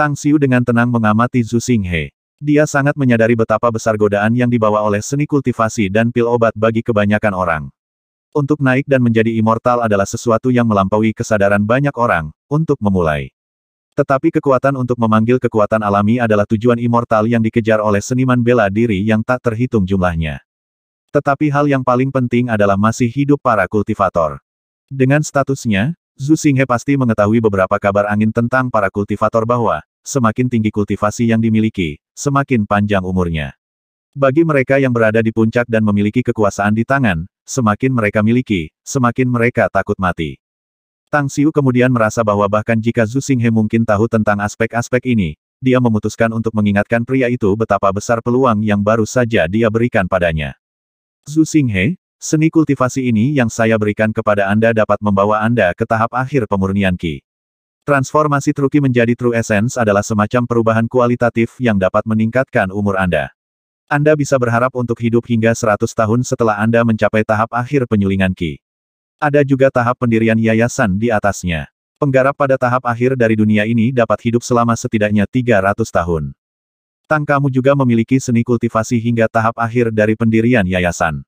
Tang Xiu dengan tenang mengamati Zhu Xinghe. Dia sangat menyadari betapa besar godaan yang dibawa oleh seni kultivasi dan pil obat bagi kebanyakan orang. Untuk naik dan menjadi immortal adalah sesuatu yang melampaui kesadaran banyak orang, untuk memulai. Tetapi kekuatan untuk memanggil kekuatan alami adalah tujuan immortal yang dikejar oleh seniman bela diri yang tak terhitung jumlahnya. Tetapi hal yang paling penting adalah masih hidup para kultivator. Dengan statusnya, Zhu Xinghe pasti mengetahui beberapa kabar angin tentang para kultivator bahwa, semakin tinggi kultivasi yang dimiliki, semakin panjang umurnya. Bagi mereka yang berada di puncak dan memiliki kekuasaan di tangan, semakin mereka miliki, semakin mereka takut mati. Tang Xiu kemudian merasa bahwa bahkan jika Zhu Xinghe mungkin tahu tentang aspek-aspek ini, dia memutuskan untuk mengingatkan pria itu betapa besar peluang yang baru saja dia berikan padanya. Zhu Xinghe, seni kultivasi ini yang saya berikan kepada Anda dapat membawa Anda ke tahap akhir pemurnian Qi. Transformasi True Qi menjadi True Essence adalah semacam perubahan kualitatif yang dapat meningkatkan umur Anda. Anda bisa berharap untuk hidup hingga 100 tahun setelah Anda mencapai tahap akhir penyulingan Qi. Ada juga tahap pendirian yayasan di atasnya. Penggarap pada tahap akhir dari dunia ini dapat hidup selama setidaknya 300 tahun. Tang, kamu juga memiliki seni kultivasi hingga tahap akhir dari pendirian yayasan.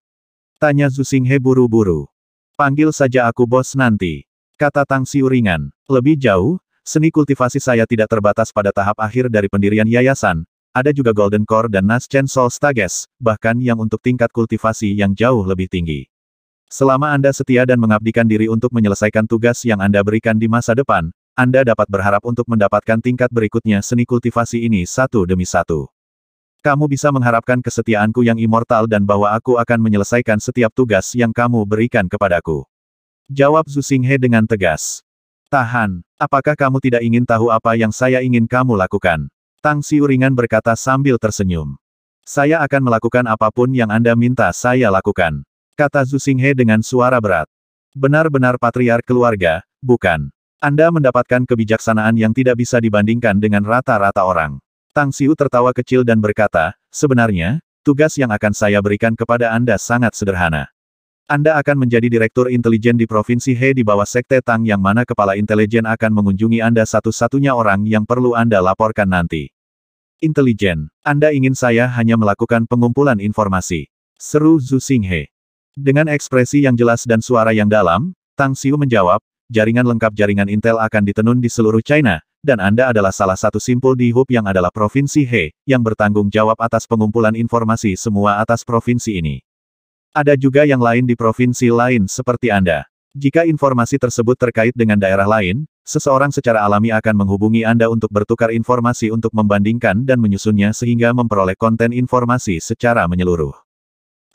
Tanya Zhu Xinghe buru-buru. Panggil saja aku bos nanti. Kata Tang Xiu ringan. Lebih jauh, seni kultivasi saya tidak terbatas pada tahap akhir dari pendirian yayasan. Ada juga Golden Core dan Naschen Soul Stages, bahkan yang untuk tingkat kultivasi yang jauh lebih tinggi. Selama Anda setia dan mengabdikan diri untuk menyelesaikan tugas yang Anda berikan di masa depan, Anda dapat berharap untuk mendapatkan tingkat berikutnya seni kultivasi ini satu demi satu. Kamu bisa mengharapkan kesetiaanku yang immortal dan bahwa aku akan menyelesaikan setiap tugas yang kamu berikan kepadaku. Jawab Zhu Xinghe dengan tegas. Tahan, apakah kamu tidak ingin tahu apa yang saya ingin kamu lakukan? Tang Xiu ringan berkata sambil tersenyum. Saya akan melakukan apapun yang Anda minta saya lakukan. Kata Zhu Xinghe dengan suara berat. Benar-benar patriark keluarga, bukan? Anda mendapatkan kebijaksanaan yang tidak bisa dibandingkan dengan rata-rata orang. Tang Xiu tertawa kecil dan berkata, sebenarnya, tugas yang akan saya berikan kepada Anda sangat sederhana. Anda akan menjadi direktur intelijen di Provinsi He di bawah Sekte Tang yang mana kepala intelijen akan mengunjungi Anda satu-satunya orang yang perlu Anda laporkan nanti. Intelijen, Anda ingin saya hanya melakukan pengumpulan informasi. Seru Zhu Xinghe. Dengan ekspresi yang jelas dan suara yang dalam, Tang Xiu menjawab, jaringan lengkap jaringan Intel akan ditenun di seluruh China, dan Anda adalah salah satu simpul di HUB yang adalah Provinsi He, yang bertanggung jawab atas pengumpulan informasi semua atas provinsi ini. Ada juga yang lain di provinsi lain seperti Anda. Jika informasi tersebut terkait dengan daerah lain, seseorang secara alami akan menghubungi Anda untuk bertukar informasi untuk membandingkan dan menyusunnya sehingga memperoleh konten informasi secara menyeluruh.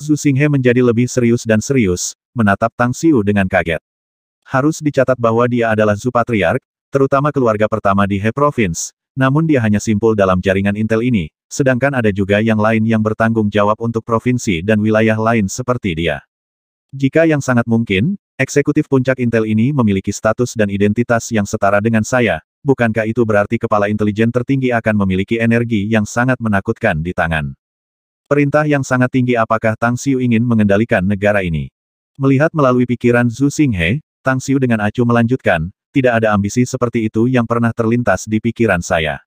Zhu Xinghe menjadi lebih serius dan serius, menatap Tang Xiu dengan kaget. Harus dicatat bahwa dia adalah Zhu Patriark, terutama keluarga pertama di He Province, namun dia hanya simpul dalam jaringan Intel ini, sedangkan ada juga yang lain yang bertanggung jawab untuk provinsi dan wilayah lain seperti dia. Jika yang sangat mungkin, eksekutif puncak Intel ini memiliki status dan identitas yang setara dengan saya, bukankah itu berarti kepala intelijen tertinggi akan memiliki energi yang sangat menakutkan di tangan? Perintah yang sangat tinggi. Apakah Tang Xiu ingin mengendalikan negara ini? Melihat melalui pikiran Zhu Xinghe, Tang Xiu dengan acuh melanjutkan, tidak ada ambisi seperti itu yang pernah terlintas di pikiran saya.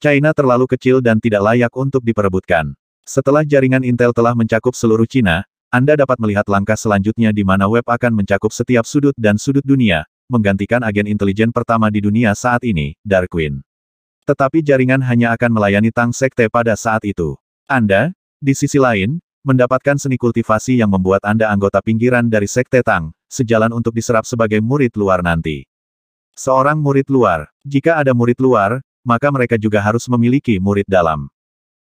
China terlalu kecil dan tidak layak untuk diperebutkan. Setelah jaringan Intel telah mencakup seluruh China, Anda dapat melihat langkah selanjutnya di mana web akan mencakup setiap sudut dan sudut dunia, menggantikan agen intelijen pertama di dunia saat ini, Dark Queen. Tetapi jaringan hanya akan melayani Tang Sekte pada saat itu. Anda, di sisi lain, mendapatkan seni kultivasi yang membuat Anda anggota pinggiran dari Sekte Tang, sejalan untuk diserap sebagai murid luar nanti. Seorang murid luar, jika ada murid luar, maka mereka juga harus memiliki murid dalam.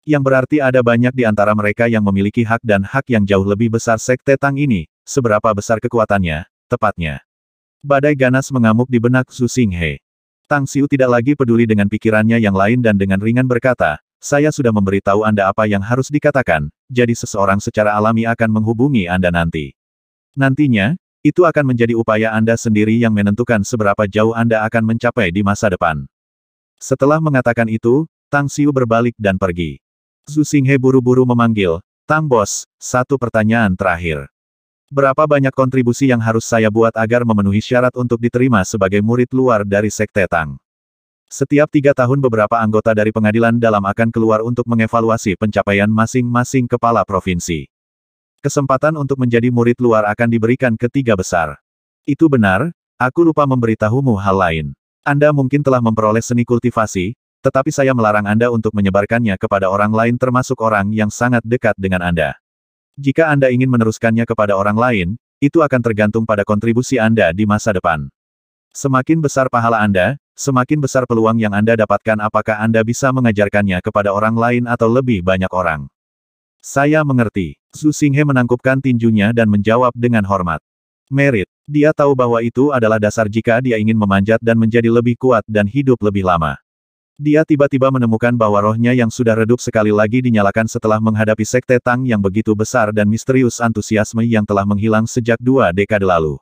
Yang berarti ada banyak di antara mereka yang memiliki hak dan hak yang jauh lebih besar Sekte Tang ini, seberapa besar kekuatannya, tepatnya. Badai ganas mengamuk di benak Zhu Xinghe. Tang Xiu tidak lagi peduli dengan pikirannya yang lain dan dengan ringan berkata, saya sudah memberitahu Anda apa yang harus dikatakan, jadi seseorang secara alami akan menghubungi Anda nanti. Nantinya, itu akan menjadi upaya Anda sendiri yang menentukan seberapa jauh Anda akan mencapai di masa depan. Setelah mengatakan itu, Tang Xiu berbalik dan pergi. Zhu Xinghe buru-buru memanggil, Tang Bos, satu pertanyaan terakhir. Berapa banyak kontribusi yang harus saya buat agar memenuhi syarat untuk diterima sebagai murid luar dari Sekte Tang? Setiap 3 tahun beberapa anggota dari pengadilan dalam akan keluar untuk mengevaluasi pencapaian masing-masing kepala provinsi. Kesempatan untuk menjadi murid luar akan diberikan ke 3 besar. Itu benar, aku lupa memberitahumu hal lain. Anda mungkin telah memperoleh seni kultivasi, tetapi saya melarang Anda untuk menyebarkannya kepada orang lain termasuk orang yang sangat dekat dengan Anda. Jika Anda ingin meneruskannya kepada orang lain, itu akan tergantung pada kontribusi Anda di masa depan. Semakin besar pahala Anda, semakin besar peluang yang Anda dapatkan apakah Anda bisa mengajarkannya kepada orang lain atau lebih banyak orang. Saya mengerti. Zhu Xinghe menangkupkan tinjunya dan menjawab dengan hormat. Merit. Dia tahu bahwa itu adalah dasar jika dia ingin memanjat dan menjadi lebih kuat dan hidup lebih lama. Dia tiba-tiba menemukan bahwa rohnya yang sudah redup sekali lagi dinyalakan setelah menghadapi sekte Tang yang begitu besar dan misterius antusiasme yang telah menghilang sejak 2 dekade lalu.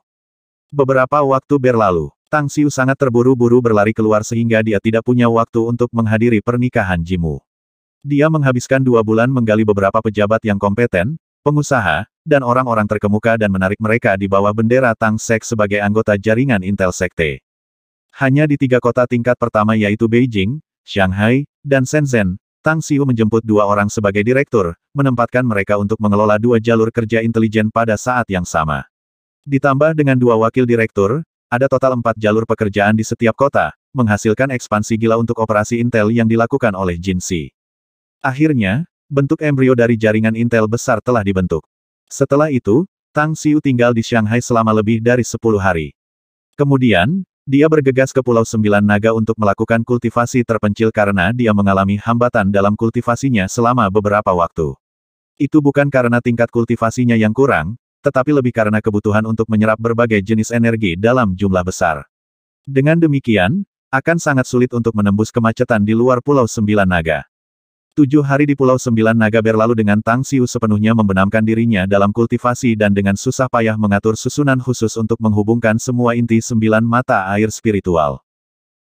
Beberapa waktu berlalu, Tang Xiu sangat terburu-buru berlari keluar sehingga dia tidak punya waktu untuk menghadiri pernikahan Jimu. Dia menghabiskan 2 bulan menggali beberapa pejabat yang kompeten, pengusaha, dan orang-orang terkemuka dan menarik mereka di bawah bendera Tang Sek sebagai anggota jaringan Intel Sekte. Hanya di 3 kota tingkat pertama yaitu Beijing, Shanghai, dan Shenzhen, Tang Xiu menjemput 2 orang sebagai direktur, menempatkan mereka untuk mengelola 2 jalur kerja intelijen pada saat yang sama. Ditambah dengan 2 wakil direktur, ada total 4 jalur pekerjaan di setiap kota, menghasilkan ekspansi gila untuk operasi Intel yang dilakukan oleh Jin Si. Akhirnya, bentuk embrio dari jaringan Intel besar telah dibentuk. Setelah itu, Tang Xiu tinggal di Shanghai selama lebih dari 10 hari. Kemudian, dia bergegas ke Pulau Sembilan Naga untuk melakukan kultivasi terpencil karena dia mengalami hambatan dalam kultivasinya selama beberapa waktu. Itu bukan karena tingkat kultivasinya yang kurang, tetapi lebih karena kebutuhan untuk menyerap berbagai jenis energi dalam jumlah besar. Dengan demikian, akan sangat sulit untuk menembus kemacetan di luar Pulau Sembilan Naga. 7 hari di Pulau Sembilan Naga berlalu dengan Tang Xiu sepenuhnya membenamkan dirinya dalam kultivasi dan dengan susah payah mengatur susunan khusus untuk menghubungkan semua inti 9 mata air spiritual.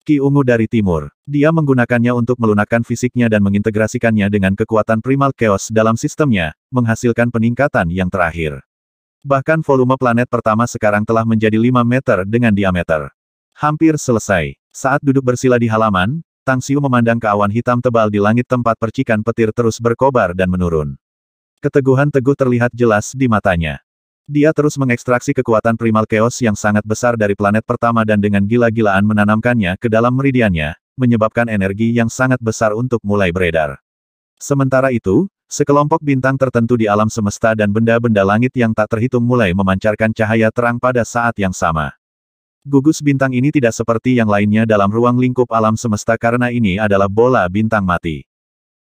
Ki Ungu dari Timur. Dia menggunakannya untuk melunakkan fisiknya dan mengintegrasikannya dengan kekuatan primal chaos dalam sistemnya, menghasilkan peningkatan yang terakhir. Bahkan volume planet pertama sekarang telah menjadi 5 meter dengan diameter. Hampir selesai. Saat duduk bersila di halaman, Tang Xiu memandang ke awan hitam tebal di langit tempat percikan petir terus berkobar dan menurun. Keteguhan teguh terlihat jelas di matanya. Dia terus mengekstraksi kekuatan primal chaos yang sangat besar dari planet pertama dan dengan gila-gilaan menanamkannya ke dalam meridiannya, menyebabkan energi yang sangat besar untuk mulai beredar. Sementara itu, sekelompok bintang tertentu di alam semesta dan benda-benda langit yang tak terhitung mulai memancarkan cahaya terang pada saat yang sama. Gugus bintang ini tidak seperti yang lainnya dalam ruang lingkup alam semesta karena ini adalah bola bintang mati.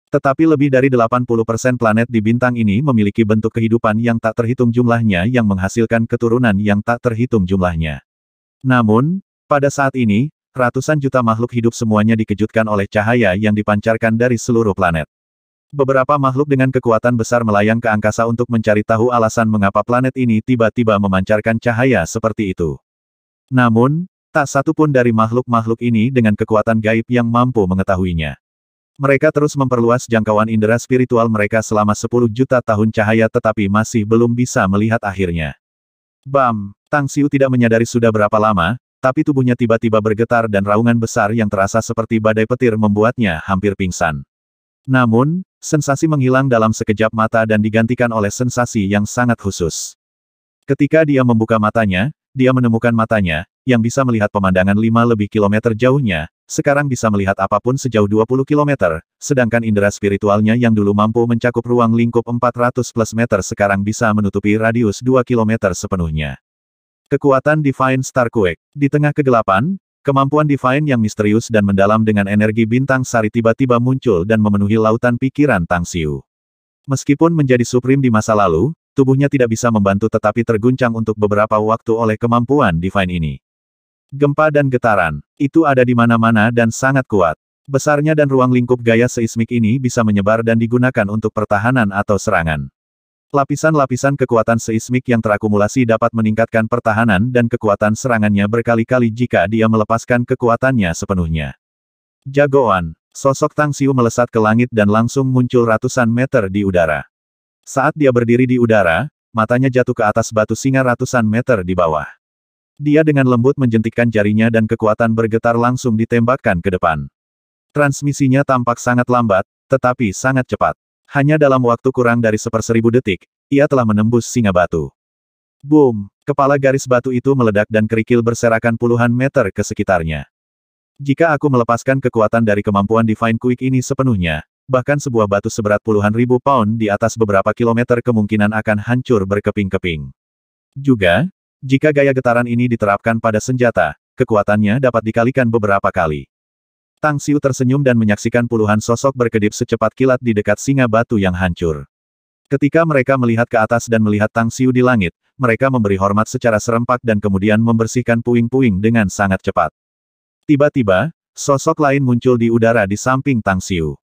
Tetapi lebih dari 80% planet di bintang ini memiliki bentuk kehidupan yang tak terhitung jumlahnya yang menghasilkan keturunan yang tak terhitung jumlahnya. Namun, pada saat ini, ratusan juta makhluk hidup semuanya dikejutkan oleh cahaya yang dipancarkan dari seluruh planet. Beberapa makhluk dengan kekuatan besar melayang ke angkasa untuk mencari tahu alasan mengapa planet ini tiba-tiba memancarkan cahaya seperti itu. Namun, tak satu pun dari makhluk-makhluk ini dengan kekuatan gaib yang mampu mengetahuinya. Mereka terus memperluas jangkauan indera spiritual mereka selama 10 juta tahun cahaya tetapi masih belum bisa melihat akhirnya. Bam! Tang Xiu tidak menyadari sudah berapa lama, tapi tubuhnya tiba-tiba bergetar dan raungan besar yang terasa seperti badai petir membuatnya hampir pingsan. Namun, sensasi menghilang dalam sekejap mata dan digantikan oleh sensasi yang sangat khusus. Ketika dia membuka matanya, dia menemukan matanya, yang bisa melihat pemandangan 5 lebih kilometer jauhnya, sekarang bisa melihat apapun sejauh 20 kilometer, sedangkan indera spiritualnya yang dulu mampu mencakup ruang lingkup 400 plus meter sekarang bisa menutupi radius 2 kilometer sepenuhnya. Kekuatan Divine Star Quake. Di tengah kegelapan, kemampuan Divine yang misterius dan mendalam dengan energi bintang sari tiba-tiba muncul dan memenuhi lautan pikiran Tang Xiu. Meskipun menjadi supreme di masa lalu, tubuhnya tidak bisa membantu tetapi terguncang untuk beberapa waktu oleh kemampuan Divine ini. Gempa dan getaran, itu ada di mana-mana dan sangat kuat. Besarnya dan ruang lingkup gaya seismik ini bisa menyebar dan digunakan untuk pertahanan atau serangan. Lapisan-lapisan kekuatan seismik yang terakumulasi dapat meningkatkan pertahanan dan kekuatan serangannya berkali-kali jika dia melepaskan kekuatannya sepenuhnya. Jagoan, sosok Tang Xiu melesat ke langit dan langsung muncul ratusan meter di udara. Saat dia berdiri di udara, matanya jatuh ke atas batu singa ratusan meter di bawah. Dia dengan lembut menjentikkan jarinya dan kekuatan bergetar langsung ditembakkan ke depan. Transmisinya tampak sangat lambat, tetapi sangat cepat. Hanya dalam waktu kurang dari 1/1000 detik, ia telah menembus singa batu. Boom! Kepala garis batu itu meledak dan kerikil berserakan puluhan meter ke sekitarnya. Jika aku melepaskan kekuatan dari kemampuan Divine Quick ini sepenuhnya, bahkan sebuah batu seberat puluhan ribu pound di atas beberapa kilometer kemungkinan akan hancur berkeping-keping. Juga, jika gaya getaran ini diterapkan pada senjata, kekuatannya dapat dikalikan beberapa kali. Tang Xiu tersenyum dan menyaksikan puluhan sosok berkedip secepat kilat di dekat singa batu yang hancur. Ketika mereka melihat ke atas dan melihat Tang Xiu di langit, mereka memberi hormat secara serempak dan kemudian membersihkan puing-puing dengan sangat cepat. Tiba-tiba, sosok lain muncul di udara di samping Tang Xiu.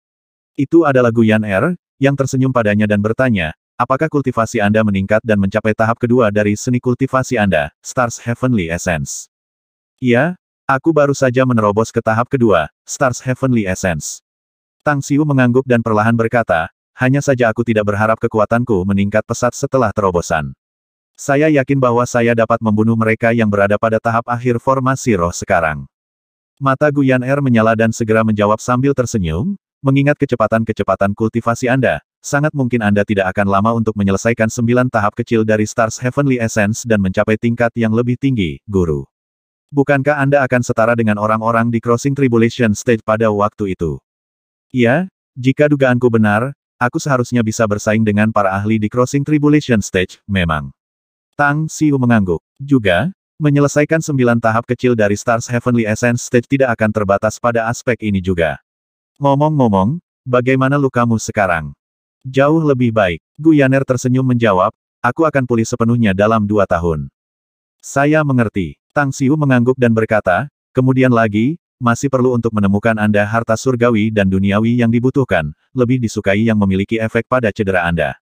Itu adalah Guyan Er, yang tersenyum padanya dan bertanya, apakah kultivasi Anda meningkat dan mencapai tahap kedua dari seni kultivasi Anda, Stars Heavenly Essence? Iya, aku baru saja menerobos ke tahap kedua, Stars Heavenly Essence. Tang Xiu mengangguk dan perlahan berkata, hanya saja aku tidak berharap kekuatanku meningkat pesat setelah terobosan. Saya yakin bahwa saya dapat membunuh mereka yang berada pada tahap akhir formasi roh sekarang. Mata Guyan Er menyala dan segera menjawab sambil tersenyum, mengingat kecepatan-kecepatan kultivasi Anda, sangat mungkin Anda tidak akan lama untuk menyelesaikan 9 tahap kecil dari Stars Heavenly Essence dan mencapai tingkat yang lebih tinggi, Guru. Bukankah Anda akan setara dengan orang-orang di Crossing Tribulation Stage pada waktu itu? Iya, jika dugaanku benar, aku seharusnya bisa bersaing dengan para ahli di Crossing Tribulation Stage, memang. Tang Xiu mengangguk. Juga, menyelesaikan 9 tahap kecil dari Stars Heavenly Essence Stage tidak akan terbatas pada aspek ini juga. Ngomong-ngomong, bagaimana lukamu sekarang? Jauh lebih baik. Guyan Er tersenyum menjawab, aku akan pulih sepenuhnya dalam 2 tahun. Saya mengerti. Tang Xiu mengangguk dan berkata, kemudian lagi, masih perlu untuk menemukan Anda harta surgawi dan duniawi yang dibutuhkan, lebih disukai yang memiliki efek pada cedera Anda.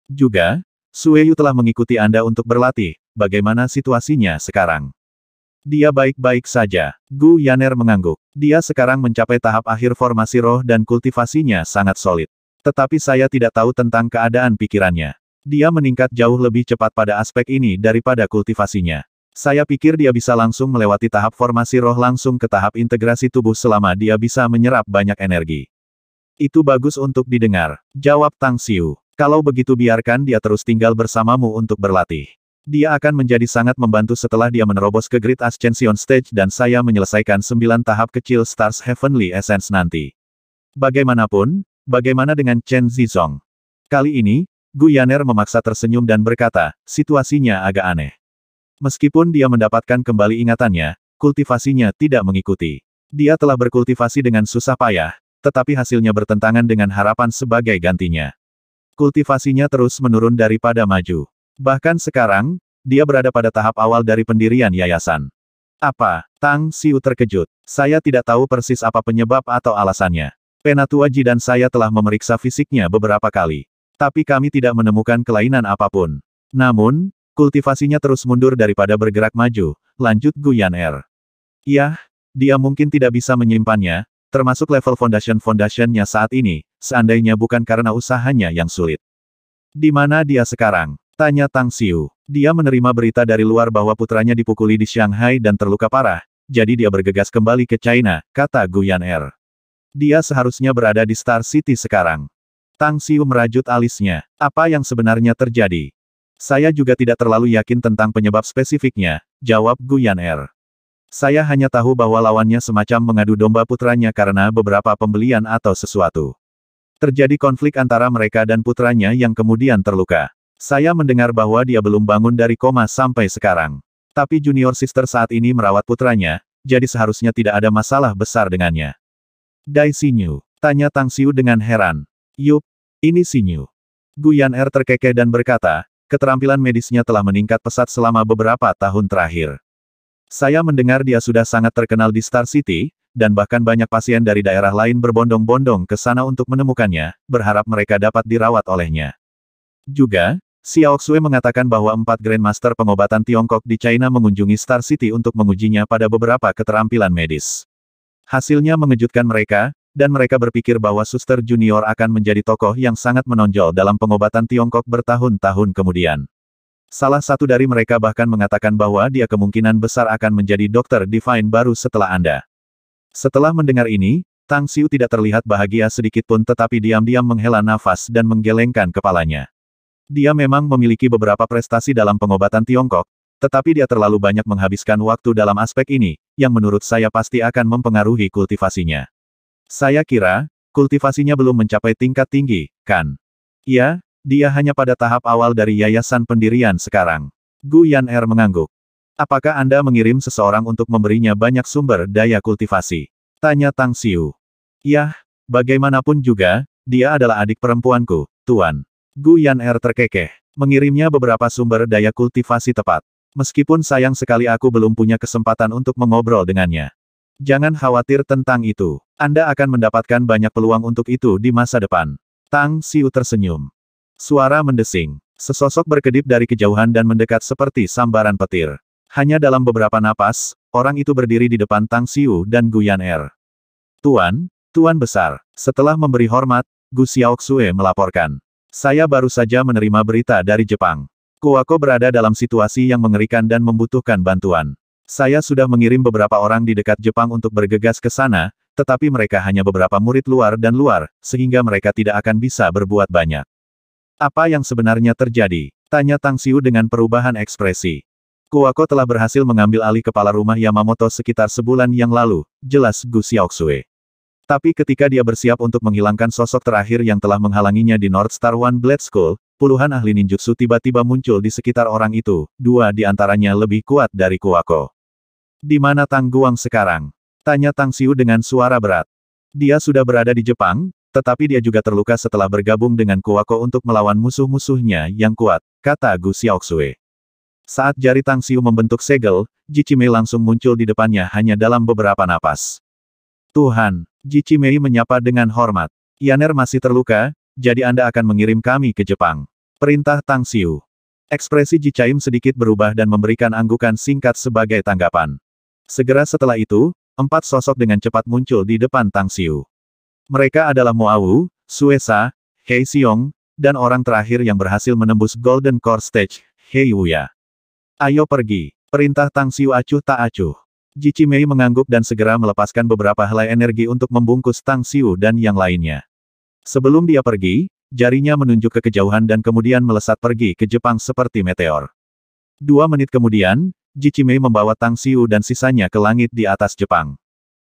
Juga, Sueyu telah mengikuti Anda untuk berlatih, bagaimana situasinya sekarang? Dia baik-baik saja. Gu Yaner mengangguk. Dia sekarang mencapai tahap akhir formasi roh dan kultivasinya sangat solid. Tetapi saya tidak tahu tentang keadaan pikirannya. Dia meningkat jauh lebih cepat pada aspek ini daripada kultivasinya. Saya pikir dia bisa langsung melewati tahap formasi roh langsung ke tahap integrasi tubuh selama dia bisa menyerap banyak energi. Itu bagus untuk didengar, jawab Tang Xiu. Kalau begitu biarkan dia terus tinggal bersamamu untuk berlatih. Dia akan menjadi sangat membantu setelah dia menerobos ke Great Ascension Stage dan saya menyelesaikan 9 tahap kecil Stars Heavenly Essence nanti. Bagaimanapun, bagaimana dengan Chen Zizong? Kali ini, Gu Yaner memaksa tersenyum dan berkata, situasinya agak aneh. Meskipun dia mendapatkan kembali ingatannya, kultivasinya tidak mengikuti. Dia telah berkultivasi dengan susah payah, tetapi hasilnya bertentangan dengan harapan sebagai gantinya. Kultivasinya terus menurun daripada maju. Bahkan sekarang, dia berada pada tahap awal dari pendirian yayasan. Apa? Tang Xiu terkejut. Saya tidak tahu persis apa penyebab atau alasannya. Penatua Ji dan saya telah memeriksa fisiknya beberapa kali. Tapi kami tidak menemukan kelainan apapun. Namun, kultivasinya terus mundur daripada bergerak maju, lanjut Gu Yaner. Yah, dia mungkin tidak bisa menyimpannya, termasuk level foundation-foundationnya saat ini, seandainya bukan karena usahanya yang sulit. Di mana dia sekarang? Tanya Tang Xiu. Dia menerima berita dari luar bahwa putranya dipukuli di Shanghai dan terluka parah, jadi dia bergegas kembali ke China, kata Gu Yaner. Dia seharusnya berada di Star City sekarang. Tang Xiu merajut alisnya. Apa yang sebenarnya terjadi? Saya juga tidak terlalu yakin tentang penyebab spesifiknya, jawab Gu Yaner. Saya hanya tahu bahwa lawannya semacam mengadu domba putranya karena beberapa pembelian atau sesuatu. Terjadi konflik antara mereka dan putranya yang kemudian terluka. Saya mendengar bahwa dia belum bangun dari koma sampai sekarang. Tapi junior sister saat ini merawat putranya, jadi seharusnya tidak ada masalah besar dengannya. Dai Xinyu, tanya Tang Xiu dengan heran. Yup, ini Xinyu. Gu Yaner terkekeh dan berkata, keterampilan medisnya telah meningkat pesat selama beberapa tahun terakhir. Saya mendengar dia sudah sangat terkenal di Star City, dan bahkan banyak pasien dari daerah lain berbondong-bondong ke sana untuk menemukannya, berharap mereka dapat dirawat olehnya. Juga, Xiao Xue mengatakan bahwa 4 Grandmaster pengobatan Tiongkok di China mengunjungi Star City untuk mengujinya pada beberapa keterampilan medis. Hasilnya mengejutkan mereka, dan mereka berpikir bahwa Suster Junior akan menjadi tokoh yang sangat menonjol dalam pengobatan Tiongkok bertahun-tahun kemudian. Salah satu dari mereka bahkan mengatakan bahwa dia kemungkinan besar akan menjadi dokter Divine baru setelah Anda. Setelah mendengar ini, Tang Xiu tidak terlihat bahagia sedikitpun tetapi diam-diam menghela nafas dan menggelengkan kepalanya. Dia memang memiliki beberapa prestasi dalam pengobatan Tiongkok, tetapi dia terlalu banyak menghabiskan waktu dalam aspek ini, yang menurut saya pasti akan mempengaruhi kultivasinya. Saya kira, kultivasinya belum mencapai tingkat tinggi, kan? Ya, dia hanya pada tahap awal dari yayasan pendirian sekarang. Gu Yan'er mengangguk. Apakah Anda mengirim seseorang untuk memberinya banyak sumber daya kultivasi? Tanya Tang Xiu. Yah, bagaimanapun juga, dia adalah adik perempuanku, Tuan. Gu Yan'er terkekeh. Mengirimnya beberapa sumber daya kultivasi tepat. Meskipun sayang sekali aku belum punya kesempatan untuk mengobrol dengannya. Jangan khawatir tentang itu. Anda akan mendapatkan banyak peluang untuk itu di masa depan. Tang Xiu tersenyum. Suara mendesing. Sesosok berkedip dari kejauhan dan mendekat seperti sambaran petir. Hanya dalam beberapa napas, orang itu berdiri di depan Tang Xiu dan Gu Yan'er. Tuan, Tuan Besar. Setelah memberi hormat, Gu Xiaoxue melaporkan. Saya baru saja menerima berita dari Jepang. Kuwako berada dalam situasi yang mengerikan dan membutuhkan bantuan. Saya sudah mengirim beberapa orang di dekat Jepang untuk bergegas ke sana, tetapi mereka hanya beberapa murid luar dan luar, sehingga mereka tidak akan bisa berbuat banyak. Apa yang sebenarnya terjadi? Tanya Tang Xiu dengan perubahan ekspresi. Kuwako telah berhasil mengambil alih kepala rumah Yamamoto sekitar sebulan yang lalu, jelas Gu Xiaoxue. Tapi ketika dia bersiap untuk menghilangkan sosok terakhir yang telah menghalanginya di North Star One Blade School, puluhan ahli ninjutsu tiba-tiba muncul di sekitar orang itu, dua di antaranya lebih kuat dari Kuwako. Di mana Tang Guang sekarang? Tanya Tang Xiu dengan suara berat. Dia sudah berada di Jepang, tetapi dia juga terluka setelah bergabung dengan Kuwako untuk melawan musuh-musuhnya yang kuat, kata Gu Xiaoxue. Saat jari Tang Xiu membentuk segel, Ji Qimei langsung muncul di depannya hanya dalam beberapa napas. Tuhan, Ji Qimei menyapa dengan hormat. Yan'er masih terluka, jadi Anda akan mengirim kami ke Jepang. Perintah Tang Xiu. Ekspresi Ji Chaim sedikit berubah dan memberikan anggukan singkat sebagai tanggapan. Segera setelah itu, 4 sosok dengan cepat muncul di depan Tang Xiu. Mereka adalah Mo Wu, Suesa, Hei Xiong, dan orang terakhir yang berhasil menembus Golden Core Stage, Hei Wuya. Ayo pergi. Perintah Tang Xiu acuh tak acuh. Ji Qimei mengangguk dan segera melepaskan beberapa helai energi untuk membungkus Tang Xiu dan yang lainnya. Sebelum dia pergi, jarinya menunjuk ke kejauhan dan kemudian melesat pergi ke Jepang seperti meteor. 2 menit kemudian, Ji Qimei membawa Tang Xiu dan sisanya ke langit di atas Jepang.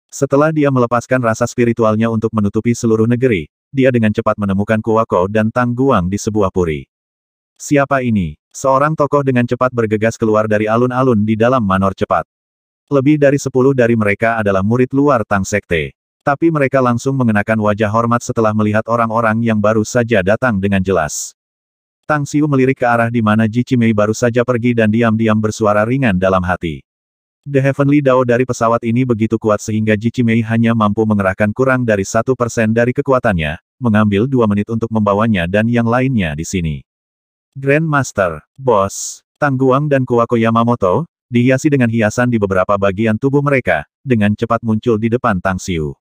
Setelah dia melepaskan rasa spiritualnya untuk menutupi seluruh negeri, dia dengan cepat menemukan Kuwako dan Tang Guang di sebuah puri. Siapa ini? Seorang tokoh dengan cepat bergegas keluar dari alun-alun di dalam manor cepat. Lebih dari 10 dari mereka adalah murid luar Tang Sekte. Tapi mereka langsung mengenakan wajah hormat setelah melihat orang-orang yang baru saja datang dengan jelas. Tang Xiu melirik ke arah di mana Ji Qimei baru saja pergi dan diam-diam bersuara ringan dalam hati. The Heavenly Dao dari pesawat ini begitu kuat sehingga Ji Qimei hanya mampu mengerahkan kurang dari 1% dari kekuatannya, mengambil 2 menit untuk membawanya dan yang lainnya di sini. Grandmaster, Bos, Tang Guang dan Kuwako Yamamoto, dihiasi dengan hiasan di beberapa bagian tubuh mereka, dengan cepat muncul di depan Tang Xiu.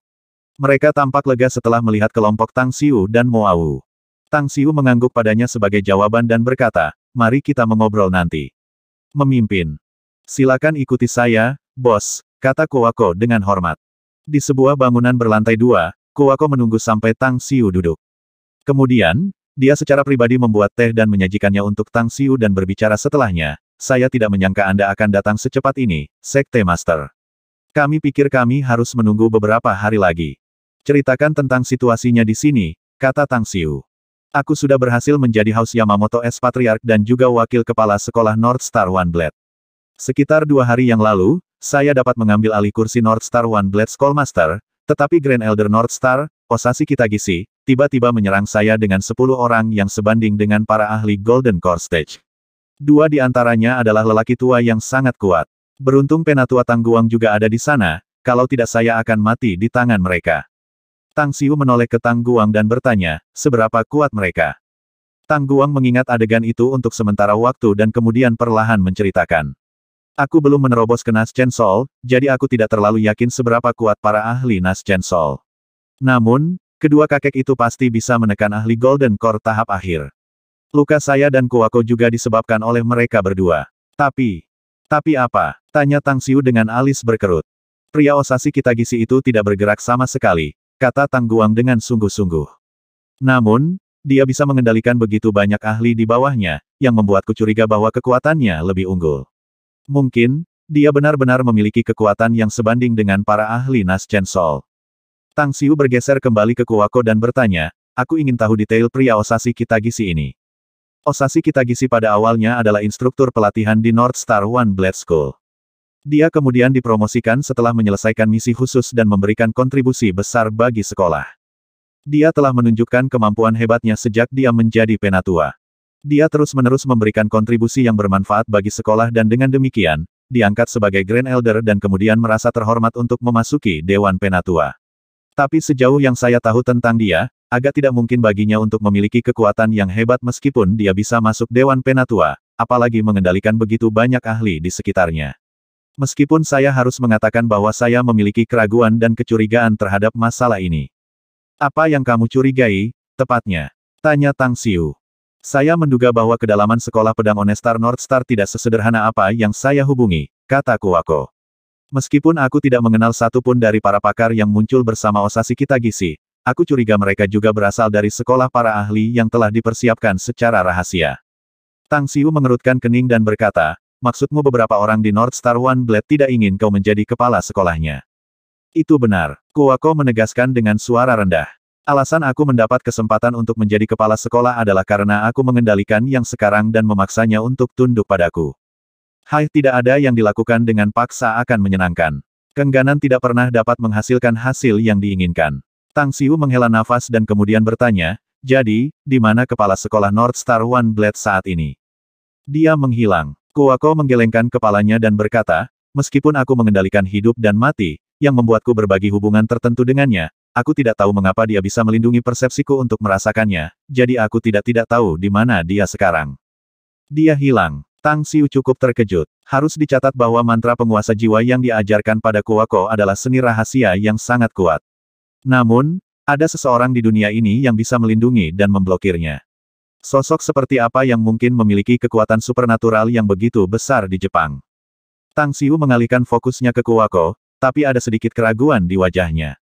Mereka tampak lega setelah melihat kelompok Tang Xiu dan Mo Wu. Tang Xiu mengangguk padanya sebagai jawaban dan berkata, mari kita mengobrol nanti. Memimpin. Silakan ikuti saya, Bos, kata Kuwako dengan hormat. Di sebuah bangunan berlantai 2, Kuwako menunggu sampai Tang Xiu duduk. Kemudian, dia secara pribadi membuat teh dan menyajikannya untuk Tang Xiu dan berbicara setelahnya, saya tidak menyangka Anda akan datang secepat ini, Sekte Master. Kami pikir kami harus menunggu beberapa hari lagi. Ceritakan tentang situasinya di sini, kata Tang Xiu. Aku sudah berhasil menjadi House Yamamoto Expatriarch dan juga wakil kepala sekolah North Star One Blade. Sekitar 2 hari yang lalu, saya dapat mengambil alih kursi North Star One Blade Schoolmaster, tetapi Grand Elder North Star, Osashi Kitagishi, tiba-tiba menyerang saya dengan 10 orang yang sebanding dengan para ahli Golden Core Stage. 2 di antaranya adalah lelaki tua yang sangat kuat. Beruntung Penatua Tang Guang juga ada di sana, kalau tidak saya akan mati di tangan mereka. Tang Xiu menoleh ke Tang Guang dan bertanya, seberapa kuat mereka? Tang Guang mengingat adegan itu untuk sementara waktu dan kemudian perlahan menceritakan. Aku belum menerobos ke Nas Chen Sol, jadi aku tidak terlalu yakin seberapa kuat para ahli Nas Chen Sol. Namun, kedua kakek itu pasti bisa menekan ahli Golden Core tahap akhir. Luka saya dan Kuwako juga disebabkan oleh mereka berdua. Tapi apa? Tanya Tang Xiu dengan alis berkerut. Pria Osashi Kitagisi itu tidak bergerak sama sekali, kata Tang Guang dengan sungguh-sungguh. Namun, dia bisa mengendalikan begitu banyak ahli di bawahnya, yang membuatku curiga bahwa kekuatannya lebih unggul. Mungkin, dia benar-benar memiliki kekuatan yang sebanding dengan para ahli Naschen Soul. Tang Xiu bergeser kembali ke Kuwako dan bertanya, aku ingin tahu detail pria Osashi Kitagisi ini. Osashi Kitagisi pada awalnya adalah instruktur pelatihan di North Star One Blade School. Dia kemudian dipromosikan setelah menyelesaikan misi khusus dan memberikan kontribusi besar bagi sekolah. Dia telah menunjukkan kemampuan hebatnya sejak dia menjadi penatua. Dia terus-menerus memberikan kontribusi yang bermanfaat bagi sekolah dan dengan demikian, diangkat sebagai Grand Elder dan kemudian merasa terhormat untuk memasuki Dewan Penatua. Tapi sejauh yang saya tahu tentang dia, agak tidak mungkin baginya untuk memiliki kekuatan yang hebat meskipun dia bisa masuk Dewan Penatua, apalagi mengendalikan begitu banyak ahli di sekitarnya. Meskipun saya harus mengatakan bahwa saya memiliki keraguan dan kecurigaan terhadap masalah ini. Apa yang kamu curigai, tepatnya? Tanya Tang Xiu. Saya menduga bahwa kedalaman sekolah pedang Onestar North Star tidak sesederhana apa yang saya hubungi, kata Kuwako. Meskipun aku tidak mengenal satupun dari para pakar yang muncul bersama Osashi Kitagisi, aku curiga mereka juga berasal dari sekolah para ahli yang telah dipersiapkan secara rahasia. Tang Xiu mengerutkan kening dan berkata, maksudmu beberapa orang di North Star One Blade tidak ingin kau menjadi kepala sekolahnya. Itu benar, Kuwako menegaskan dengan suara rendah. Alasan aku mendapat kesempatan untuk menjadi kepala sekolah adalah karena aku mengendalikan yang sekarang dan memaksanya untuk tunduk padaku. Hai, tidak ada yang dilakukan dengan paksa akan menyenangkan. Keengganan tidak pernah dapat menghasilkan hasil yang diinginkan. Tang Xiu menghela nafas dan kemudian bertanya, jadi, di mana kepala sekolah North Star One Blade saat ini? Dia menghilang. Kuwako menggelengkan kepalanya dan berkata, meskipun aku mengendalikan hidup dan mati, yang membuatku berbagi hubungan tertentu dengannya, aku tidak tahu mengapa dia bisa melindungi persepsiku untuk merasakannya, jadi aku tidak tahu di mana dia sekarang. Dia hilang. Tang Xiu cukup terkejut. Harus dicatat bahwa mantra penguasa jiwa yang diajarkan pada Kuwako adalah seni rahasia yang sangat kuat. Namun, ada seseorang di dunia ini yang bisa melindungi dan memblokirnya. Sosok seperti apa yang mungkin memiliki kekuatan supernatural yang begitu besar di Jepang? Tang Xiu mengalihkan fokusnya ke Kuwako, tapi ada sedikit keraguan di wajahnya.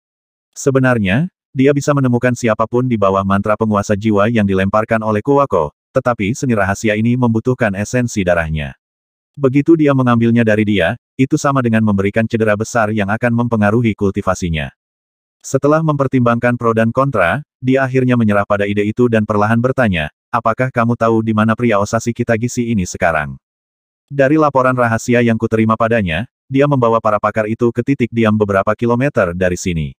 Sebenarnya, dia bisa menemukan siapapun di bawah mantra penguasa jiwa yang dilemparkan oleh Kuwako, tetapi seni rahasia ini membutuhkan esensi darahnya. Begitu dia mengambilnya dari dia, itu sama dengan memberikan cedera besar yang akan mempengaruhi kultivasinya. Setelah mempertimbangkan pro dan kontra, dia akhirnya menyerah pada ide itu dan perlahan bertanya, apakah kamu tahu di mana pria Osashi Kitagisi ini sekarang? Dari laporan rahasia yang kuterima padanya, dia membawa para pakar itu ke titik diam beberapa kilometer dari sini.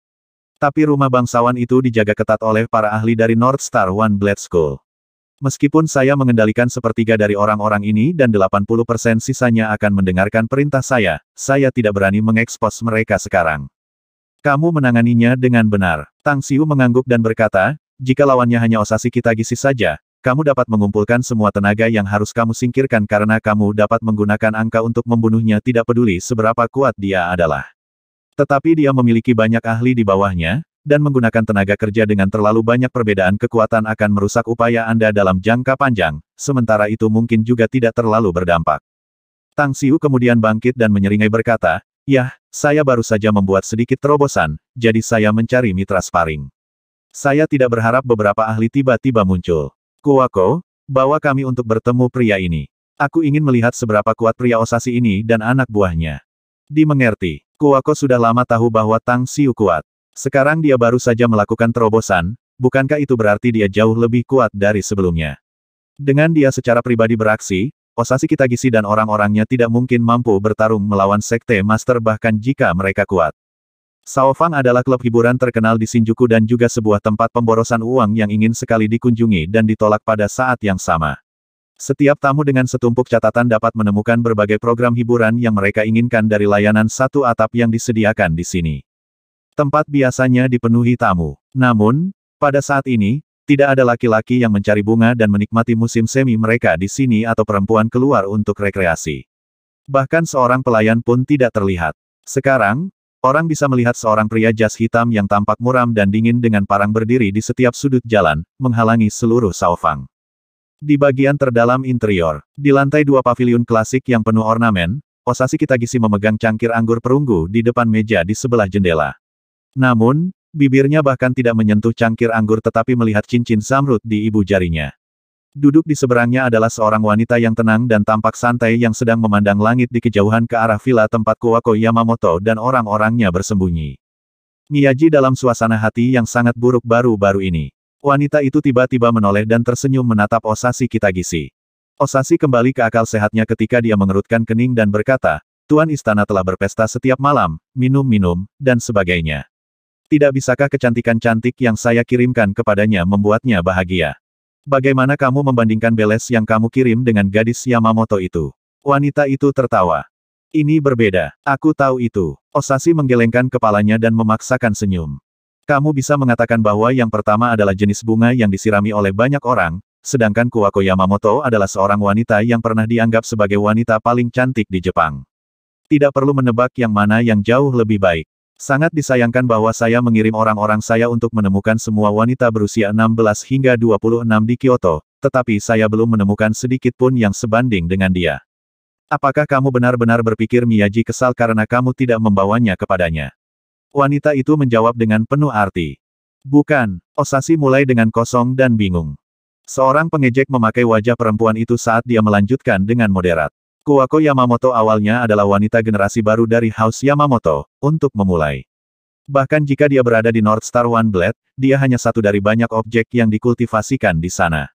Tapi rumah bangsawan itu dijaga ketat oleh para ahli dari North Star One Blade School. Meskipun saya mengendalikan sepertiga dari orang-orang ini dan 80% sisanya akan mendengarkan perintah saya tidak berani mengekspos mereka sekarang. Kamu menanganinya dengan benar. Tang Xiu mengangguk dan berkata, jika lawannya hanya Osashi Kitagisi saja, kamu dapat mengumpulkan semua tenaga yang harus kamu singkirkan karena kamu dapat menggunakan angka untuk membunuhnya tidak peduli seberapa kuat dia adalah. Tetapi dia memiliki banyak ahli di bawahnya, dan menggunakan tenaga kerja dengan terlalu banyak perbedaan kekuatan akan merusak upaya Anda dalam jangka panjang, sementara itu mungkin juga tidak terlalu berdampak. Tang Xiu kemudian bangkit dan menyeringai berkata, yah, saya baru saja membuat sedikit terobosan, jadi saya mencari mitra sparring. Saya tidak berharap beberapa ahli tiba-tiba muncul. Kuwako, bawa kami untuk bertemu pria ini. Aku ingin melihat seberapa kuat pria Osashi ini dan anak buahnya. Dimengerti. Kuwako sudah lama tahu bahwa Tang Xiu kuat. Sekarang dia baru saja melakukan terobosan, bukankah itu berarti dia jauh lebih kuat dari sebelumnya? Dengan dia secara pribadi beraksi, Osashi Kitagisi dan orang-orangnya tidak mungkin mampu bertarung melawan Sekte Master bahkan jika mereka kuat. Shaofang adalah klub hiburan terkenal di Shinjuku dan juga sebuah tempat pemborosan uang yang ingin sekali dikunjungi dan ditolak pada saat yang sama. Setiap tamu dengan setumpuk catatan dapat menemukan berbagai program hiburan yang mereka inginkan dari layanan satu atap yang disediakan di sini. Tempat biasanya dipenuhi tamu. Namun, pada saat ini, tidak ada laki-laki yang mencari bunga dan menikmati musim semi mereka di sini atau perempuan keluar untuk rekreasi. Bahkan seorang pelayan pun tidak terlihat. Sekarang, orang bisa melihat seorang pria jas hitam yang tampak muram dan dingin dengan parang berdiri di setiap sudut jalan, menghalangi seluruh Shaofang. Di bagian terdalam interior, di lantai 2 paviliun klasik yang penuh ornamen, Osashi Kitagisi memegang cangkir anggur perunggu di depan meja di sebelah jendela. Namun, bibirnya bahkan tidak menyentuh cangkir anggur tetapi melihat cincin zamrud di ibu jarinya. Duduk di seberangnya adalah seorang wanita yang tenang dan tampak santai yang sedang memandang langit di kejauhan ke arah villa tempat Kuwako Yamamoto dan orang-orangnya bersembunyi. Miyaji dalam suasana hati yang sangat buruk baru-baru ini. Wanita itu tiba-tiba menoleh dan tersenyum menatap Osashi Kitagisi. Osashi kembali ke akal sehatnya ketika dia mengerutkan kening dan berkata, Tuan Istana telah berpesta setiap malam, minum-minum, dan sebagainya. Tidak bisakah kecantikan cantik yang saya kirimkan kepadanya membuatnya bahagia? Bagaimana kamu membandingkan beles yang kamu kirim dengan gadis Yamamoto itu? Wanita itu tertawa. Ini berbeda. Aku tahu itu. Osashi menggelengkan kepalanya dan memaksakan senyum. Kamu bisa mengatakan bahwa yang pertama adalah jenis bunga yang disirami oleh banyak orang, sedangkan Kuwako Yamamoto adalah seorang wanita yang pernah dianggap sebagai wanita paling cantik di Jepang. Tidak perlu menebak yang mana yang jauh lebih baik. Sangat disayangkan bahwa saya mengirim orang-orang saya untuk menemukan semua wanita berusia 16 hingga 26 di Kyoto, tetapi saya belum menemukan sedikit pun yang sebanding dengan dia. Apakah kamu benar-benar berpikir Miyaji kesal karena kamu tidak membawanya kepadanya? Wanita itu menjawab dengan penuh arti. Bukan, Osashi mulai dengan kosong dan bingung. Seorang pengejek memakai wajah perempuan itu saat dia melanjutkan dengan moderat. Kuwako Yamamoto awalnya adalah wanita generasi baru dari House Yamamoto, untuk memulai. Bahkan jika dia berada di North Star One Blade, dia hanya satu dari banyak objek yang dikultivasikan di sana.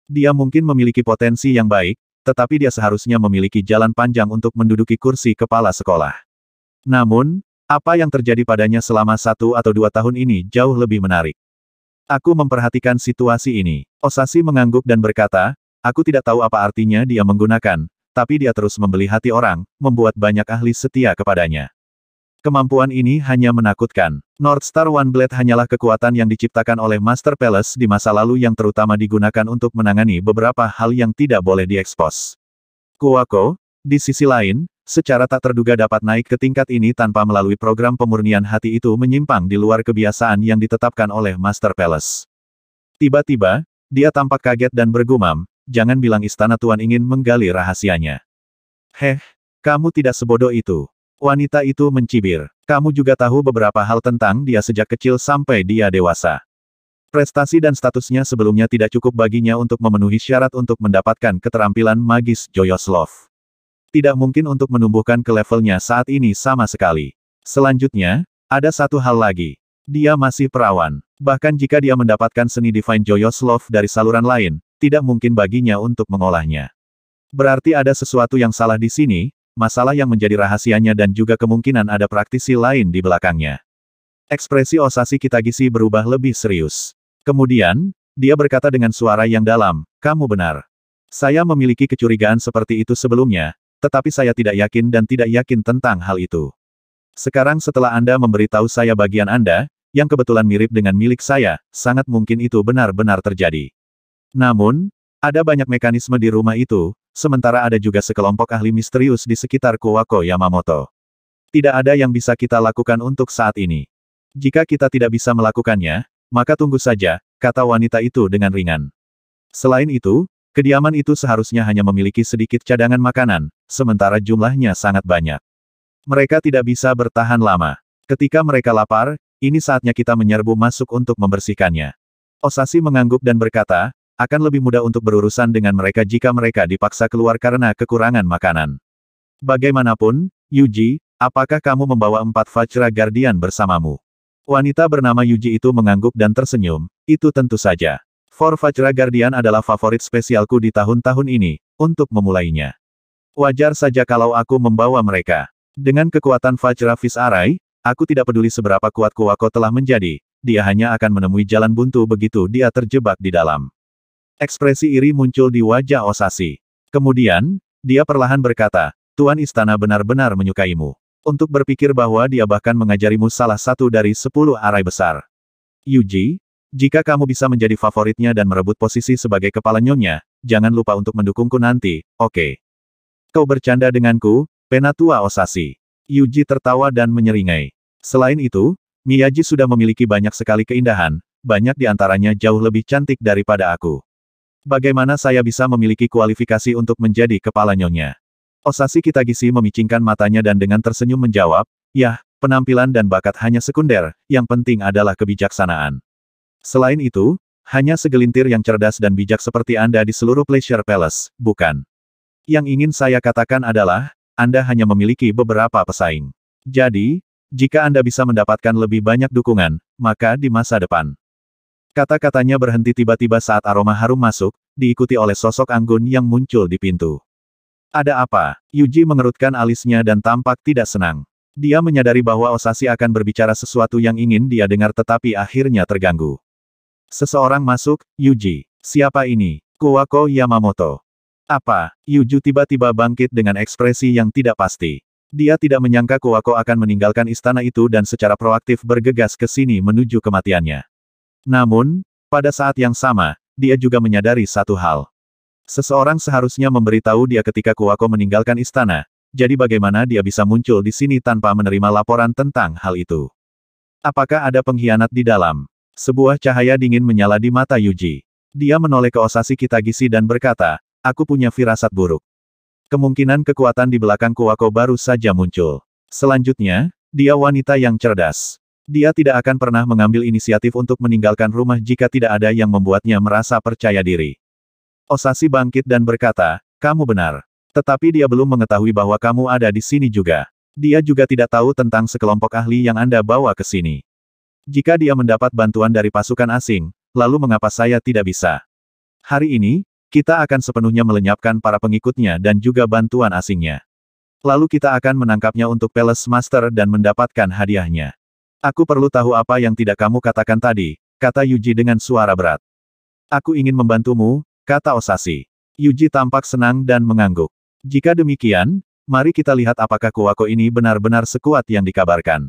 Dia mungkin memiliki potensi yang baik, tetapi dia seharusnya memiliki jalan panjang untuk menduduki kursi kepala sekolah. Namun, apa yang terjadi padanya selama 1 atau 2 tahun ini jauh lebih menarik. Aku memperhatikan situasi ini. Osashi mengangguk dan berkata, aku tidak tahu apa artinya dia menggunakan, tapi dia terus membeli hati orang, membuat banyak ahli setia kepadanya. Kemampuan ini hanya menakutkan. North Star One Blade hanyalah kekuatan yang diciptakan oleh Master Palace di masa lalu yang terutama digunakan untuk menangani beberapa hal yang tidak boleh diekspos. Kuwako, di sisi lain, secara tak terduga dapat naik ke tingkat ini tanpa melalui program pemurnian hati itu menyimpang di luar kebiasaan yang ditetapkan oleh Master Palace. Tiba-tiba, dia tampak kaget dan bergumam, jangan bilang istana tuan ingin menggali rahasianya. Kamu tidak sebodoh itu. Wanita itu mencibir. Kamu juga tahu beberapa hal tentang dia sejak kecil sampai dia dewasa. Prestasi dan statusnya sebelumnya tidak cukup baginya untuk memenuhi syarat untuk mendapatkan keterampilan magis Joyoslov. Tidak mungkin untuk menumbuhkan ke levelnya saat ini sama sekali. Selanjutnya, ada satu hal lagi. Dia masih perawan. Bahkan jika dia mendapatkan seni Divine Joyoslov dari saluran lain, tidak mungkin baginya untuk mengolahnya. Berarti ada sesuatu yang salah di sini, masalah yang menjadi rahasianya dan juga kemungkinan ada praktisi lain di belakangnya. Ekspresi Osashi Kitagisi berubah lebih serius. Kemudian, dia berkata dengan suara yang dalam, kamu benar. Saya memiliki kecurigaan seperti itu sebelumnya, tetapi saya tidak yakin dan tidak yakin tentang hal itu. Sekarang setelah Anda memberitahu saya bagian Anda, yang kebetulan mirip dengan milik saya, sangat mungkin itu benar-benar terjadi. Namun, ada banyak mekanisme di rumah itu, sementara ada juga sekelompok ahli misterius di sekitar Kuwako Yamamoto. Tidak ada yang bisa kita lakukan untuk saat ini. Jika kita tidak bisa melakukannya, maka tunggu saja, kata wanita itu dengan ringan. Selain itu, kediaman itu seharusnya hanya memiliki sedikit cadangan makanan, sementara jumlahnya sangat banyak. Mereka tidak bisa bertahan lama. Ketika mereka lapar, ini saatnya kita menyerbu masuk untuk membersihkannya. Osashi mengangguk dan berkata, akan lebih mudah untuk berurusan dengan mereka jika mereka dipaksa keluar karena kekurangan makanan. Bagaimanapun, Yuji, apakah kamu membawa 4 Vajra Guardian bersamamu? Wanita bernama Yuji itu mengangguk dan tersenyum, itu tentu saja. 4 Vajra Guardian adalah favorit spesialku di tahun-tahun ini, untuk memulainya. Wajar saja kalau aku membawa mereka. Dengan kekuatan Vajra Fish Array, aku tidak peduli seberapa kuat Kuwako telah menjadi, dia hanya akan menemui jalan buntu begitu dia terjebak di dalam. Ekspresi iri muncul di wajah Osashi. Kemudian, dia perlahan berkata, Tuan Istana benar-benar menyukaimu. Untuk berpikir bahwa dia bahkan mengajarimu salah satu dari 10 arai besar. Yuji, jika kamu bisa menjadi favoritnya dan merebut posisi sebagai kepala nyonya, jangan lupa untuk mendukungku nanti, oke? Kau bercanda denganku, Penatua Osashi. Yuji tertawa dan menyeringai. Selain itu, Miyaji sudah memiliki banyak sekali keindahan, banyak di antaranya jauh lebih cantik daripada aku. Bagaimana saya bisa memiliki kualifikasi untuk menjadi kepala nyonya? Osashi Kitagisi memicingkan matanya dan dengan tersenyum menjawab, "Yah, penampilan dan bakat hanya sekunder, yang penting adalah kebijaksanaan. Selain itu, hanya segelintir yang cerdas dan bijak seperti Anda di seluruh Pleasure Palace, bukan? Yang ingin saya katakan adalah, Anda hanya memiliki beberapa pesaing. Jadi, jika Anda bisa mendapatkan lebih banyak dukungan, maka di masa depan." Kata-katanya berhenti tiba-tiba saat aroma harum masuk, diikuti oleh sosok anggun yang muncul di pintu. Ada apa? Yuji mengerutkan alisnya dan tampak tidak senang. Dia menyadari bahwa Osashi akan berbicara sesuatu yang ingin dia dengar tetapi akhirnya terganggu. Seseorang masuk, Yuji. Siapa ini? Kuwako Yamamoto. Apa? Yuji tiba-tiba bangkit dengan ekspresi yang tidak pasti. Dia tidak menyangka Kuwako akan meninggalkan istana itu dan secara proaktif bergegas ke sini menuju kematiannya. Namun, pada saat yang sama, dia juga menyadari satu hal. Seseorang seharusnya memberitahu dia ketika Kuwako meninggalkan istana, jadi bagaimana dia bisa muncul di sini tanpa menerima laporan tentang hal itu? Apakah ada pengkhianat di dalam? Sebuah cahaya dingin menyala di mata Yuji. Dia menoleh ke Osashi Kitagisi dan berkata, "Aku punya firasat buruk. Kemungkinan kekuatan di belakang Kuwako baru saja muncul. Selanjutnya, dia wanita yang cerdas. Dia tidak akan pernah mengambil inisiatif untuk meninggalkan rumah jika tidak ada yang membuatnya merasa percaya diri." Osashi bangkit dan berkata, "Kamu benar. Tetapi dia belum mengetahui bahwa kamu ada di sini juga. Dia juga tidak tahu tentang sekelompok ahli yang Anda bawa ke sini. Jika dia mendapat bantuan dari pasukan asing, lalu mengapa saya tidak bisa? Hari ini, kita akan sepenuhnya melenyapkan para pengikutnya dan juga bantuan asingnya. Lalu kita akan menangkapnya untuk Palace Master dan mendapatkan hadiahnya. Aku perlu tahu apa yang tidak kamu katakan tadi," kata Yuji dengan suara berat. "Aku ingin membantumu," kata Osashi. Yuji tampak senang dan mengangguk. "Jika demikian, mari kita lihat apakah Kuwako ini benar-benar sekuat yang dikabarkan."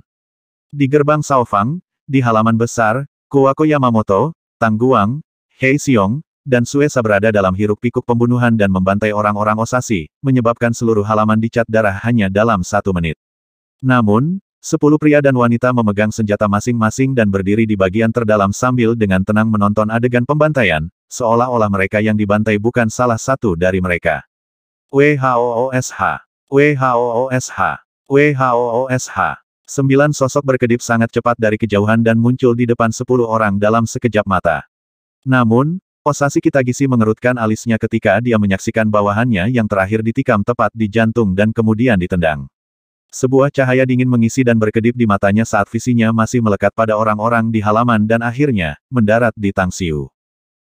Di gerbang Shaofang, di halaman besar, Kuwako Yamamoto, Tang Guang, Hei Xiong, dan Suesa berada dalam hiruk-pikuk pembunuhan dan membantai orang-orang Osashi, menyebabkan seluruh halaman dicat darah hanya dalam 1 menit. Namun, 10 pria dan wanita memegang senjata masing-masing dan berdiri di bagian terdalam sambil dengan tenang menonton adegan pembantaian, seolah-olah mereka yang dibantai bukan salah satu dari mereka. WHOOSH. WHOOSH. WHOOSH. 9 sosok berkedip sangat cepat dari kejauhan dan muncul di depan 10 orang dalam sekejap mata. Namun, Osashi Kitagisi mengerutkan alisnya ketika dia menyaksikan bawahannya yang terakhir ditikam tepat di jantung dan kemudian ditendang. Sebuah cahaya dingin mengisi dan berkedip di matanya saat visinya masih melekat pada orang-orang di halaman dan akhirnya, mendarat di Tang Xiu.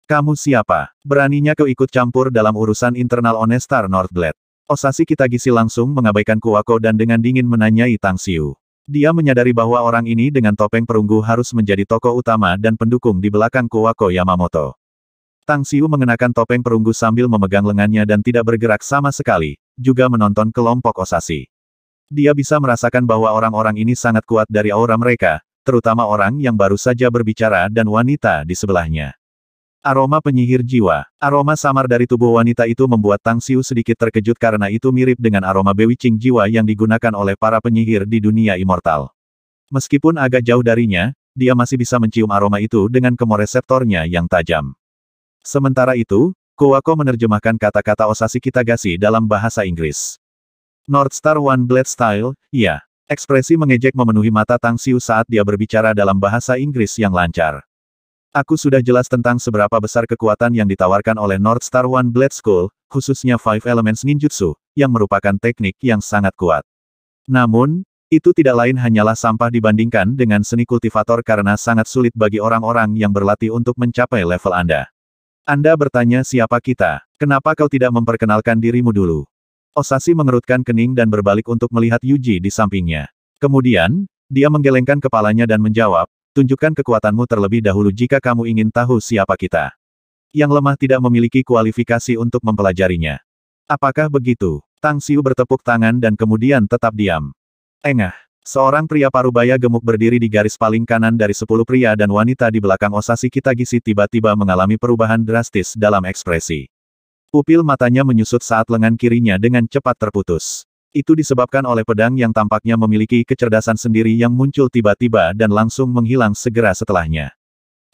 "Kamu siapa? Beraninya kau ikut campur dalam urusan internal Onestar Northblade?" Osashi Kitagisi langsung mengabaikan Kuwako dan dengan dingin menanyai Tang Xiu. Dia menyadari bahwa orang ini dengan topeng perunggu harus menjadi tokoh utama dan pendukung di belakang Kuwako Yamamoto. Tang Xiu mengenakan topeng perunggu sambil memegang lengannya dan tidak bergerak sama sekali, juga menonton kelompok Osashi. Dia bisa merasakan bahwa orang-orang ini sangat kuat dari aura mereka, terutama orang yang baru saja berbicara dan wanita di sebelahnya. Aroma penyihir jiwa. Aroma samar dari tubuh wanita itu membuat Tang Xiu sedikit terkejut karena itu mirip dengan aroma bewitching jiwa yang digunakan oleh para penyihir di dunia immortal. Meskipun agak jauh darinya, dia masih bisa mencium aroma itu dengan kemoreseptornya yang tajam. Sementara itu, Kuwako menerjemahkan kata-kata Osashi Kitagasi dalam bahasa Inggris. "Northstar One Blade Style, iya." Ekspresi mengejek memenuhi mata Tang Xiu saat dia berbicara dalam bahasa Inggris yang lancar. "Aku sudah jelas tentang seberapa besar kekuatan yang ditawarkan oleh Northstar One Blade School, khususnya Five Elements Ninjutsu, yang merupakan teknik yang sangat kuat. Namun, itu tidak lain hanyalah sampah dibandingkan dengan seni kultivator karena sangat sulit bagi orang-orang yang berlatih untuk mencapai level Anda. Anda bertanya siapa kita? Kenapa kau tidak memperkenalkan dirimu dulu?" Osashi mengerutkan kening dan berbalik untuk melihat Yuji di sampingnya. Kemudian, dia menggelengkan kepalanya dan menjawab, "Tunjukkan kekuatanmu terlebih dahulu jika kamu ingin tahu siapa kita. Yang lemah tidak memiliki kualifikasi untuk mempelajarinya." "Apakah begitu?" Tang Xiu bertepuk tangan dan kemudian tetap diam. "Engah." Seorang pria parubaya gemuk berdiri di garis paling kanan dari 10 pria dan wanita di belakang Osashi Kitagisi tiba-tiba mengalami perubahan drastis dalam ekspresi. Pupil matanya menyusut saat lengan kirinya dengan cepat terputus. Itu disebabkan oleh pedang yang tampaknya memiliki kecerdasan sendiri yang muncul tiba-tiba dan langsung menghilang segera setelahnya.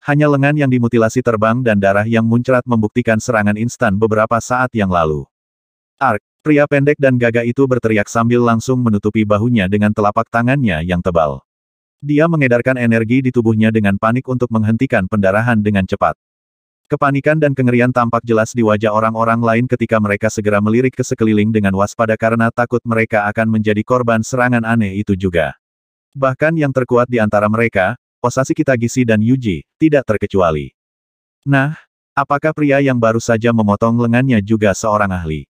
Hanya lengan yang dimutilasi terbang dan darah yang muncrat membuktikan serangan instan beberapa saat yang lalu. Ark, pria pendek dan gagah itu berteriak sambil langsung menutupi bahunya dengan telapak tangannya yang tebal. Dia mengedarkan energi di tubuhnya dengan panik untuk menghentikan pendarahan dengan cepat. Kepanikan dan kengerian tampak jelas di wajah orang-orang lain ketika mereka segera melirik ke sekeliling dengan waspada karena takut mereka akan menjadi korban serangan aneh itu juga. Bahkan yang terkuat di antara mereka, Osashi Kitagisi dan Yuji, tidak terkecuali. Nah, apakah pria yang baru saja memotong lengannya juga seorang ahli?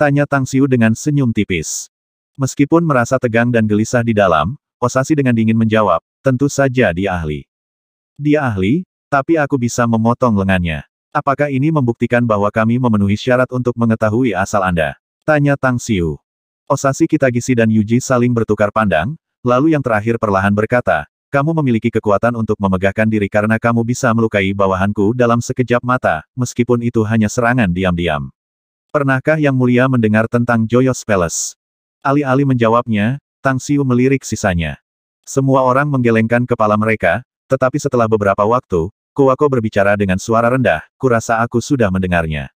Tanya Tang Xiu dengan senyum tipis. Meskipun merasa tegang dan gelisah di dalam, Osashi dengan dingin menjawab, tentu saja dia ahli. Dia ahli, tapi aku bisa memotong lengannya. Apakah ini membuktikan bahwa kami memenuhi syarat untuk mengetahui asal Anda? Tanya Tang Xiu. Osashi Kitagisi dan Yuji saling bertukar pandang, lalu yang terakhir perlahan berkata, kamu memiliki kekuatan untuk memegahkan diri karena kamu bisa melukai bawahanku dalam sekejap mata, meskipun itu hanya serangan diam-diam. Pernahkah Yang Mulia mendengar tentang Joyous Palace? Alih-alih menjawabnya, Tang Xiu melirik sisanya. Semua orang menggelengkan kepala mereka, tetapi setelah beberapa waktu, Kuwako berbicara dengan suara rendah, kurasa aku sudah mendengarnya.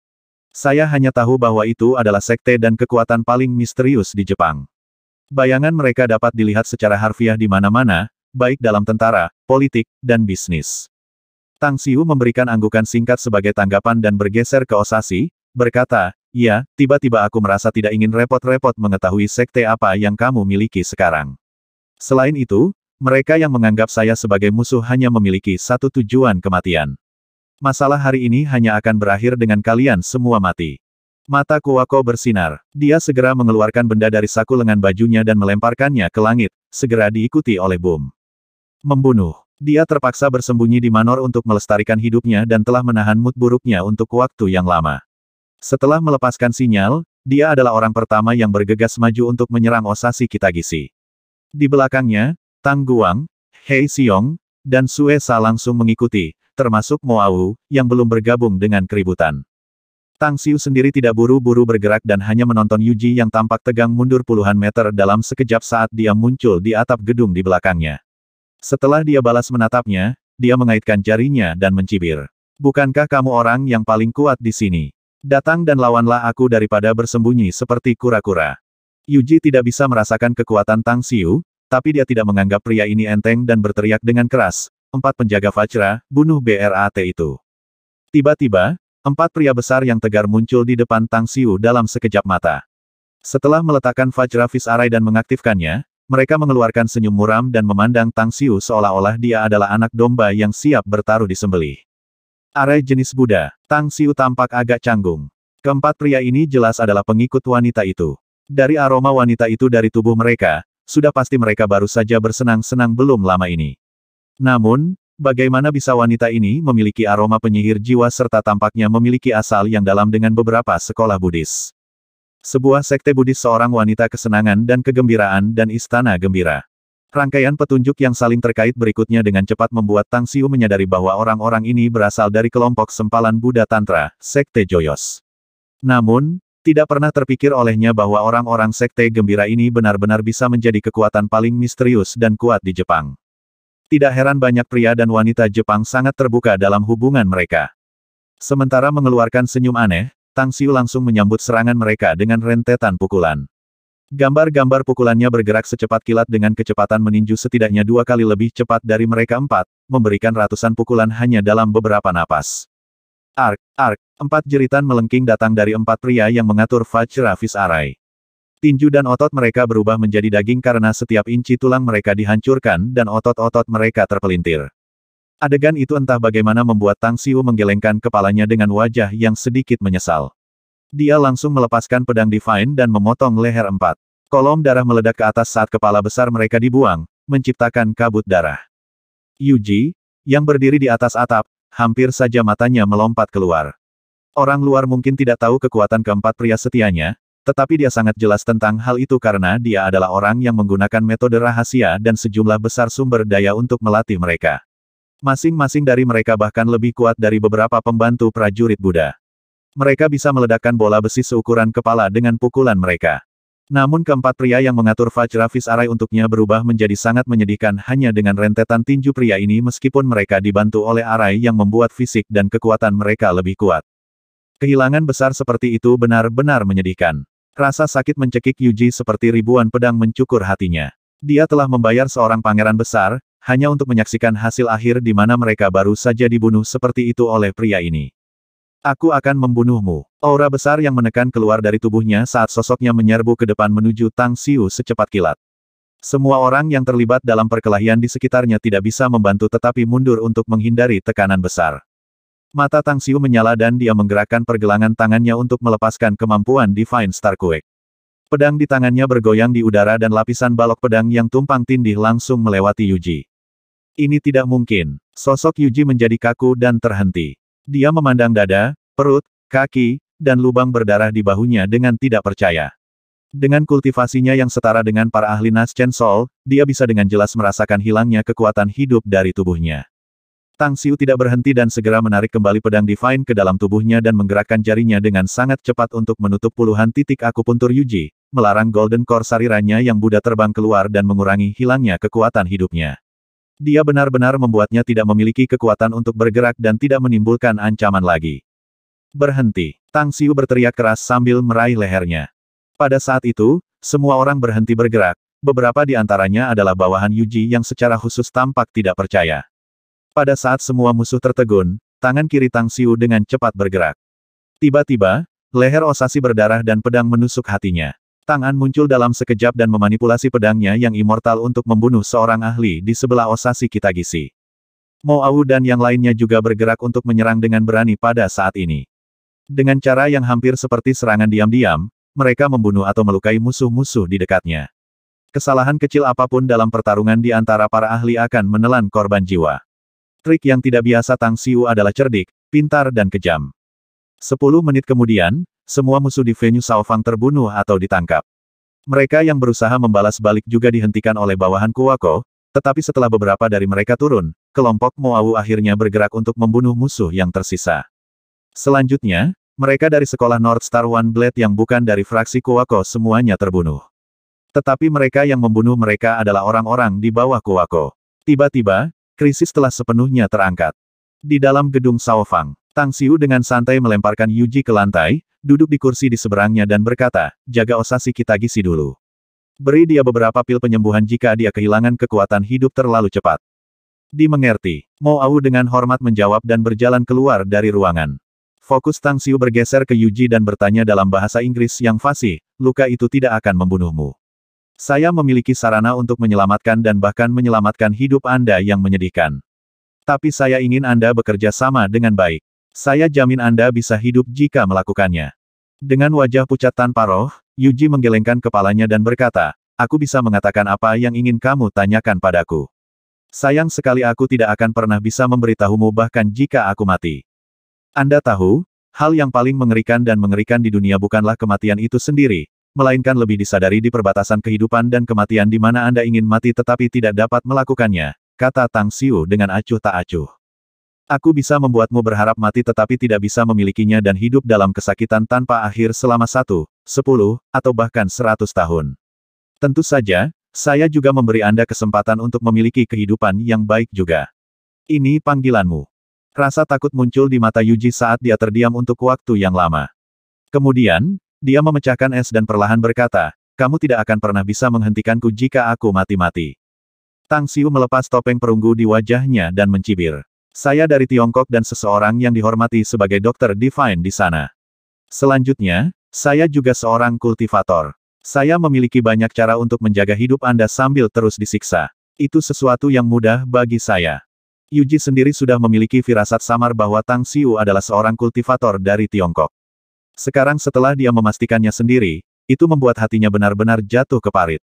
Saya hanya tahu bahwa itu adalah sekte dan kekuatan paling misterius di Jepang. Bayangan mereka dapat dilihat secara harfiah di mana-mana, baik dalam tentara, politik, dan bisnis. Tang Xiu memberikan anggukan singkat sebagai tanggapan dan bergeser ke Osashi, berkata, ya, tiba-tiba aku merasa tidak ingin repot-repot mengetahui sekte apa yang kamu miliki sekarang. Selain itu, mereka yang menganggap saya sebagai musuh hanya memiliki satu tujuan kematian. Masalah hari ini hanya akan berakhir dengan kalian semua mati. Mata Kuwako bersinar. Dia segera mengeluarkan benda dari saku lengan bajunya dan melemparkannya ke langit, segera diikuti oleh boom. Membunuh. Dia terpaksa bersembunyi di Manor untuk melestarikan hidupnya dan telah menahan mood buruknya untuk waktu yang lama. Setelah melepaskan sinyal, dia adalah orang pertama yang bergegas maju untuk menyerang Osashi Kitagisi. Di belakangnya, Tang Guang, Hei Xiong, dan Sue Sa langsung mengikuti, termasuk Mo Au, yang belum bergabung dengan keributan. Tang Xiu sendiri tidak buru-buru bergerak dan hanya menonton Yuji yang tampak tegang mundur puluhan meter dalam sekejap saat dia muncul di atap gedung di belakangnya. Setelah dia balas menatapnya, dia mengaitkan jarinya dan mencibir. Bukankah kamu orang yang paling kuat di sini? Datang dan lawanlah aku daripada bersembunyi seperti kura-kura. Yuji tidak bisa merasakan kekuatan Tang Xiu, tapi dia tidak menganggap pria ini enteng dan berteriak dengan keras, 4 penjaga Vajra, bunuh BRAT itu. Tiba-tiba, 4 pria besar yang tegar muncul di depan Tang Xiu dalam sekejap mata. Setelah meletakkan Vajra Fish Array dan mengaktifkannya, mereka mengeluarkan senyum muram dan memandang Tang Xiu seolah-olah dia adalah anak domba yang siap bertaruh disembelih. Array jenis Buddha, Tang Xiu tampak agak canggung. Keempat pria ini jelas adalah pengikut wanita itu. Dari aroma wanita itu dari tubuh mereka, sudah pasti mereka baru saja bersenang-senang belum lama ini. Namun, bagaimana bisa wanita ini memiliki aroma penyihir jiwa serta tampaknya memiliki asal yang dalam dengan beberapa sekolah Buddhis? Sebuah sekte Buddhis seorang wanita kesenangan dan kegembiraan dan istana gembira. Rangkaian petunjuk yang saling terkait berikutnya dengan cepat membuat Tang Xiu menyadari bahwa orang-orang ini berasal dari kelompok sempalan Buddha Tantra, Sekte Joyous. Namun, tidak pernah terpikir olehnya bahwa orang-orang Sekte Gembira ini benar-benar bisa menjadi kekuatan paling misterius dan kuat di Jepang. Tidak heran banyak pria dan wanita Jepang sangat terbuka dalam hubungan mereka. Sementara mengeluarkan senyum aneh, Tang Xiu langsung menyambut serangan mereka dengan rentetan pukulan. Gambar-gambar pukulannya bergerak secepat kilat dengan kecepatan meninju setidaknya 2 kali lebih cepat dari mereka 4, memberikan ratusan pukulan hanya dalam beberapa napas. Ark, ark, 4 jeritan melengking datang dari 4 pria yang mengatur Vajra Fish Array. Tinju dan otot mereka berubah menjadi daging karena setiap inci tulang mereka dihancurkan dan otot-otot mereka terpelintir. Adegan itu entah bagaimana membuat Tang Xiu menggelengkan kepalanya dengan wajah yang sedikit menyesal. Dia langsung melepaskan pedang Divine dan memotong leher 4. Kolom darah meledak ke atas saat kepala besar mereka dibuang, menciptakan kabut darah. Yuji, yang berdiri di atas atap, hampir saja matanya melompat keluar. Orang luar mungkin tidak tahu kekuatan keempat pria setianya, tetapi dia sangat jelas tentang hal itu karena dia adalah orang yang menggunakan metode rahasia dan sejumlah besar sumber daya untuk melatih mereka. Masing-masing dari mereka bahkan lebih kuat dari beberapa pembantu prajurit Buddha. Mereka bisa meledakkan bola besi seukuran kepala dengan pukulan mereka. Namun keempat pria yang mengatur Vajra Fist Array untuknya berubah menjadi sangat menyedihkan hanya dengan rentetan tinju pria ini meskipun mereka dibantu oleh Array yang membuat fisik dan kekuatan mereka lebih kuat. Kehilangan besar seperti itu benar-benar menyedihkan. Rasa sakit mencekik Yuji seperti ribuan pedang mencukur hatinya. Dia telah membayar seorang pangeran besar, hanya untuk menyaksikan hasil akhir di mana mereka baru saja dibunuh seperti itu oleh pria ini. Aku akan membunuhmu. Aura besar yang menekan keluar dari tubuhnya saat sosoknya menyerbu ke depan menuju Tang Xiu secepat kilat. Semua orang yang terlibat dalam perkelahian di sekitarnya tidak bisa membantu tetapi mundur untuk menghindari tekanan besar. Mata Tang Xiu menyala dan dia menggerakkan pergelangan tangannya untuk melepaskan kemampuan Divine Star Quake. Pedang di tangannya bergoyang di udara dan lapisan balok pedang yang tumpang tindih langsung melewati Yuji. Ini tidak mungkin. Sosok Yuji menjadi kaku dan terhenti. Dia memandang dada, perut, kaki, dan lubang berdarah di bahunya dengan tidak percaya. Dengan kultivasinya yang setara dengan para ahli Nas Chen Sol, dia bisa dengan jelas merasakan hilangnya kekuatan hidup dari tubuhnya. Tang Xiu tidak berhenti dan segera menarik kembali pedang Divine ke dalam tubuhnya dan menggerakkan jarinya dengan sangat cepat untuk menutup puluhan titik akupuntur Yuji, melarang Golden Core sariranya yang Buddha terbang keluar dan mengurangi hilangnya kekuatan hidupnya. Dia benar-benar membuatnya tidak memiliki kekuatan untuk bergerak dan tidak menimbulkan ancaman lagi. Berhenti. Tang Xiu berteriak keras sambil meraih lehernya. Pada saat itu, semua orang berhenti bergerak, beberapa di antaranya adalah bawahan Yuji yang secara khusus tampak tidak percaya. Pada saat semua musuh tertegun, tangan kiri Tang Xiu dengan cepat bergerak. Tiba-tiba, leher Osashi berdarah dan pedang menusuk hatinya. Tangan muncul dalam sekejap dan memanipulasi pedangnya yang immortal untuk membunuh seorang ahli di sebelah Osashi Kitagisi. Mo Au dan yang lainnya juga bergerak untuk menyerang dengan berani pada saat ini. Dengan cara yang hampir seperti serangan diam-diam, mereka membunuh atau melukai musuh-musuh di dekatnya. Kesalahan kecil apapun dalam pertarungan di antara para ahli akan menelan korban jiwa. Trik yang tidak biasa Tang Xiu adalah cerdik, pintar dan kejam. 10 menit kemudian, semua musuh di venue Shaofang terbunuh atau ditangkap. Mereka yang berusaha membalas balik juga dihentikan oleh bawahan Kuwako, tetapi setelah beberapa dari mereka turun, kelompok Mo Au akhirnya bergerak untuk membunuh musuh yang tersisa. Selanjutnya, mereka dari sekolah North Star One Blade yang bukan dari fraksi Kuwako semuanya terbunuh. Tetapi mereka yang membunuh mereka adalah orang-orang di bawah Kuwako. Tiba-tiba, krisis telah sepenuhnya terangkat. Di dalam gedung Shaofang, Tang Xiu dengan santai melemparkan Yuji ke lantai, duduk di kursi di seberangnya dan berkata, jaga Osashi Kitagisi dulu. Beri dia beberapa pil penyembuhan jika dia kehilangan kekuatan hidup terlalu cepat. Dimengerti. Mo Au dengan hormat menjawab dan berjalan keluar dari ruangan. Fokus Tang Xiu bergeser ke Yuji dan bertanya dalam bahasa Inggris yang fasih, luka itu tidak akan membunuhmu. Saya memiliki sarana untuk menyelamatkan dan bahkan menyelamatkan hidup Anda yang menyedihkan. Tapi saya ingin Anda bekerja sama dengan baik. Saya jamin Anda bisa hidup jika melakukannya. Dengan wajah pucat tanpa roh, Yuji menggelengkan kepalanya dan berkata, aku bisa mengatakan apa yang ingin kamu tanyakan padaku. Sayang sekali aku tidak akan pernah bisa memberitahumu bahkan jika aku mati. Anda tahu, hal yang paling mengerikan dan mengerikan di dunia bukanlah kematian itu sendiri, melainkan lebih disadari di perbatasan kehidupan dan kematian di mana Anda ingin mati tetapi tidak dapat melakukannya, kata Tang Xiu dengan acuh tak acuh. Aku bisa membuatmu berharap mati tetapi tidak bisa memilikinya dan hidup dalam kesakitan tanpa akhir selama 1, 10, atau bahkan 100 tahun. Tentu saja, saya juga memberi Anda kesempatan untuk memiliki kehidupan yang baik juga. Ini panggilanmu. Rasa takut muncul di mata Yuji saat dia terdiam untuk waktu yang lama. Kemudian, dia memecahkan es dan perlahan berkata, kamu tidak akan pernah bisa menghentikanku jika aku mati-mati. Tang Xiu melepas topeng perunggu di wajahnya dan mencibir. Saya dari Tiongkok dan seseorang yang dihormati sebagai dokter Divine di sana. Selanjutnya, saya juga seorang kultivator. Saya memiliki banyak cara untuk menjaga hidup Anda sambil terus disiksa. Itu sesuatu yang mudah bagi saya. Yuji sendiri sudah memiliki firasat samar bahwa Tang Xiu adalah seorang kultivator dari Tiongkok. Sekarang setelah dia memastikannya sendiri, itu membuat hatinya benar-benar jatuh ke parit.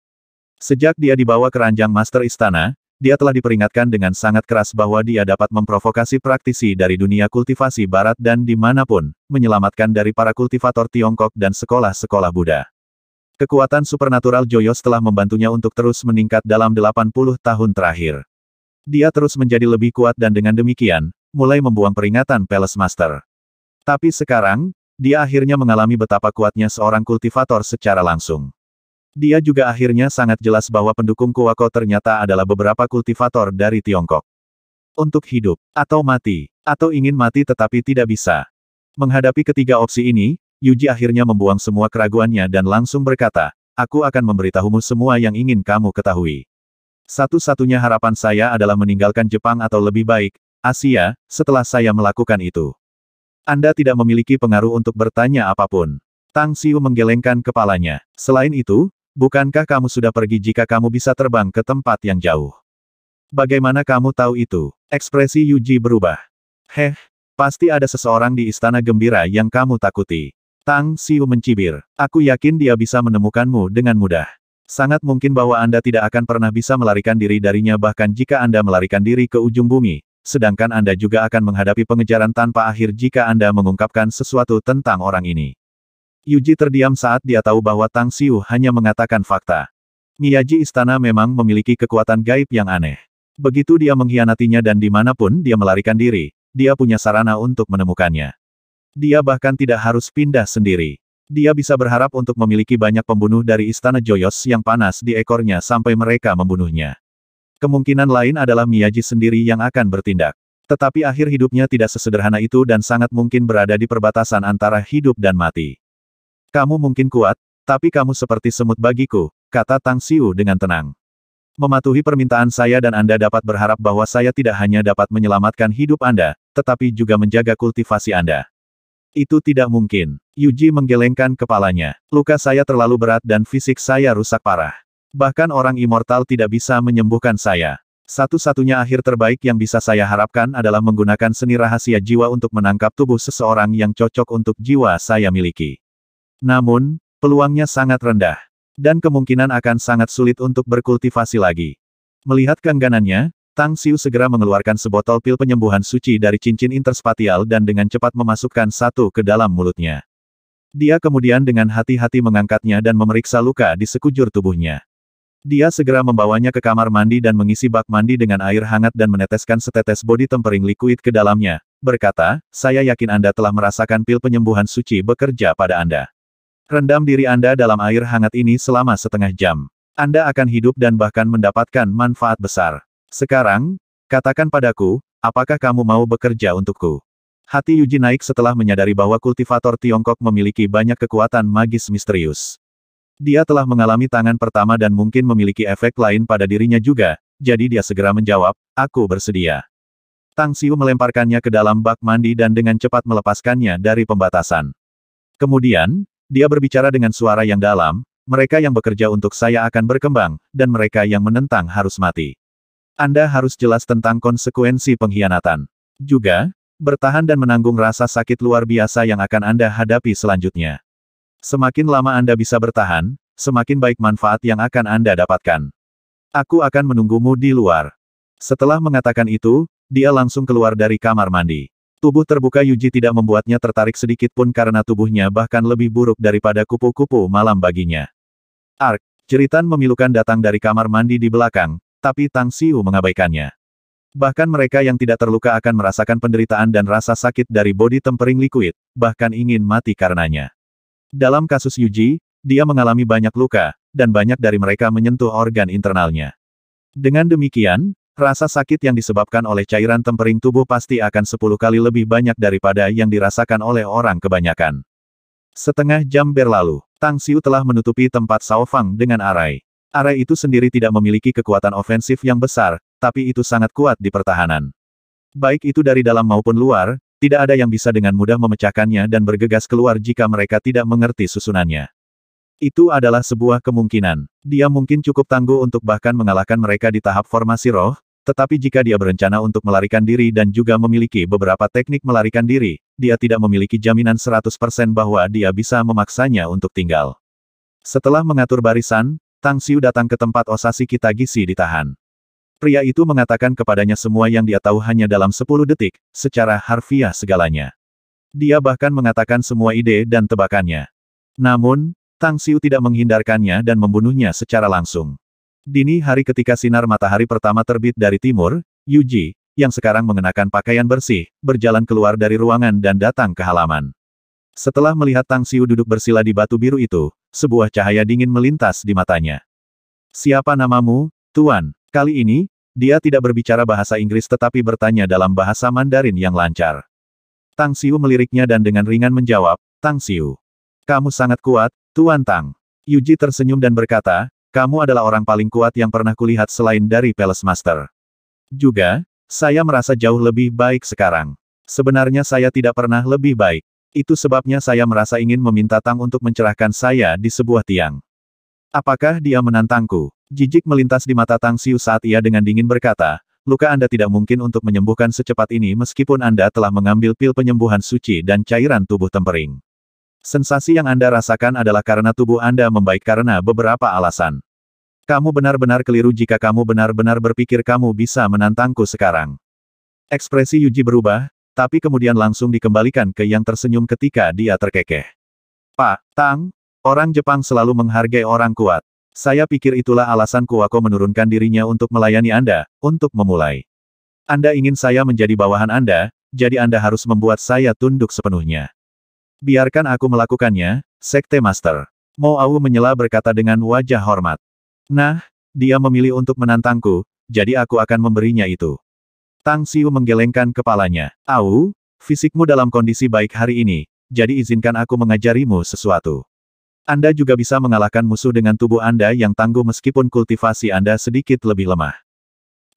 Sejak dia dibawa ke ranjang Master Istana, dia telah diperingatkan dengan sangat keras bahwa dia dapat memprovokasi praktisi dari dunia kultivasi barat dan dimanapun, menyelamatkan dari para kultivator Tiongkok dan sekolah-sekolah Buddha. Kekuatan supernatural Joyos telah membantunya untuk terus meningkat dalam 80 tahun terakhir. Dia terus menjadi lebih kuat dan dengan demikian, mulai membuang peringatan Palace Master. Tapi sekarang, dia akhirnya mengalami betapa kuatnya seorang kultivator secara langsung. Dia juga akhirnya sangat jelas bahwa pendukung Kuwako ternyata adalah beberapa kultivator dari Tiongkok. Untuk hidup, atau mati, atau ingin mati tetapi tidak bisa. Menghadapi ketiga opsi ini, Yuji akhirnya membuang semua keraguannya dan langsung berkata, aku akan memberitahumu semua yang ingin kamu ketahui. Satu-satunya harapan saya adalah meninggalkan Jepang atau lebih baik, Asia, setelah saya melakukan itu. Anda tidak memiliki pengaruh untuk bertanya apapun. Tang Xiu menggelengkan kepalanya. Selain itu, bukankah kamu sudah pergi jika kamu bisa terbang ke tempat yang jauh? Bagaimana kamu tahu itu? Ekspresi Yuji berubah. Pasti ada seseorang di istana gembira yang kamu takuti. Tang Xiu mencibir. Aku yakin dia bisa menemukanmu dengan mudah. Sangat mungkin bahwa Anda tidak akan pernah bisa melarikan diri darinya bahkan jika Anda melarikan diri ke ujung bumi. Sedangkan Anda juga akan menghadapi pengejaran tanpa akhir jika Anda mengungkapkan sesuatu tentang orang ini. Yuji terdiam saat dia tahu bahwa Tang Xiu hanya mengatakan fakta. Miyaji istana memang memiliki kekuatan gaib yang aneh. Begitu dia mengkhianatinya dan dimanapun dia melarikan diri, dia punya sarana untuk menemukannya. Dia bahkan tidak harus pindah sendiri. Dia bisa berharap untuk memiliki banyak pembunuh dari istana Joyos yang panas di ekornya sampai mereka membunuhnya. Kemungkinan lain adalah Miyaji sendiri yang akan bertindak. Tetapi akhir hidupnya tidak sesederhana itu dan sangat mungkin berada di perbatasan antara hidup dan mati. Kamu mungkin kuat, tapi kamu seperti semut bagiku, kata Tang Xiu dengan tenang. Mematuhi permintaan saya dan Anda dapat berharap bahwa saya tidak hanya dapat menyelamatkan hidup Anda, tetapi juga menjaga kultivasi Anda. Itu tidak mungkin. Yuji menggelengkan kepalanya. Luka saya terlalu berat dan fisik saya rusak parah. Bahkan orang immortal tidak bisa menyembuhkan saya. Satu-satunya akhir terbaik yang bisa saya harapkan adalah menggunakan seni rahasia jiwa untuk menangkap tubuh seseorang yang cocok untuk jiwa saya miliki. Namun, peluangnya sangat rendah. Dan kemungkinan akan sangat sulit untuk berkultivasi lagi. Melihat keengganannya, Tang Xiu segera mengeluarkan sebotol pil penyembuhan suci dari cincin interspatial dan dengan cepat memasukkan satu ke dalam mulutnya. Dia kemudian dengan hati-hati mengangkatnya dan memeriksa luka di sekujur tubuhnya. Dia segera membawanya ke kamar mandi dan mengisi bak mandi dengan air hangat dan meneteskan setetes body tempering liquid ke dalamnya, berkata, saya yakin Anda telah merasakan pil penyembuhan suci bekerja pada Anda. Rendam diri Anda dalam air hangat ini selama setengah jam. Anda akan hidup dan bahkan mendapatkan manfaat besar. Sekarang, katakan padaku, apakah kamu mau bekerja untukku? Hati Yuji naik setelah menyadari bahwa kultivator Tiongkok memiliki banyak kekuatan magis misterius. Dia telah mengalami tangan pertama dan mungkin memiliki efek lain pada dirinya juga, jadi dia segera menjawab, aku bersedia. Tang Xiu melemparkannya ke dalam bak mandi dan dengan cepat melepaskannya dari pembatasan. Kemudian, dia berbicara dengan suara yang dalam, mereka yang bekerja untuk saya akan berkembang, dan mereka yang menentang harus mati. Anda harus jelas tentang konsekuensi pengkhianatan. Juga, bertahan dan menanggung rasa sakit luar biasa yang akan Anda hadapi selanjutnya. Semakin lama Anda bisa bertahan, semakin baik manfaat yang akan Anda dapatkan. Aku akan menunggumu di luar. Setelah mengatakan itu, dia langsung keluar dari kamar mandi. Tubuh terbuka Yuji tidak membuatnya tertarik sedikit pun karena tubuhnya bahkan lebih buruk daripada kupu-kupu malam baginya. Jeritan memilukan datang dari kamar mandi di belakang, tapi Tang Xiu mengabaikannya. Bahkan mereka yang tidak terluka akan merasakan penderitaan dan rasa sakit dari body tempering liquid, bahkan ingin mati karenanya. Dalam kasus Yuji, dia mengalami banyak luka, dan banyak dari mereka menyentuh organ internalnya. Dengan demikian, rasa sakit yang disebabkan oleh cairan tempering tubuh pasti akan 10 kali lebih banyak daripada yang dirasakan oleh orang kebanyakan. Setengah jam berlalu, Tang Xiu telah menutupi tempat Cao Fang dengan arai. Arai itu sendiri tidak memiliki kekuatan ofensif yang besar, tapi itu sangat kuat di pertahanan. Baik itu dari dalam maupun luar, tidak ada yang bisa dengan mudah memecahkannya dan bergegas keluar jika mereka tidak mengerti susunannya. Itu adalah sebuah kemungkinan. Dia mungkin cukup tangguh untuk bahkan mengalahkan mereka di tahap formasi roh, tetapi jika dia berencana untuk melarikan diri dan juga memiliki beberapa teknik melarikan diri, dia tidak memiliki jaminan 100% bahwa dia bisa memaksanya untuk tinggal. Setelah mengatur barisan, Tang Xiu datang ke tempat Osashi Kitagisi ditahan. Pria itu mengatakan kepadanya semua yang dia tahu hanya dalam 10 detik, secara harfiah segalanya. Dia bahkan mengatakan semua ide dan tebakannya. Namun, Tang Xiu tidak menghindarkannya dan membunuhnya secara langsung. Dini hari ketika sinar matahari pertama terbit dari timur, Yuji, yang sekarang mengenakan pakaian bersih, berjalan keluar dari ruangan dan datang ke halaman. Setelah melihat Tang Xiu duduk bersila di batu biru itu, sebuah cahaya dingin melintas di matanya. Siapa namamu, Tuan? Kali ini, dia tidak berbicara bahasa Inggris tetapi bertanya dalam bahasa Mandarin yang lancar. Tang Xiu meliriknya dan dengan ringan menjawab, Tang Xiu. Kamu sangat kuat, Tuan Tang. Yuji tersenyum dan berkata, kamu adalah orang paling kuat yang pernah kulihat selain dari Palace Master. Juga, saya merasa jauh lebih baik sekarang. Sebenarnya saya tidak pernah lebih baik. Itu sebabnya saya merasa ingin meminta Tang untuk mencerahkan saya di sebuah tiang. Apakah dia menantangku? Jijik melintas di mata Tang Xiu saat ia dengan dingin berkata, luka Anda tidak mungkin untuk menyembuhkan secepat ini meskipun Anda telah mengambil pil penyembuhan suci dan cairan tubuh tempering. Sensasi yang Anda rasakan adalah karena tubuh Anda membaik karena beberapa alasan. Kamu benar-benar keliru jika kamu benar-benar berpikir kamu bisa menantangku sekarang. Ekspresi Yuji berubah, tapi kemudian langsung dikembalikan ke yang tersenyum ketika dia terkekeh. Pak Tang, orang Jepang selalu menghargai orang kuat. Saya pikir itulah alasan Kuwako menurunkan dirinya untuk melayani Anda, untuk memulai. Anda ingin saya menjadi bawahan Anda, jadi Anda harus membuat saya tunduk sepenuhnya. Biarkan aku melakukannya, Sekte Master. Mo Au menyela berkata dengan wajah hormat. Nah, dia memilih untuk menantangku, jadi aku akan memberinya itu. Tang Xiu menggelengkan kepalanya. Au, fisikmu dalam kondisi baik hari ini, jadi izinkan aku mengajarimu sesuatu. Anda juga bisa mengalahkan musuh dengan tubuh Anda yang tangguh meskipun kultivasi Anda sedikit lebih lemah.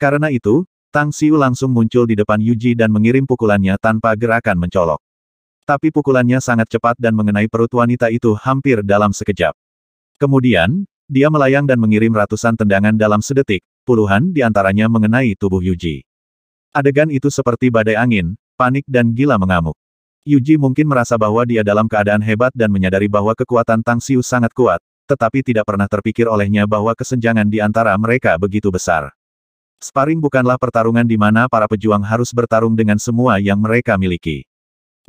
Karena itu, Tang Xiu langsung muncul di depan Yuji dan mengirim pukulannya tanpa gerakan mencolok. Tapi pukulannya sangat cepat dan mengenai perut wanita itu hampir dalam sekejap. Kemudian, dia melayang dan mengirim ratusan tendangan dalam sedetik, puluhan di antaranya mengenai tubuh Yuji. Adegan itu seperti badai angin, panik dan gila mengamuk. Yuji mungkin merasa bahwa dia dalam keadaan hebat dan menyadari bahwa kekuatan Tang Xiu sangat kuat, tetapi tidak pernah terpikir olehnya bahwa kesenjangan di antara mereka begitu besar. Sparring bukanlah pertarungan di mana para pejuang harus bertarung dengan semua yang mereka miliki.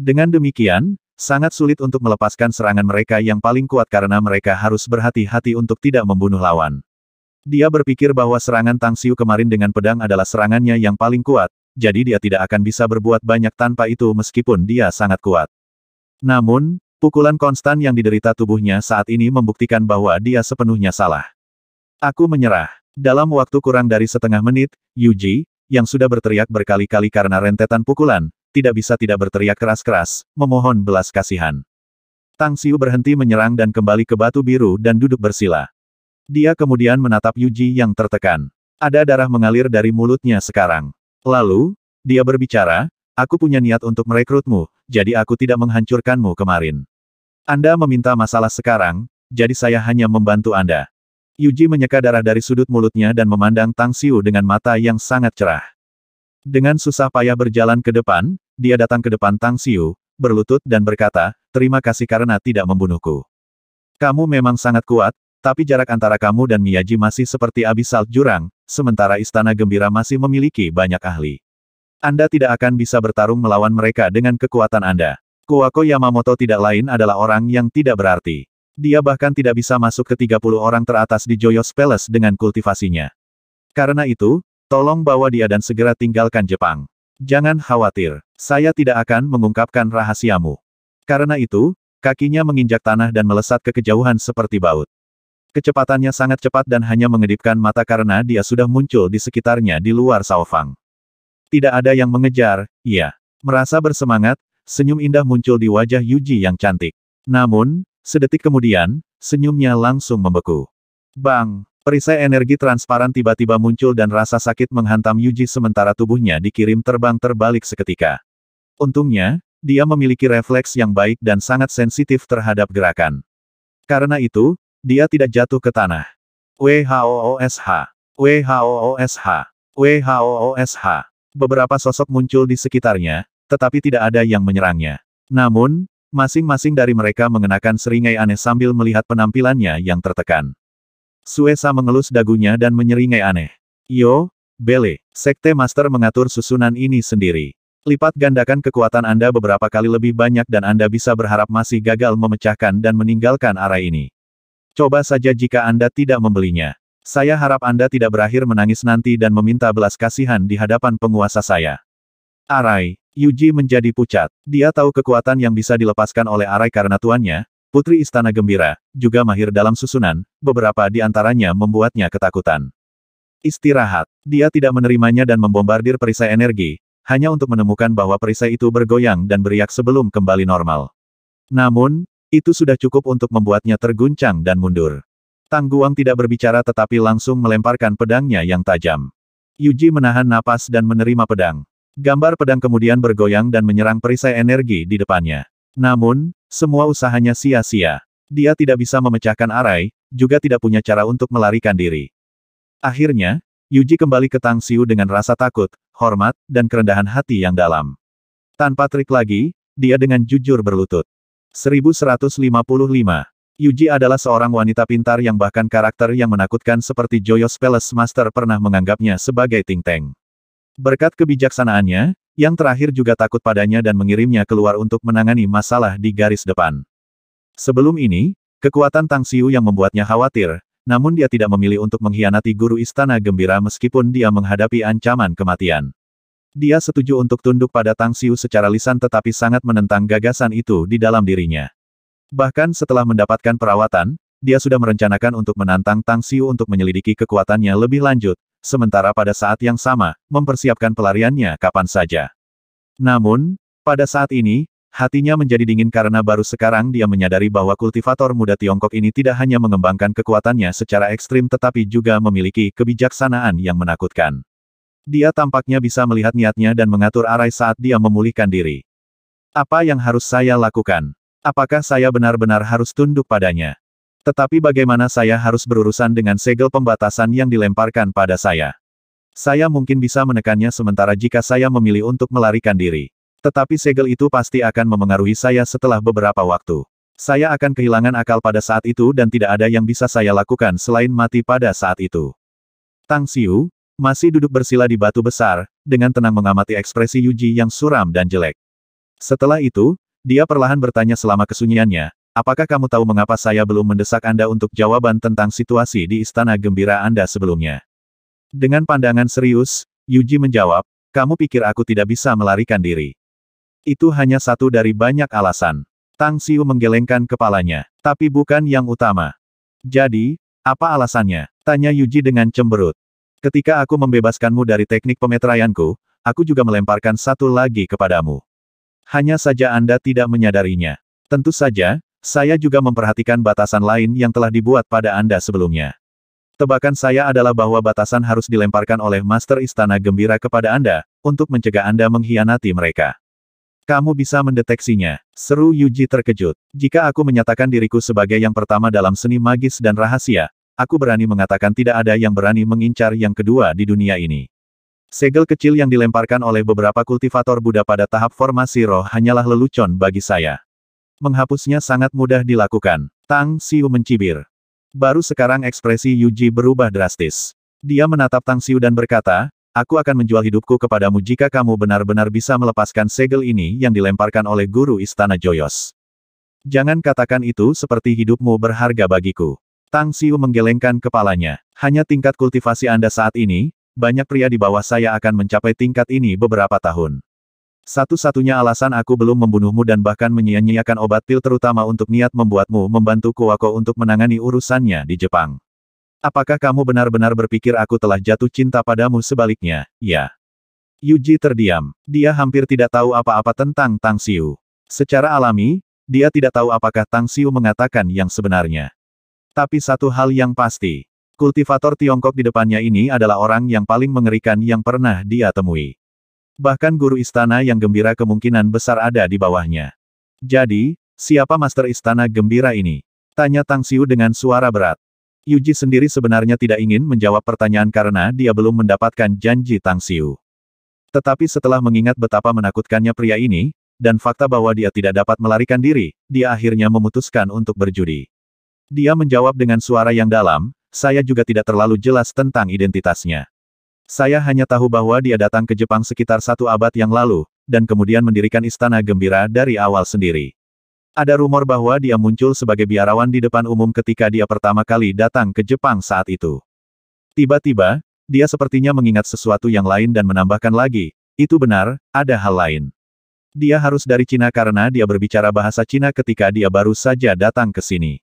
Dengan demikian, sangat sulit untuk melepaskan serangan mereka yang paling kuat karena mereka harus berhati-hati untuk tidak membunuh lawan. Dia berpikir bahwa serangan Tang Xiu kemarin dengan pedang adalah serangannya yang paling kuat, jadi dia tidak akan bisa berbuat banyak tanpa itu meskipun dia sangat kuat. Namun, pukulan konstan yang diderita tubuhnya saat ini membuktikan bahwa dia sepenuhnya salah. Aku menyerah. Dalam waktu kurang dari setengah menit, Yuji, yang sudah berteriak berkali-kali karena rentetan pukulan, tidak bisa tidak berteriak keras-keras, memohon belas kasihan. Tang Xiu berhenti menyerang dan kembali ke batu biru dan duduk bersila. Dia kemudian menatap Yuji yang tertekan. Ada darah mengalir dari mulutnya sekarang. Lalu, dia berbicara, aku punya niat untuk merekrutmu, jadi aku tidak menghancurkanmu kemarin. Anda meminta masalah sekarang, jadi saya hanya membantu Anda. Yuji menyeka darah dari sudut mulutnya dan memandang Tang Xiu dengan mata yang sangat cerah. Dengan susah payah berjalan ke depan, dia datang ke depan Tang Xiu, berlutut dan berkata, terima kasih karena tidak membunuhku. Kamu memang sangat kuat, tapi jarak antara kamu dan Miyaji masih seperti abisal jurang, sementara Istana Gembira masih memiliki banyak ahli. Anda tidak akan bisa bertarung melawan mereka dengan kekuatan Anda. Kuwako Yamamoto tidak lain adalah orang yang tidak berarti. Dia bahkan tidak bisa masuk ke 30 orang teratas di Joyous Palace dengan kultivasinya. Karena itu, tolong bawa dia dan segera tinggalkan Jepang. Jangan khawatir, saya tidak akan mengungkapkan rahasiamu. Karena itu, kakinya menginjak tanah dan melesat ke kejauhan seperti baut. Kecepatannya sangat cepat dan hanya mengedipkan mata karena dia sudah muncul di sekitarnya di luar Shaofang. Tidak ada yang mengejar, ia merasa bersemangat, senyum indah muncul di wajah Yuji yang cantik. Namun, sedetik kemudian, senyumnya langsung membeku. Bang! Perisai energi transparan tiba-tiba muncul dan rasa sakit menghantam Yuji sementara tubuhnya dikirim terbang terbalik seketika. Untungnya, dia memiliki refleks yang baik dan sangat sensitif terhadap gerakan. Karena itu, dia tidak jatuh ke tanah. WHOOSH. WHOOSH. WHOOSH. Beberapa sosok muncul di sekitarnya, tetapi tidak ada yang menyerangnya. Namun, masing-masing dari mereka mengenakan seringai aneh sambil melihat penampilannya yang tertekan. Suesa mengelus dagunya dan menyeringai aneh. Yo, Bele, Sekte Master mengatur susunan ini sendiri. Lipat gandakan kekuatan Anda beberapa kali lebih banyak dan Anda bisa berharap masih gagal memecahkan dan meninggalkan arai ini. Coba saja jika Anda tidak membelinya. Saya harap Anda tidak berakhir menangis nanti dan meminta belas kasihan di hadapan penguasa saya. Arai, Yuji menjadi pucat. Dia tahu kekuatan yang bisa dilepaskan oleh Arai karena tuannya, putri Istana Gembira, juga mahir dalam susunan, beberapa di antaranya membuatnya ketakutan. Istirahat. Dia tidak menerimanya dan membombardir perisai energi, hanya untuk menemukan bahwa perisai itu bergoyang dan beriak sebelum kembali normal. Namun, itu sudah cukup untuk membuatnya terguncang dan mundur. Tang Guang tidak berbicara tetapi langsung melemparkan pedangnya yang tajam. Yuji menahan napas dan menerima pedang. Gambar pedang kemudian bergoyang dan menyerang perisai energi di depannya. Namun, semua usahanya sia-sia. Dia tidak bisa memecahkan arai, juga tidak punya cara untuk melarikan diri. Akhirnya, Yuji kembali ke Tang Xiu dengan rasa takut, hormat, dan kerendahan hati yang dalam. Tanpa trik lagi, dia dengan jujur berlutut. 1155. Yuji adalah seorang wanita pintar yang bahkan karakter yang menakutkan seperti Joyous Palace Master pernah menganggapnya sebagai Ting Teng. Berkat kebijaksanaannya, yang terakhir juga takut padanya dan mengirimnya keluar untuk menangani masalah di garis depan. Sebelum ini, kekuatan Tang Xiu yang membuatnya khawatir, namun dia tidak memilih untuk mengkhianati guru Istana Gembira meskipun dia menghadapi ancaman kematian. Dia setuju untuk tunduk pada Tang Xiu secara lisan tetapi sangat menentang gagasan itu di dalam dirinya. Bahkan setelah mendapatkan perawatan, dia sudah merencanakan untuk menantang Tang Xiu untuk menyelidiki kekuatannya lebih lanjut, sementara pada saat yang sama, mempersiapkan pelariannya kapan saja. Namun, pada saat ini, hatinya menjadi dingin karena baru sekarang dia menyadari bahwa kultivator muda Tiongkok ini tidak hanya mengembangkan kekuatannya secara ekstrim tetapi juga memiliki kebijaksanaan yang menakutkan. Dia tampaknya bisa melihat niatnya dan mengatur arai saat dia memulihkan diri. Apa yang harus saya lakukan? Apakah saya benar-benar harus tunduk padanya? Tetapi bagaimana saya harus berurusan dengan segel pembatasan yang dilemparkan pada saya? Saya mungkin bisa menekannya sementara jika saya memilih untuk melarikan diri. Tetapi segel itu pasti akan memengaruhi saya setelah beberapa waktu. Saya akan kehilangan akal pada saat itu dan tidak ada yang bisa saya lakukan selain mati pada saat itu. Tang Xiu masih duduk bersila di batu besar, dengan tenang mengamati ekspresi Yuji yang suram dan jelek. Setelah itu, dia perlahan bertanya selama kesunyiannya, apakah kamu tahu mengapa saya belum mendesak Anda untuk jawaban tentang situasi di Istana Gembira Anda sebelumnya? Dengan pandangan serius, Yuji menjawab, kamu pikir aku tidak bisa melarikan diri? Itu hanya satu dari banyak alasan. Tang Xiu menggelengkan kepalanya, tapi bukan yang utama. Jadi, apa alasannya? Tanya Yuji dengan cemberut. Ketika aku membebaskanmu dari teknik pemeteraianku, aku juga melemparkan satu lagi kepadamu. Hanya saja Anda tidak menyadarinya. Tentu saja, saya juga memperhatikan batasan lain yang telah dibuat pada Anda sebelumnya. Tebakan saya adalah bahwa batasan harus dilemparkan oleh Master Istana Gembira kepada Anda, untuk mencegah Anda mengkhianati mereka. Kamu bisa mendeteksinya, seru Yuji terkejut. Jika aku menyatakan diriku sebagai yang pertama dalam seni magis dan rahasia, aku berani mengatakan tidak ada yang berani mengincar yang kedua di dunia ini. Segel kecil yang dilemparkan oleh beberapa kultivator Buddha pada tahap formasi roh hanyalah lelucon bagi saya. Menghapusnya sangat mudah dilakukan. Tang Xiu mencibir. Baru sekarang ekspresi Yuji berubah drastis. Dia menatap Tang Xiu dan berkata, aku akan menjual hidupku kepadamu jika kamu benar-benar bisa melepaskan segel ini yang dilemparkan oleh guru Istana Joyous. Jangan katakan itu seperti hidupmu berharga bagiku. Tang Xiu menggelengkan kepalanya. Hanya tingkat kultivasi Anda saat ini, banyak pria di bawah saya akan mencapai tingkat ini beberapa tahun. Satu-satunya alasan aku belum membunuhmu dan bahkan menyia-nyiakan obat pil terutama untuk niat membuatmu membantu Kuwako untuk menangani urusannya di Jepang. Apakah kamu benar-benar berpikir aku telah jatuh cinta padamu sebaliknya, ya? Yuji terdiam. Dia hampir tidak tahu apa-apa tentang Tang Xiu. Secara alami, dia tidak tahu apakah Tang Xiu mengatakan yang sebenarnya. Tapi satu hal yang pasti. Kultivator Tiongkok di depannya ini adalah orang yang paling mengerikan yang pernah dia temui. Bahkan guru istana yang gembira kemungkinan besar ada di bawahnya. Jadi, siapa Master Istana Gembira ini? Tanya Tang Xiu dengan suara berat. Yuji sendiri sebenarnya tidak ingin menjawab pertanyaan karena dia belum mendapatkan janji Tang Xiu. Tetapi setelah mengingat betapa menakutkannya pria ini, dan fakta bahwa dia tidak dapat melarikan diri, dia akhirnya memutuskan untuk berjudi. Dia menjawab dengan suara yang dalam, saya juga tidak terlalu jelas tentang identitasnya. Saya hanya tahu bahwa dia datang ke Jepang sekitar 1 abad yang lalu, dan kemudian mendirikan Istana Gembira dari awal sendiri. Ada rumor bahwa dia muncul sebagai biarawan di depan umum ketika dia pertama kali datang ke Jepang saat itu. Tiba-tiba, dia sepertinya mengingat sesuatu yang lain dan menambahkan lagi, itu benar, ada hal lain. Dia harus dari Cina karena dia berbicara bahasa Cina ketika dia baru saja datang ke sini.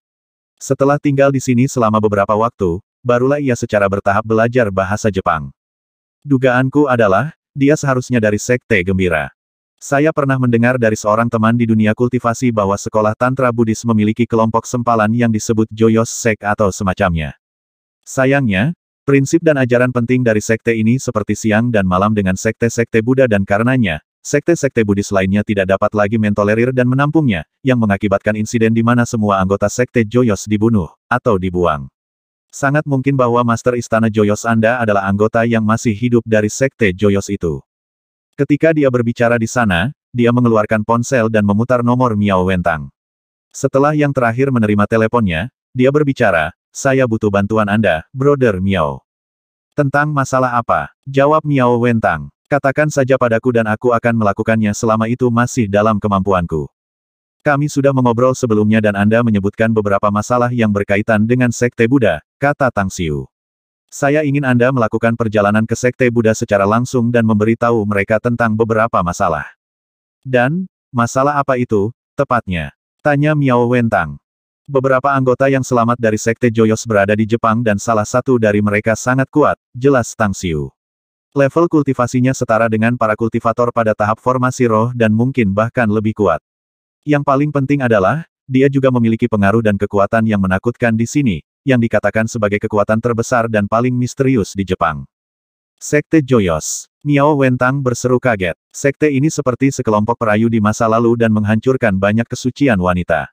Setelah tinggal di sini selama beberapa waktu, barulah ia secara bertahap belajar bahasa Jepang. Dugaanku adalah, dia seharusnya dari Sekte Gembira. Saya pernah mendengar dari seorang teman di dunia kultivasi bahwa sekolah Tantra Buddhis memiliki kelompok sempalan yang disebut Joyos Sek atau semacamnya. Sayangnya, prinsip dan ajaran penting dari sekte ini seperti siang dan malam dengan sekte-sekte Buddha dan karenanya, sekte-sekte Buddhis lainnya tidak dapat lagi mentolerir dan menampungnya, yang mengakibatkan insiden di mana semua anggota sekte Joyos dibunuh, atau dibuang. Sangat mungkin bahwa Master Istana Joyos Anda adalah anggota yang masih hidup dari sekte Joyos itu. Ketika dia berbicara di sana, dia mengeluarkan ponsel dan memutar nomor Miao Wentang. Setelah yang terakhir menerima teleponnya, dia berbicara, "Saya butuh bantuan Anda, Brother Miao." "Tentang masalah apa?" jawab Miao Wentang. "Katakan saja padaku dan aku akan melakukannya selama itu masih dalam kemampuanku." "Kami sudah mengobrol sebelumnya dan Anda menyebutkan beberapa masalah yang berkaitan dengan Sekte Buddha," kata Tang Xiu. "Saya ingin Anda melakukan perjalanan ke Sekte Buddha secara langsung dan memberitahu mereka tentang beberapa masalah." "Dan, masalah apa itu, tepatnya?" tanya Miao Wentang. "Beberapa anggota yang selamat dari Sekte Joyos berada di Jepang dan salah satu dari mereka sangat kuat," jelas Tang Xiu. "Level kultivasinya setara dengan para kultivator pada tahap formasi roh dan mungkin bahkan lebih kuat. Yang paling penting adalah, dia juga memiliki pengaruh dan kekuatan yang menakutkan di sini, yang dikatakan sebagai kekuatan terbesar dan paling misterius di Jepang." Sekte Joyos. Miao Wentang berseru kaget. Sekte ini seperti sekelompok perayu di masa lalu dan menghancurkan banyak kesucian wanita.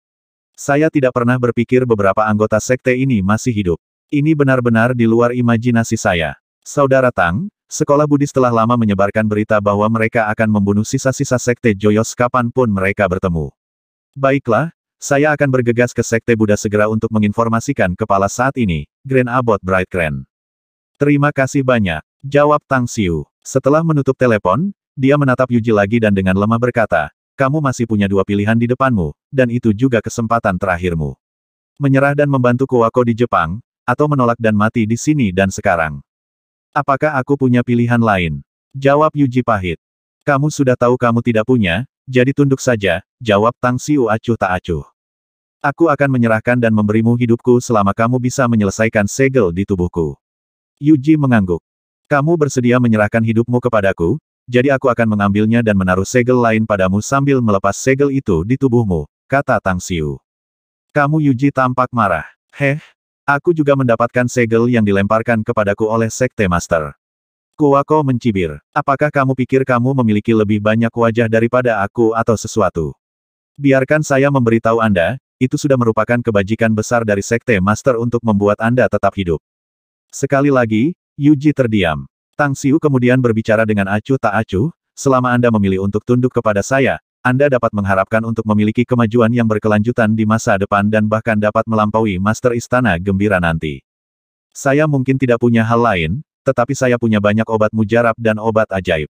Saya tidak pernah berpikir beberapa anggota sekte ini masih hidup. Ini benar-benar di luar imajinasi saya. Saudara Tang, sekolah Buddhis telah lama menyebarkan berita bahwa mereka akan membunuh sisa-sisa sekte Joyos kapanpun mereka bertemu. Baiklah, saya akan bergegas ke Sekte Buddha segera untuk menginformasikan kepala saat ini, Grand Abbot Bright Cran. "Terima kasih banyak," jawab Tang Xiu. Setelah menutup telepon, dia menatap Yuji lagi dan dengan lemah berkata, "Kamu masih punya dua pilihan di depanmu, dan itu juga kesempatan terakhirmu. Menyerah dan membantu Kuwako di Jepang, atau menolak dan mati di sini dan sekarang." "Apakah aku punya pilihan lain?" jawab Yuji pahit. "Kamu sudah tahu kamu tidak punya, jadi tunduk saja," jawab Tang Xiu acuh tak acuh. "Aku akan menyerahkan dan memberimu hidupku selama kamu bisa menyelesaikan segel di tubuhku." Yuji mengangguk. "Kamu bersedia menyerahkan hidupmu kepadaku, jadi aku akan mengambilnya dan menaruh segel lain padamu sambil melepas segel itu di tubuhmu," kata Tang Xiu. "Kamu?" Yuji tampak marah. Aku juga mendapatkan segel yang dilemparkan kepadaku oleh Sekte Master." Kuwako mencibir. "Apakah kamu pikir kamu memiliki lebih banyak wajah daripada aku atau sesuatu? Biarkan saya memberitahu Anda, itu sudah merupakan kebajikan besar dari Sekte Master untuk membuat Anda tetap hidup." Sekali lagi, Yuji terdiam. Tang Xiu kemudian berbicara dengan acuh tak acuh, "Selama Anda memilih untuk tunduk kepada saya, Anda dapat mengharapkan untuk memiliki kemajuan yang berkelanjutan di masa depan dan bahkan dapat melampaui Master Istana Gembira nanti. Saya mungkin tidak punya hal lain, tetapi saya punya banyak obat mujarab dan obat ajaib.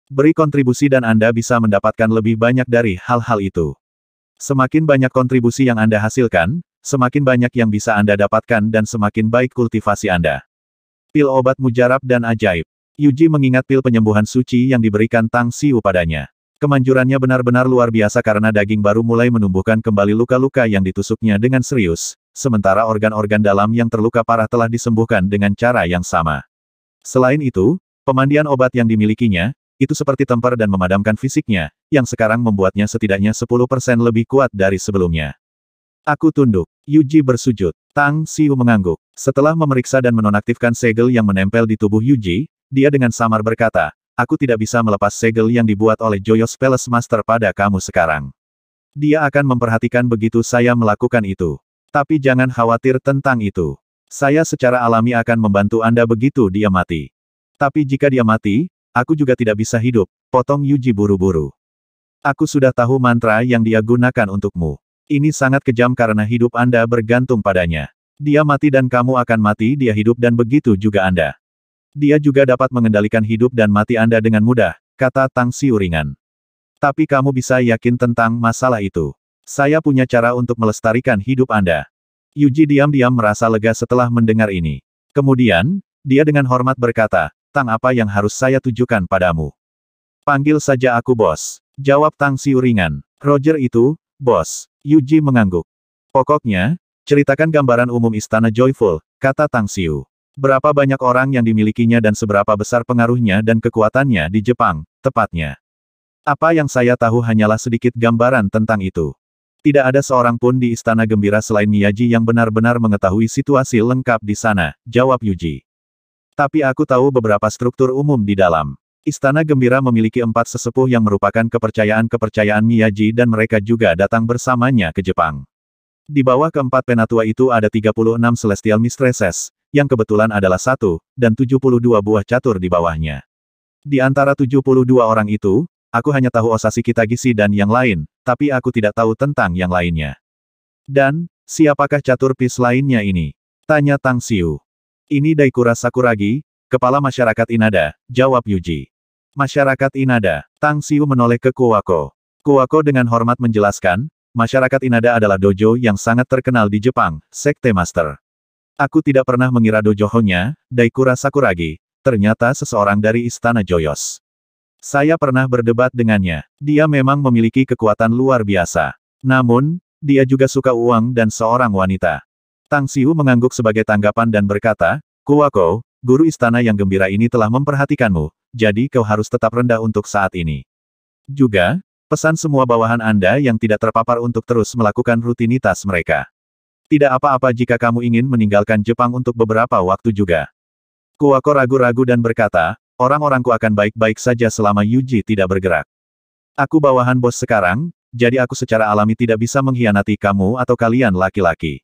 Beri kontribusi dan Anda bisa mendapatkan lebih banyak dari hal-hal itu. Semakin banyak kontribusi yang Anda hasilkan, semakin banyak yang bisa Anda dapatkan dan semakin baik kultivasi Anda." Pil obat mujarab dan ajaib. Yuji mengingat pil penyembuhan suci yang diberikan Tang Xiu padanya. Kemanjurannya benar-benar luar biasa karena daging baru mulai menumbuhkan kembali luka-luka yang ditusuknya dengan serius, sementara organ-organ dalam yang terluka parah telah disembuhkan dengan cara yang sama. Selain itu, pemandian obat yang dimilikinya, itu seperti tempar dan memadamkan fisiknya, yang sekarang membuatnya setidaknya 10% lebih kuat dari sebelumnya. "Aku tunduk." Yuji bersujud. Tang Xiu mengangguk. Setelah memeriksa dan menonaktifkan segel yang menempel di tubuh Yuji, dia dengan samar berkata, "Aku tidak bisa melepas segel yang dibuat oleh Joyos Palace Master pada kamu sekarang. Dia akan memperhatikan begitu saya melakukan itu. Tapi jangan khawatir tentang itu. Saya secara alami akan membantu Anda begitu dia mati. Tapi jika dia mati, aku juga tidak bisa hidup," potong Yuji buru-buru. "Aku sudah tahu mantra yang dia gunakan untukmu. Ini sangat kejam karena hidup Anda bergantung padanya. Dia mati dan kamu akan mati, dia hidup dan begitu juga Anda. Dia juga dapat mengendalikan hidup dan mati Anda dengan mudah," kata Tang Xiu ringan. "Tapi kamu bisa yakin tentang masalah itu. Saya punya cara untuk melestarikan hidup Anda." Yuji diam-diam merasa lega setelah mendengar ini. Kemudian, dia dengan hormat berkata, "Tang, apa yang harus saya tujukan padamu?" "Panggil saja aku bos," Jawab Tang Xiu ringan. Roger itu, bos. Yuji mengangguk. Pokoknya, ceritakan gambaran umum Istana Joyful, kata Tang Xiu. Berapa banyak orang yang dimilikinya dan seberapa besar pengaruhnya dan kekuatannya di Jepang, tepatnya. Apa yang saya tahu hanyalah sedikit gambaran tentang itu. Tidak ada seorang pun di Istana Gembira selain Miyaji yang benar-benar mengetahui situasi lengkap di sana, jawab Yuji. Tapi aku tahu beberapa struktur umum di dalam. Istana Gembira memiliki 4 sesepuh yang merupakan kepercayaan-kepercayaan Miyaji dan mereka juga datang bersamanya ke Jepang. Di bawah keempat penatua itu ada 36 Celestial Mistresses, yang kebetulan adalah 1, dan 72 buah catur di bawahnya. Di antara 72 orang itu, aku hanya tahu Osashi Kitagisi dan yang lain, tapi aku tidak tahu tentang yang lainnya. Dan, siapakah catur pis lainnya ini? Tanya Tang Xiu. Ini Daikura Sakuragi, kepala masyarakat Inada, jawab Yuji. Masyarakat Inada, Tang Xiu menoleh ke Kuwako. Kuwako dengan hormat menjelaskan, masyarakat Inada adalah dojo yang sangat terkenal di Jepang, Sekte Master. Aku tidak pernah mengira dojohonya, Daikura Sakuragi, ternyata seseorang dari Istana Joyous. Saya pernah berdebat dengannya. Dia memang memiliki kekuatan luar biasa. Namun, dia juga suka uang dan seorang wanita. Tang Xiu mengangguk sebagai tanggapan dan berkata, Kuwako, guru istana yang gembira ini telah memperhatikanmu, jadi kau harus tetap rendah untuk saat ini. Juga, pesan semua bawahan Anda yang tidak terpapar untuk terus melakukan rutinitas mereka. Tidak apa-apa jika kamu ingin meninggalkan Jepang untuk beberapa waktu juga. Kuwako ragu-ragu dan berkata, orang-orangku akan baik-baik saja selama Yuji tidak bergerak. Aku bawahan bos sekarang, jadi aku secara alami tidak bisa mengkhianati kamu atau kalian laki-laki.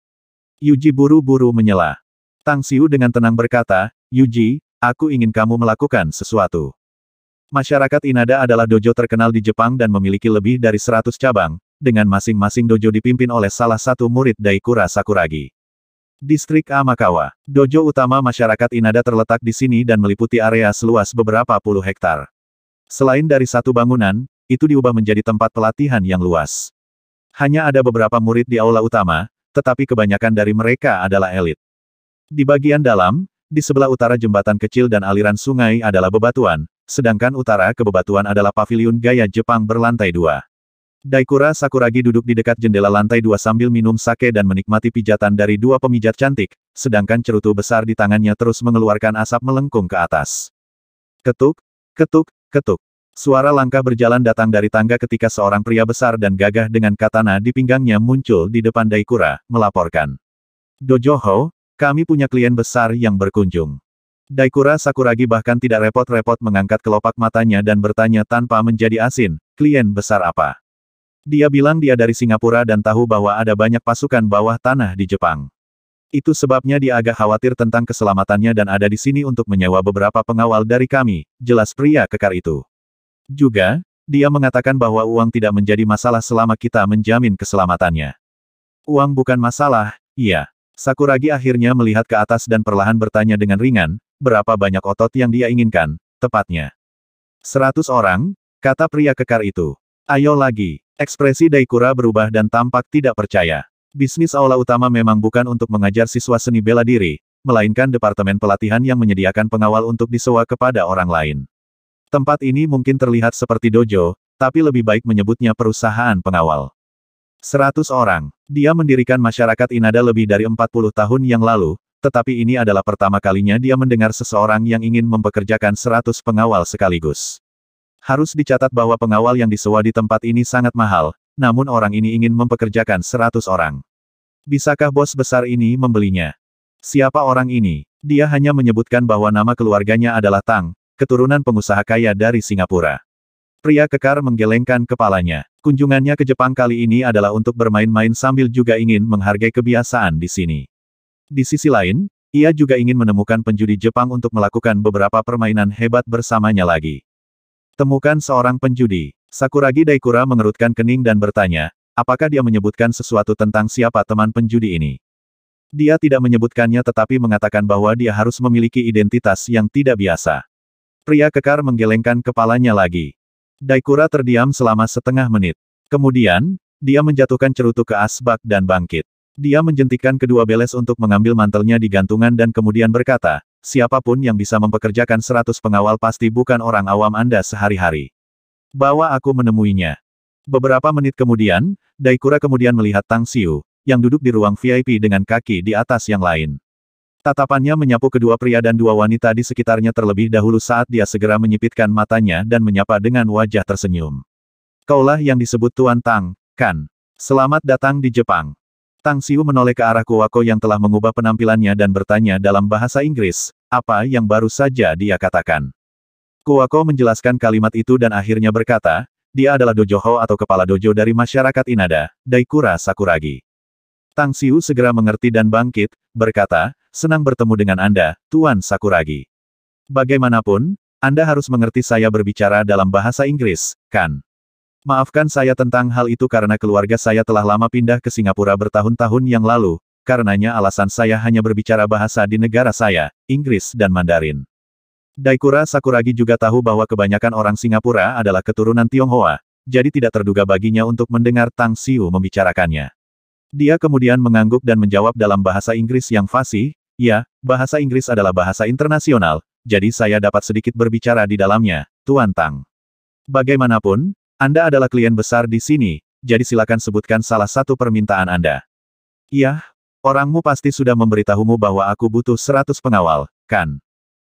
Yuji buru-buru menyela. Tang Xiu dengan tenang berkata, Yuji, aku ingin kamu melakukan sesuatu. Masyarakat Inada adalah dojo terkenal di Jepang dan memiliki lebih dari 100 cabang, dengan masing-masing dojo dipimpin oleh salah satu murid Daikura Sakuragi. Distrik Amakawa. Dojo utama masyarakat Inada terletak di sini dan meliputi area seluas beberapa puluh hektar. Selain dari satu bangunan, itu diubah menjadi tempat pelatihan yang luas. Hanya ada beberapa murid di aula utama, tetapi kebanyakan dari mereka adalah elit. Di bagian dalam, di sebelah utara jembatan kecil dan aliran sungai adalah bebatuan, sedangkan utara ke bebatuan adalah paviliun gaya Jepang berlantai 2. Daikura Sakuragi duduk di dekat jendela lantai 2 sambil minum sake dan menikmati pijatan dari 2 pemijat cantik, sedangkan cerutu besar di tangannya terus mengeluarkan asap melengkung ke atas. Ketuk, ketuk, ketuk. Suara langkah berjalan datang dari tangga ketika seorang pria besar dan gagah dengan katana di pinggangnya muncul di depan Daikura, melaporkan. Dojoho, kami punya klien besar yang berkunjung. Daikura Sakuragi bahkan tidak repot-repot mengangkat kelopak matanya dan bertanya tanpa menjadi asin, klien besar apa? Dia bilang dia dari Singapura dan tahu bahwa ada banyak pasukan bawah tanah di Jepang. Itu sebabnya dia agak khawatir tentang keselamatannya dan ada di sini untuk menyewa beberapa pengawal dari kami, jelas pria kekar itu. Juga, dia mengatakan bahwa uang tidak menjadi masalah selama kita menjamin keselamatannya. Uang bukan masalah, iya. Sakuragi akhirnya melihat ke atas dan perlahan bertanya dengan ringan, berapa banyak otot yang dia inginkan, tepatnya. 100 orang, kata pria kekar itu. Ayo lagi. Ekspresi Daikura berubah dan tampak tidak percaya. Bisnis aula utama memang bukan untuk mengajar siswa seni bela diri, melainkan departemen pelatihan yang menyediakan pengawal untuk disewa kepada orang lain. Tempat ini mungkin terlihat seperti dojo, tapi lebih baik menyebutnya perusahaan pengawal. 100 orang. Dia mendirikan masyarakat Inada lebih dari 40 tahun yang lalu, tetapi ini adalah pertama kalinya dia mendengar seseorang yang ingin mempekerjakan 100 pengawal sekaligus. Harus dicatat bahwa pengawal yang disewa di tempat ini sangat mahal, namun orang ini ingin mempekerjakan 100 orang. Bisakah bos besar ini membelinya? Siapa orang ini? Dia hanya menyebutkan bahwa nama keluarganya adalah Tang, keturunan pengusaha kaya dari Singapura. Pria kekar menggelengkan kepalanya. Kunjungannya ke Jepang kali ini adalah untuk bermain-main sambil juga ingin menghargai kebiasaan di sini. Di sisi lain, ia juga ingin menemukan penjudi Jepang untuk melakukan beberapa permainan hebat bersamanya lagi. Temukan seorang penjudi. Sakuragi Daikura mengerutkan kening dan bertanya, apakah dia menyebutkan sesuatu tentang siapa teman penjudi ini? Dia tidak menyebutkannya tetapi mengatakan bahwa dia harus memiliki identitas yang tidak biasa. Pria kekar menggelengkan kepalanya lagi. Daikura terdiam selama setengah menit. Kemudian, dia menjatuhkan cerutu ke asbak dan bangkit. Dia menjentikkan kedua beles untuk mengambil mantelnya di gantungan dan kemudian berkata, siapapun yang bisa mempekerjakan 100 pengawal pasti bukan orang awam Anda sehari-hari. Bawa aku menemuinya. Beberapa menit kemudian, Daikura kemudian melihat Tang Xiu, yang duduk di ruang VIP dengan kaki di atas yang lain. Tatapannya menyapu kedua pria dan dua wanita di sekitarnya terlebih dahulu saat dia segera menyipitkan matanya dan menyapa dengan wajah tersenyum. Kaulah yang disebut Tuan Tang, kan? Selamat datang di Jepang. Tang Xiu menoleh ke arah Kuwako yang telah mengubah penampilannya dan bertanya dalam bahasa Inggris, apa yang baru saja dia katakan. Kuwako menjelaskan kalimat itu dan akhirnya berkata, dia adalah dojoho atau kepala dojo dari masyarakat Inada, Daikura Sakuragi. Tang Xiu segera mengerti dan bangkit, berkata, senang bertemu dengan Anda, Tuan Sakuragi. Bagaimanapun, Anda harus mengerti saya berbicara dalam bahasa Inggris, kan? Maafkan saya tentang hal itu karena keluarga saya telah lama pindah ke Singapura bertahun-tahun yang lalu, karenanya alasan saya hanya berbicara bahasa di negara saya, Inggris dan Mandarin. Daikura Sakuragi juga tahu bahwa kebanyakan orang Singapura adalah keturunan Tionghoa, jadi tidak terduga baginya untuk mendengar Tang Xiu membicarakannya. Dia kemudian mengangguk dan menjawab dalam bahasa Inggris yang fasih, ya, bahasa Inggris adalah bahasa internasional, jadi saya dapat sedikit berbicara di dalamnya, Tuan Tang. Bagaimanapun, Anda adalah klien besar di sini, jadi silakan sebutkan salah satu permintaan Anda. Iya, orangmu pasti sudah memberitahumu bahwa aku butuh 100 pengawal, kan?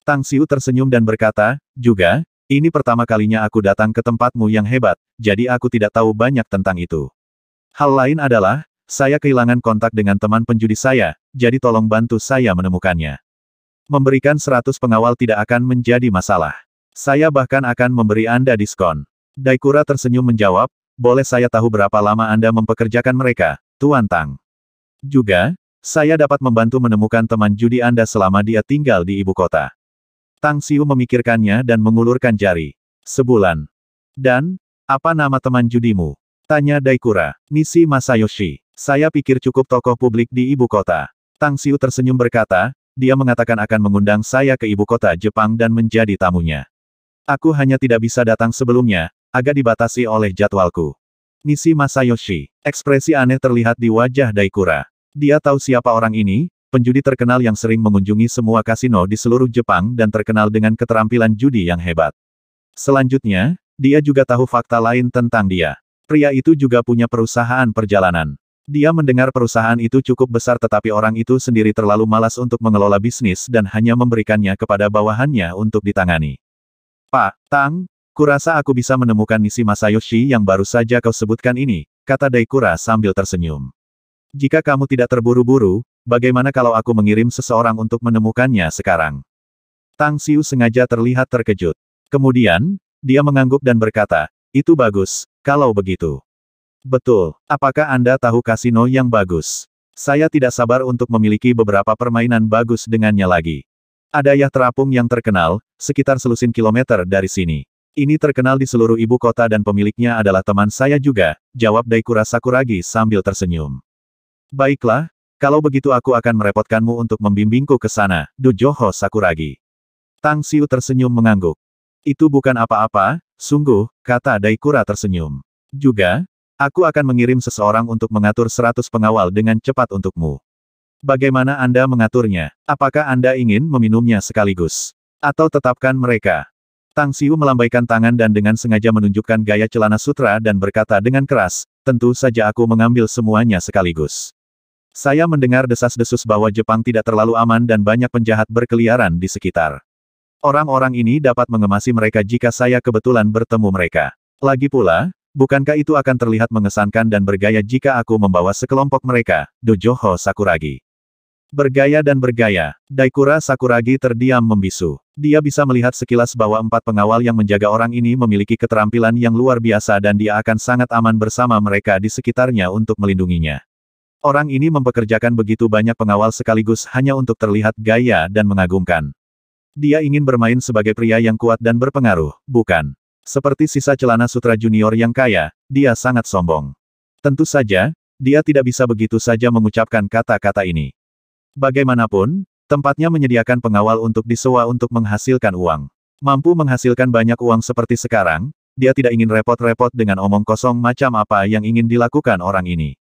Tang Xiu tersenyum dan berkata, juga, ini pertama kalinya aku datang ke tempatmu yang hebat, jadi aku tidak tahu banyak tentang itu. Hal lain adalah, saya kehilangan kontak dengan teman penjudi saya, jadi tolong bantu saya menemukannya. Memberikan 100 pengawal tidak akan menjadi masalah. Saya bahkan akan memberi Anda diskon. Daikura tersenyum menjawab, boleh saya tahu berapa lama Anda mempekerjakan mereka, Tuan Tang? Juga, saya dapat membantu menemukan teman judi Anda selama dia tinggal di ibu kota. Tang Xiu memikirkannya dan mengulurkan jari. Sebulan. Dan, apa nama teman judimu? Tanya Daikura. Nishi Masayoshi. Saya pikir cukup tokoh publik di ibu kota. Tang Xiu tersenyum berkata, dia mengatakan akan mengundang saya ke ibu kota Jepang dan menjadi tamunya. Aku hanya tidak bisa datang sebelumnya, agak dibatasi oleh jadwalku. Nishi Masayoshi. Ekspresi aneh terlihat di wajah Daikura. Dia tahu siapa orang ini, penjudi terkenal yang sering mengunjungi semua kasino di seluruh Jepang dan terkenal dengan keterampilan judi yang hebat. Selanjutnya, dia juga tahu fakta lain tentang dia. Pria itu juga punya perusahaan perjalanan. Dia mendengar perusahaan itu cukup besar tetapi orang itu sendiri terlalu malas untuk mengelola bisnis dan hanya memberikannya kepada bawahannya untuk ditangani. Pak Tang, kurasa aku bisa menemukan Nishi Masayoshi yang baru saja kau sebutkan ini, kata Daikura sambil tersenyum. Jika kamu tidak terburu-buru, bagaimana kalau aku mengirim seseorang untuk menemukannya sekarang? Tang Xiu sengaja terlihat terkejut. Kemudian, dia mengangguk dan berkata, itu bagus, kalau begitu. Betul, apakah Anda tahu kasino yang bagus? Saya tidak sabar untuk memiliki beberapa permainan bagus dengannya lagi. Ada Yah Terapung yang terkenal, sekitar selusin kilometer dari sini. Ini terkenal di seluruh ibu kota dan pemiliknya adalah teman saya juga, jawab Daikura Sakuragi sambil tersenyum. Baiklah, kalau begitu aku akan merepotkanmu untuk membimbingku ke sana, Dojoho Sakuragi. Tang Xiu tersenyum mengangguk. Itu bukan apa-apa, sungguh, kata Daikura tersenyum. Juga, aku akan mengirim seseorang untuk mengatur 100 pengawal dengan cepat untukmu. Bagaimana Anda mengaturnya? Apakah Anda ingin meminumnya sekaligus? Atau tetapkan mereka? Tang Xiu melambaikan tangan dan dengan sengaja menunjukkan gaya celana sutra dan berkata dengan keras, tentu saja aku mengambil semuanya sekaligus. Saya mendengar desas-desus bahwa Jepang tidak terlalu aman dan banyak penjahat berkeliaran di sekitar. Orang-orang ini dapat mengemasi mereka jika saya kebetulan bertemu mereka. Lagi pula, bukankah itu akan terlihat mengesankan dan bergaya jika aku membawa sekelompok mereka, Dojoho Sakuragi? Bergaya dan bergaya, Daikura Sakuragi terdiam membisu. Dia bisa melihat sekilas bahwa 4 pengawal yang menjaga orang ini memiliki keterampilan yang luar biasa dan dia akan sangat aman bersama mereka di sekitarnya untuk melindunginya. Orang ini mempekerjakan begitu banyak pengawal sekaligus hanya untuk terlihat gaya dan mengagumkan. Dia ingin bermain sebagai pria yang kuat dan berpengaruh, bukan? Seperti sisa celana sutra junior yang kaya, dia sangat sombong. Tentu saja, dia tidak bisa begitu saja mengucapkan kata-kata ini. Bagaimanapun, tempatnya menyediakan pengawal untuk disewa untuk menghasilkan uang. Mampu menghasilkan banyak uang seperti sekarang, dia tidak ingin repot-repot dengan omong kosong macam apa yang ingin dilakukan orang ini.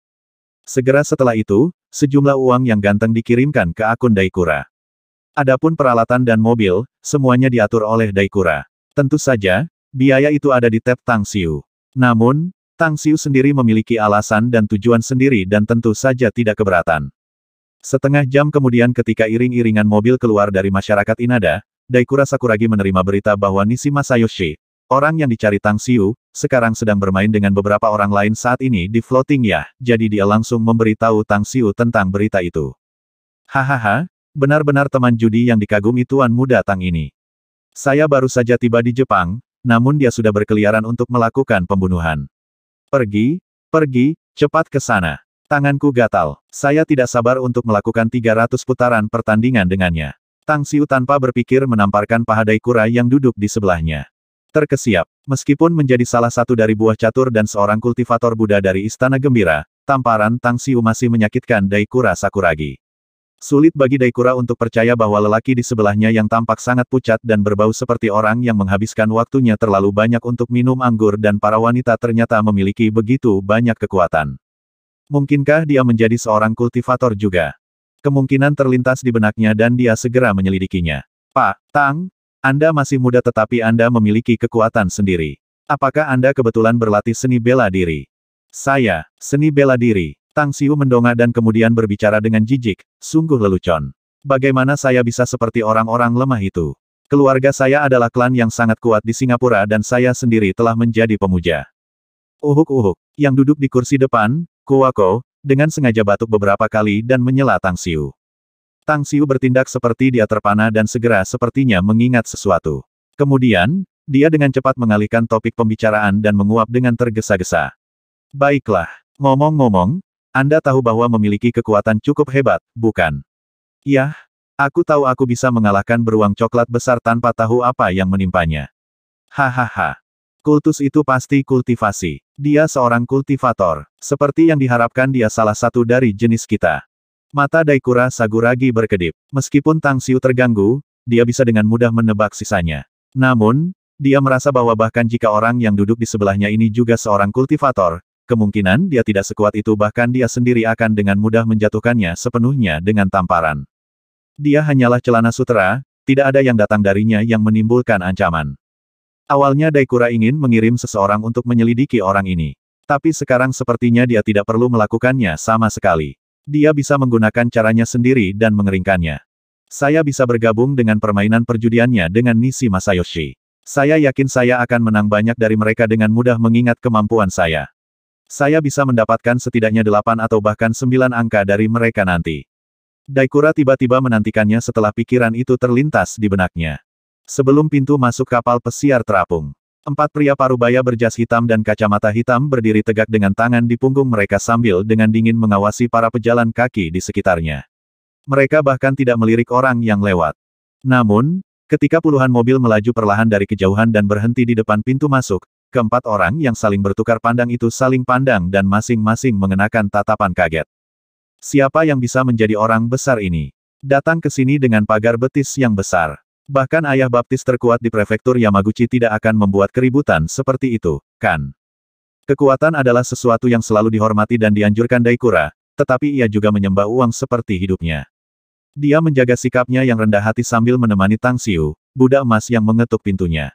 Segera setelah itu, sejumlah uang yang ganteng dikirimkan ke akun Daikura. Adapun peralatan dan mobil, semuanya diatur oleh Daikura. Tentu saja, Biaya itu ada di tab Tang Xiu. Namun, Tang Xiu sendiri memiliki alasan dan tujuan sendiri dan tentu saja tidak keberatan. Setengah jam kemudian ketika iring-iringan mobil keluar dari masyarakat Inada, Daikura Sakuragi menerima berita bahwa Nishi Masayoshi, orang yang dicari Tang Xiu, sekarang sedang bermain dengan beberapa orang lain saat ini di floating yacht, jadi dia langsung memberitahu Tang Xiu tentang berita itu. Hahaha, benar-benar teman judi yang dikagumi tuan muda Tang ini. Saya baru saja tiba di Jepang, namun dia sudah berkeliaran untuk melakukan pembunuhan. Pergi, cepat ke sana. Tanganku gatal. Saya tidak sabar untuk melakukan 300 putaran pertandingan dengannya. Tang Xiu tanpa berpikir menamparkan paha Daikura yang duduk di sebelahnya. Terkesiap. Meskipun menjadi salah satu dari buah catur dan seorang kultivator Buddha dari Istana Gembira, tamparan Tang Xiu masih menyakitkan Daikura Sakuragi. Sulit bagi Daikura untuk percaya bahwa lelaki di sebelahnya yang tampak sangat pucat dan berbau seperti orang yang menghabiskan waktunya terlalu banyak untuk minum anggur dan para wanita ternyata memiliki begitu banyak kekuatan. Mungkinkah dia menjadi seorang kultivator juga? Kemungkinan terlintas di benaknya dan dia segera menyelidikinya. Pak, Tang, Anda masih muda tetapi Anda memiliki kekuatan sendiri. Apakah Anda kebetulan berlatih seni bela diri? Saya, seni bela diri. Tang Xiu mendongak dan kemudian berbicara dengan jijik, sungguh lelucon. Bagaimana saya bisa seperti orang-orang lemah itu? Keluarga saya adalah klan yang sangat kuat di Singapura dan saya sendiri telah menjadi pemuja. Uhuk-uhuk, yang duduk di kursi depan, Kuwako, dengan sengaja batuk beberapa kali dan menyela Tang Xiu. Tang Xiu bertindak seperti dia terpana dan segera sepertinya mengingat sesuatu. Kemudian, dia dengan cepat mengalihkan topik pembicaraan dan menguap dengan tergesa-gesa. Baiklah, ngomong-ngomong, Anda tahu bahwa memiliki kekuatan cukup hebat, bukan? Yah, aku tahu aku bisa mengalahkan beruang coklat besar tanpa tahu apa yang menimpanya. Hahaha. Kultus itu pasti kultivasi. Dia seorang kultivator. Seperti yang diharapkan dia salah satu dari jenis kita. Mata Daikura Sakuragi berkedip. Meskipun Tang Xiu terganggu, dia bisa dengan mudah menebak sisanya. Namun, dia merasa bahwa bahkan jika orang yang duduk di sebelahnya ini juga seorang kultivator, kemungkinan dia tidak sekuat itu bahkan dia sendiri akan dengan mudah menjatuhkannya sepenuhnya dengan tamparan. Dia hanyalah celana sutera, tidak ada yang datang darinya yang menimbulkan ancaman. Awalnya Daikura ingin mengirim seseorang untuk menyelidiki orang ini. Tapi sekarang sepertinya dia tidak perlu melakukannya sama sekali. Dia bisa menggunakan caranya sendiri dan mengeringkannya. Saya bisa bergabung dengan permainan perjudiannya dengan Nishi Masayoshi. Saya yakin saya akan menang banyak dari mereka dengan mudah mengingat kemampuan saya. Saya bisa mendapatkan setidaknya 8 atau bahkan 9 angka dari mereka nanti. Daikura tiba-tiba menantikannya setelah pikiran itu terlintas di benaknya. Sebelum pintu masuk kapal pesiar terapung. 4 pria parubaya berjas hitam dan kacamata hitam berdiri tegak dengan tangan di punggung mereka sambil dengan dingin mengawasi para pejalan kaki di sekitarnya. Mereka bahkan tidak melirik orang yang lewat. Namun, ketika puluhan mobil melaju perlahan dari kejauhan dan berhenti di depan pintu masuk, keempat orang yang saling bertukar pandang itu saling pandang dan masing-masing mengenakan tatapan kaget. Siapa yang bisa menjadi orang besar ini? Datang ke sini dengan pagar betis yang besar. Bahkan ayah baptis terkuat di prefektur Yamaguchi tidak akan membuat keributan seperti itu, kan? Kekuatan adalah sesuatu yang selalu dihormati dan dianjurkan Daikura, tetapi ia juga menyembah uang seperti hidupnya. Dia menjaga sikapnya yang rendah hati sambil menemani Tang Xiu, Buddha emas yang mengetuk pintunya.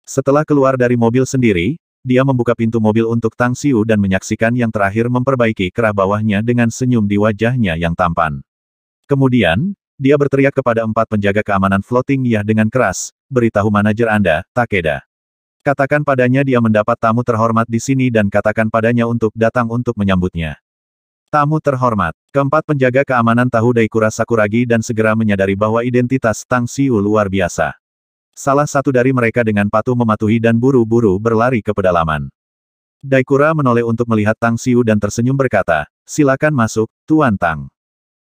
Setelah keluar dari mobil sendiri, dia membuka pintu mobil untuk Tang Xiu dan menyaksikan yang terakhir memperbaiki kerah bawahnya dengan senyum di wajahnya yang tampan. Kemudian, dia berteriak kepada 4 penjaga keamanan floating yacht dengan keras, beritahu manajer Anda, Takeda. Katakan padanya dia mendapat tamu terhormat di sini dan katakan padanya untuk datang untuk menyambutnya. Tamu terhormat. Keempat penjaga keamanan tahu Daikura Sakuragi dan segera menyadari bahwa identitas Tang Xiu luar biasa. Salah satu dari mereka dengan patuh mematuhi dan buru-buru berlari ke pedalaman. Daikura menoleh untuk melihat Tang Xiu dan tersenyum berkata, silakan masuk, Tuan Tang.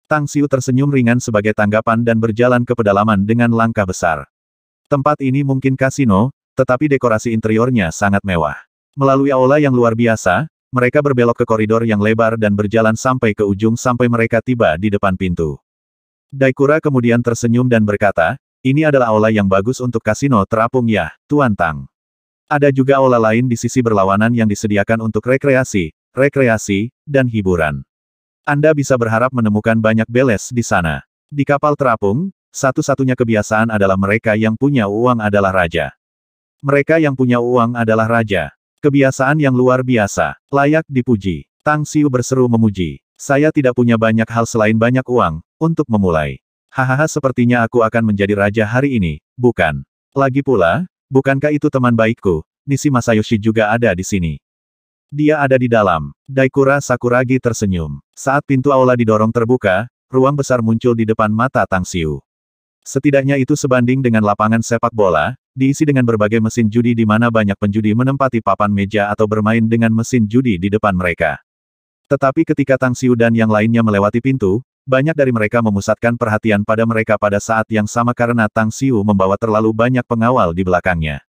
Tang Xiu tersenyum ringan sebagai tanggapan dan berjalan ke pedalaman dengan langkah besar. Tempat ini mungkin kasino, tetapi dekorasi interiornya sangat mewah. Melalui aula yang luar biasa, mereka berbelok ke koridor yang lebar dan berjalan sampai ke ujung sampai mereka tiba di depan pintu. Daikura kemudian tersenyum dan berkata, ini adalah aula yang bagus untuk kasino terapung ya, Tuan Tang. Ada juga aula lain di sisi berlawanan yang disediakan untuk rekreasi, dan hiburan. Anda bisa berharap menemukan banyak beles di sana. Di kapal terapung, satu-satunya kebiasaan adalah mereka yang punya uang adalah raja. Mereka yang punya uang adalah raja. Kebiasaan yang luar biasa. Layak dipuji. Tang Xiu berseru memuji. Saya tidak punya banyak hal selain banyak uang, untuk memulai. Hahaha, sepertinya aku akan menjadi raja hari ini, bukan? Lagi pula, bukankah itu teman baikku, Nishi Masayoshi juga ada di sini. Dia ada di dalam. Daikura Sakuragi tersenyum. Saat pintu aula didorong terbuka, ruang besar muncul di depan mata Tang Xiu. Setidaknya itu sebanding dengan lapangan sepak bola, diisi dengan berbagai mesin judi di mana banyak penjudi menempati papan meja atau bermain dengan mesin judi di depan mereka. Tetapi ketika Tang Xiu dan yang lainnya melewati pintu, banyak dari mereka memusatkan perhatian pada mereka pada saat yang sama karena Tang Xiu membawa terlalu banyak pengawal di belakangnya.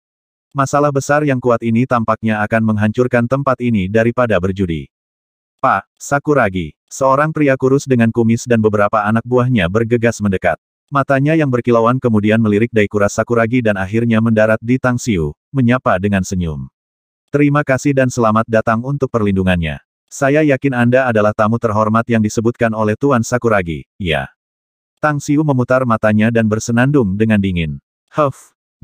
Masalah besar yang kuat ini tampaknya akan menghancurkan tempat ini daripada berjudi. Pak Sakuragi, seorang pria kurus dengan kumis dan beberapa anak buahnya bergegas mendekat. Matanya yang berkilauan kemudian melirik Daikura Sakuragi dan akhirnya mendarat di Tang Xiu, menyapa dengan senyum. Terima kasih dan selamat datang untuk perlindungannya. Saya yakin Anda adalah tamu terhormat yang disebutkan oleh Tuan Sakuragi, ya. Tang Xiu memutar matanya dan bersenandung dengan dingin.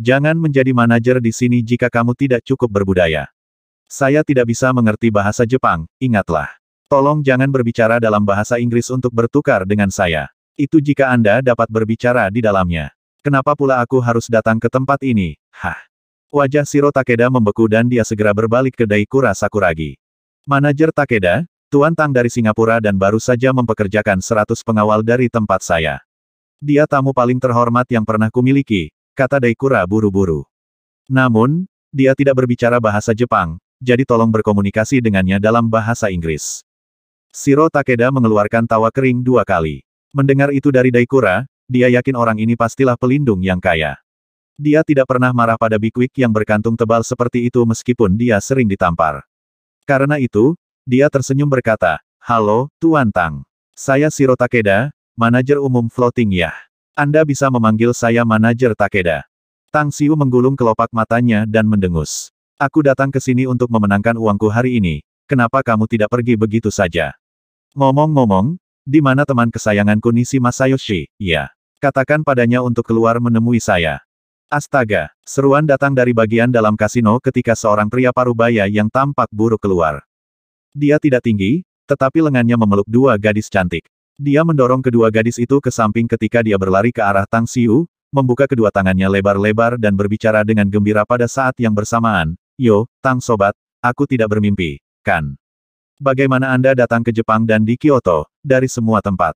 Jangan menjadi manajer di sini jika kamu tidak cukup berbudaya. Saya tidak bisa mengerti bahasa Jepang, ingatlah. Tolong jangan berbicara dalam bahasa Inggris untuk bertukar dengan saya. Itu jika Anda dapat berbicara di dalamnya. Kenapa pula aku harus datang ke tempat ini? Wajah Shiro Takeda membeku dan dia segera berbalik ke Daikura Sakuragi. Manajer Takeda, Tuan Tang dari Singapura dan baru saja mempekerjakan 100 pengawal dari tempat saya. Dia tamu paling terhormat yang pernah kumiliki, kata Daikura buru-buru. Namun, dia tidak berbicara bahasa Jepang, jadi tolong berkomunikasi dengannya dalam bahasa Inggris. Shiro Takeda mengeluarkan tawa kering 2 kali. Mendengar itu dari Daikura, dia yakin orang ini pastilah pelindung yang kaya. Dia tidak pernah marah pada bikwik yang berkantung tebal seperti itu meskipun dia sering ditampar. Karena itu, dia tersenyum berkata, "Halo, Tuan Tang. Saya Shiro Takeda, manajer umum Floating Yacht. Anda bisa memanggil saya manajer Takeda." Tang Xiu menggulung kelopak matanya dan mendengus. "Aku datang ke sini untuk memenangkan uangku hari ini, kenapa kamu tidak pergi begitu saja? Ngomong-ngomong, di mana teman kesayanganku Nishi Masayoshi? Ya. Katakan padanya untuk keluar menemui saya." Astaga, seruan datang dari bagian dalam kasino ketika seorang pria parubaya yang tampak buruk keluar. Dia tidak tinggi, tetapi lengannya memeluk 2 gadis cantik. Dia mendorong kedua gadis itu ke samping ketika dia berlari ke arah Tang Xiu, membuka kedua tangannya lebar-lebar dan berbicara dengan gembira pada saat yang bersamaan. "Yo, Tang Sobat, aku tidak bermimpi, kan? Bagaimana Anda datang ke Jepang dan di Kyoto, dari semua tempat?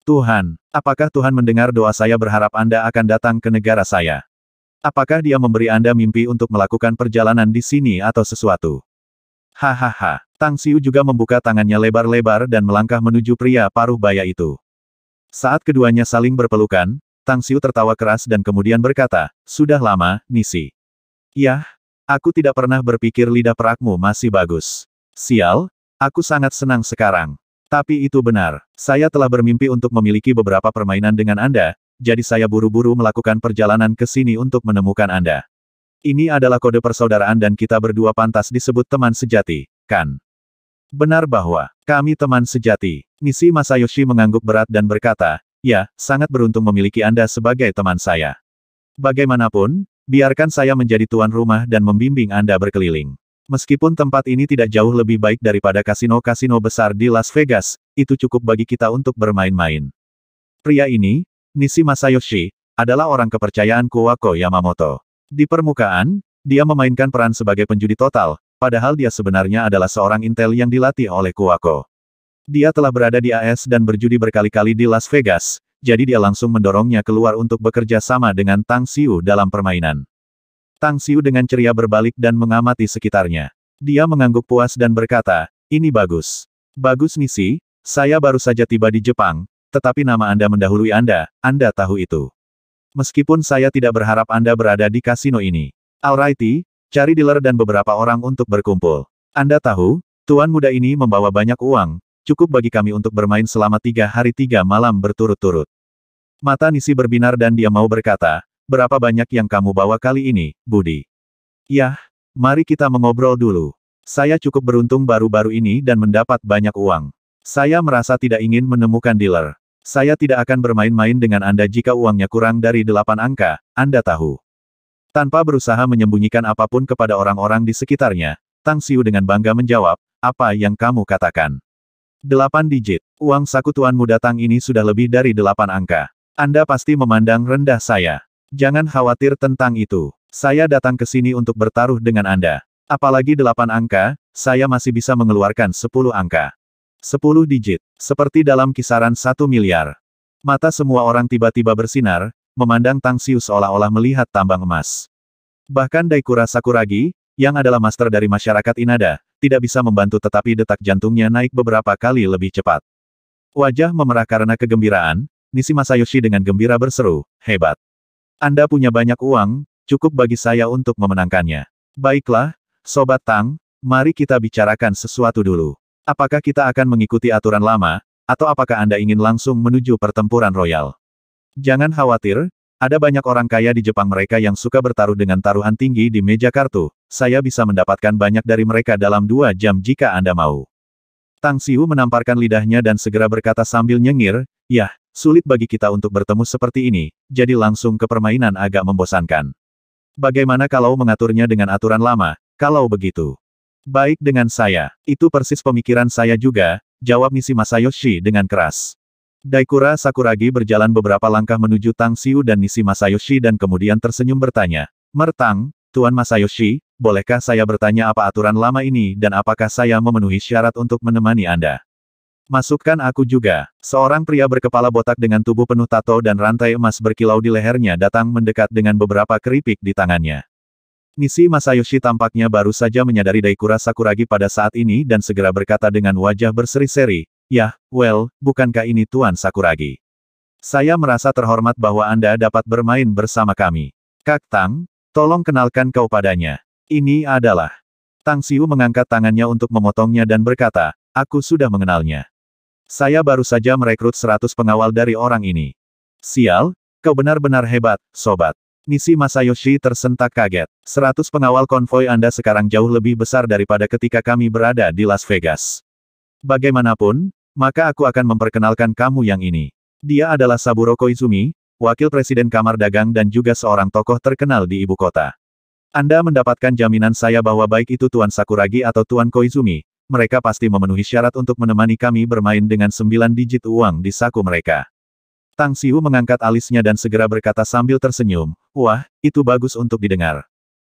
Tuhan, apakah Tuhan mendengar doa saya berharap Anda akan datang ke negara saya? Apakah dia memberi Anda mimpi untuk melakukan perjalanan di sini atau sesuatu?" Hahaha. Tang Xiu juga membuka tangannya lebar-lebar dan melangkah menuju pria paruh baya itu. Saat keduanya saling berpelukan, Tang Xiu tertawa keras dan kemudian berkata, "Sudah lama, Nishi. Yah, aku tidak pernah berpikir lidah perakmu masih bagus. Sial, aku sangat senang sekarang. Tapi itu benar, saya telah bermimpi untuk memiliki beberapa permainan dengan Anda, jadi saya buru-buru melakukan perjalanan ke sini untuk menemukan Anda. Ini adalah kode persaudaraan dan kita berdua pantas disebut teman sejati, kan? Benar bahwa kami teman sejati." Nishi Masayoshi mengangguk berat dan berkata, "Ya, sangat beruntung memiliki Anda sebagai teman saya. Bagaimanapun, biarkan saya menjadi tuan rumah dan membimbing Anda berkeliling. Meskipun tempat ini tidak jauh lebih baik daripada kasino-kasino besar di Las Vegas, itu cukup bagi kita untuk bermain-main." Pria ini, Nishi Masayoshi, adalah orang kepercayaan Kuwako Yamamoto. Di permukaan, dia memainkan peran sebagai penjudi total, padahal dia sebenarnya adalah seorang intel yang dilatih oleh Kuwako. Dia telah berada di AS dan berjudi berkali-kali di Las Vegas, jadi dia langsung mendorongnya keluar untuk bekerja sama dengan Tang Xiu dalam permainan. Tang Xiu dengan ceria berbalik dan mengamati sekitarnya. Dia mengangguk puas dan berkata, "Ini bagus. Bagus Nishi, saya baru saja tiba di Jepang, tetapi nama Anda mendahului Anda tahu itu. Meskipun saya tidak berharap Anda berada di kasino ini. Alrighty, cari dealer dan beberapa orang untuk berkumpul. Anda tahu, tuan muda ini membawa banyak uang, cukup bagi kami untuk bermain selama 3 hari 3 malam berturut-turut." Mata Nishi berbinar dan dia mau berkata, "Berapa banyak yang kamu bawa kali ini, Budi?" "Yah, mari kita mengobrol dulu. Saya cukup beruntung baru-baru ini dan mendapat banyak uang. Saya merasa tidak ingin menemukan dealer. Saya tidak akan bermain-main dengan Anda jika uangnya kurang dari 8 angka, Anda tahu." Tanpa berusaha menyembunyikan apapun kepada orang-orang di sekitarnya, Tang Xiu dengan bangga menjawab, apa yang kamu katakan? 8 digit. Uang saku Tuan Muda Tang ini sudah lebih dari 8 angka. Anda pasti memandang rendah saya. Jangan khawatir tentang itu. Saya datang ke sini untuk bertaruh dengan Anda. Apalagi 8 angka, saya masih bisa mengeluarkan 10 angka. 10 digit. Seperti dalam kisaran 1 miliar. Mata semua orang tiba-tiba bersinar, memandang Tang Xiu seolah-olah melihat tambang emas. Bahkan Daikura Sakuragi, yang adalah master dari masyarakat Inada, tidak bisa membantu tetapi detak jantungnya naik beberapa kali lebih cepat. Wajah memerah karena kegembiraan, Nishi Masayoshi dengan gembira berseru, hebat. Anda punya banyak uang, cukup bagi saya untuk memenangkannya. Baiklah, Sobat Tang, mari kita bicarakan sesuatu dulu. Apakah kita akan mengikuti aturan lama, atau apakah Anda ingin langsung menuju pertempuran royal? Jangan khawatir, ada banyak orang kaya di Jepang mereka yang suka bertaruh dengan taruhan tinggi di meja kartu. Saya bisa mendapatkan banyak dari mereka dalam 2 jam jika Anda mau. Tang Xiu menamparkan lidahnya dan segera berkata sambil nyengir, yah, sulit bagi kita untuk bertemu seperti ini, jadi langsung ke permainan agak membosankan. Bagaimana kalau mengaturnya dengan aturan lama, kalau begitu? Baik dengan saya, itu persis pemikiran saya juga, jawab Nishi Masayoshi dengan keras. Daikura Sakuragi berjalan beberapa langkah menuju Tang Xiu dan Nishi Masayoshi dan kemudian tersenyum bertanya, Mertang, Tuan Masayoshi, bolehkah saya bertanya apa aturan lama ini dan apakah saya memenuhi syarat untuk menemani Anda? Masukkan aku juga. Seorang pria berkepala botak dengan tubuh penuh tato dan rantai emas berkilau di lehernya datang mendekat dengan beberapa keripik di tangannya. Nishi Masayoshi tampaknya baru saja menyadari Daikura Sakuragi pada saat ini dan segera berkata dengan wajah berseri-seri, yah, bukankah ini Tuan Sakuragi? Saya merasa terhormat bahwa Anda dapat bermain bersama kami. Kak Tang, tolong kenalkan kau padanya. Ini adalah... Tang Xiu mengangkat tangannya untuk memotongnya dan berkata, aku sudah mengenalnya. Saya baru saja merekrut 100 pengawal dari orang ini. Sial, kau benar-benar hebat, sobat. Nishi Masayoshi tersentak kaget. 100 pengawal konvoi Anda sekarang jauh lebih besar daripada ketika kami berada di Las Vegas. Bagaimanapun, maka aku akan memperkenalkan kamu yang ini. Dia adalah Saburo Koizumi, wakil presiden Kamar Dagang dan juga seorang tokoh terkenal di ibu kota. Anda mendapatkan jaminan saya bahwa baik itu Tuan Sakuragi atau Tuan Koizumi, mereka pasti memenuhi syarat untuk menemani kami bermain dengan 9 digit uang di saku mereka. Tang Xiu mengangkat alisnya dan segera berkata sambil tersenyum, wah, itu bagus untuk didengar.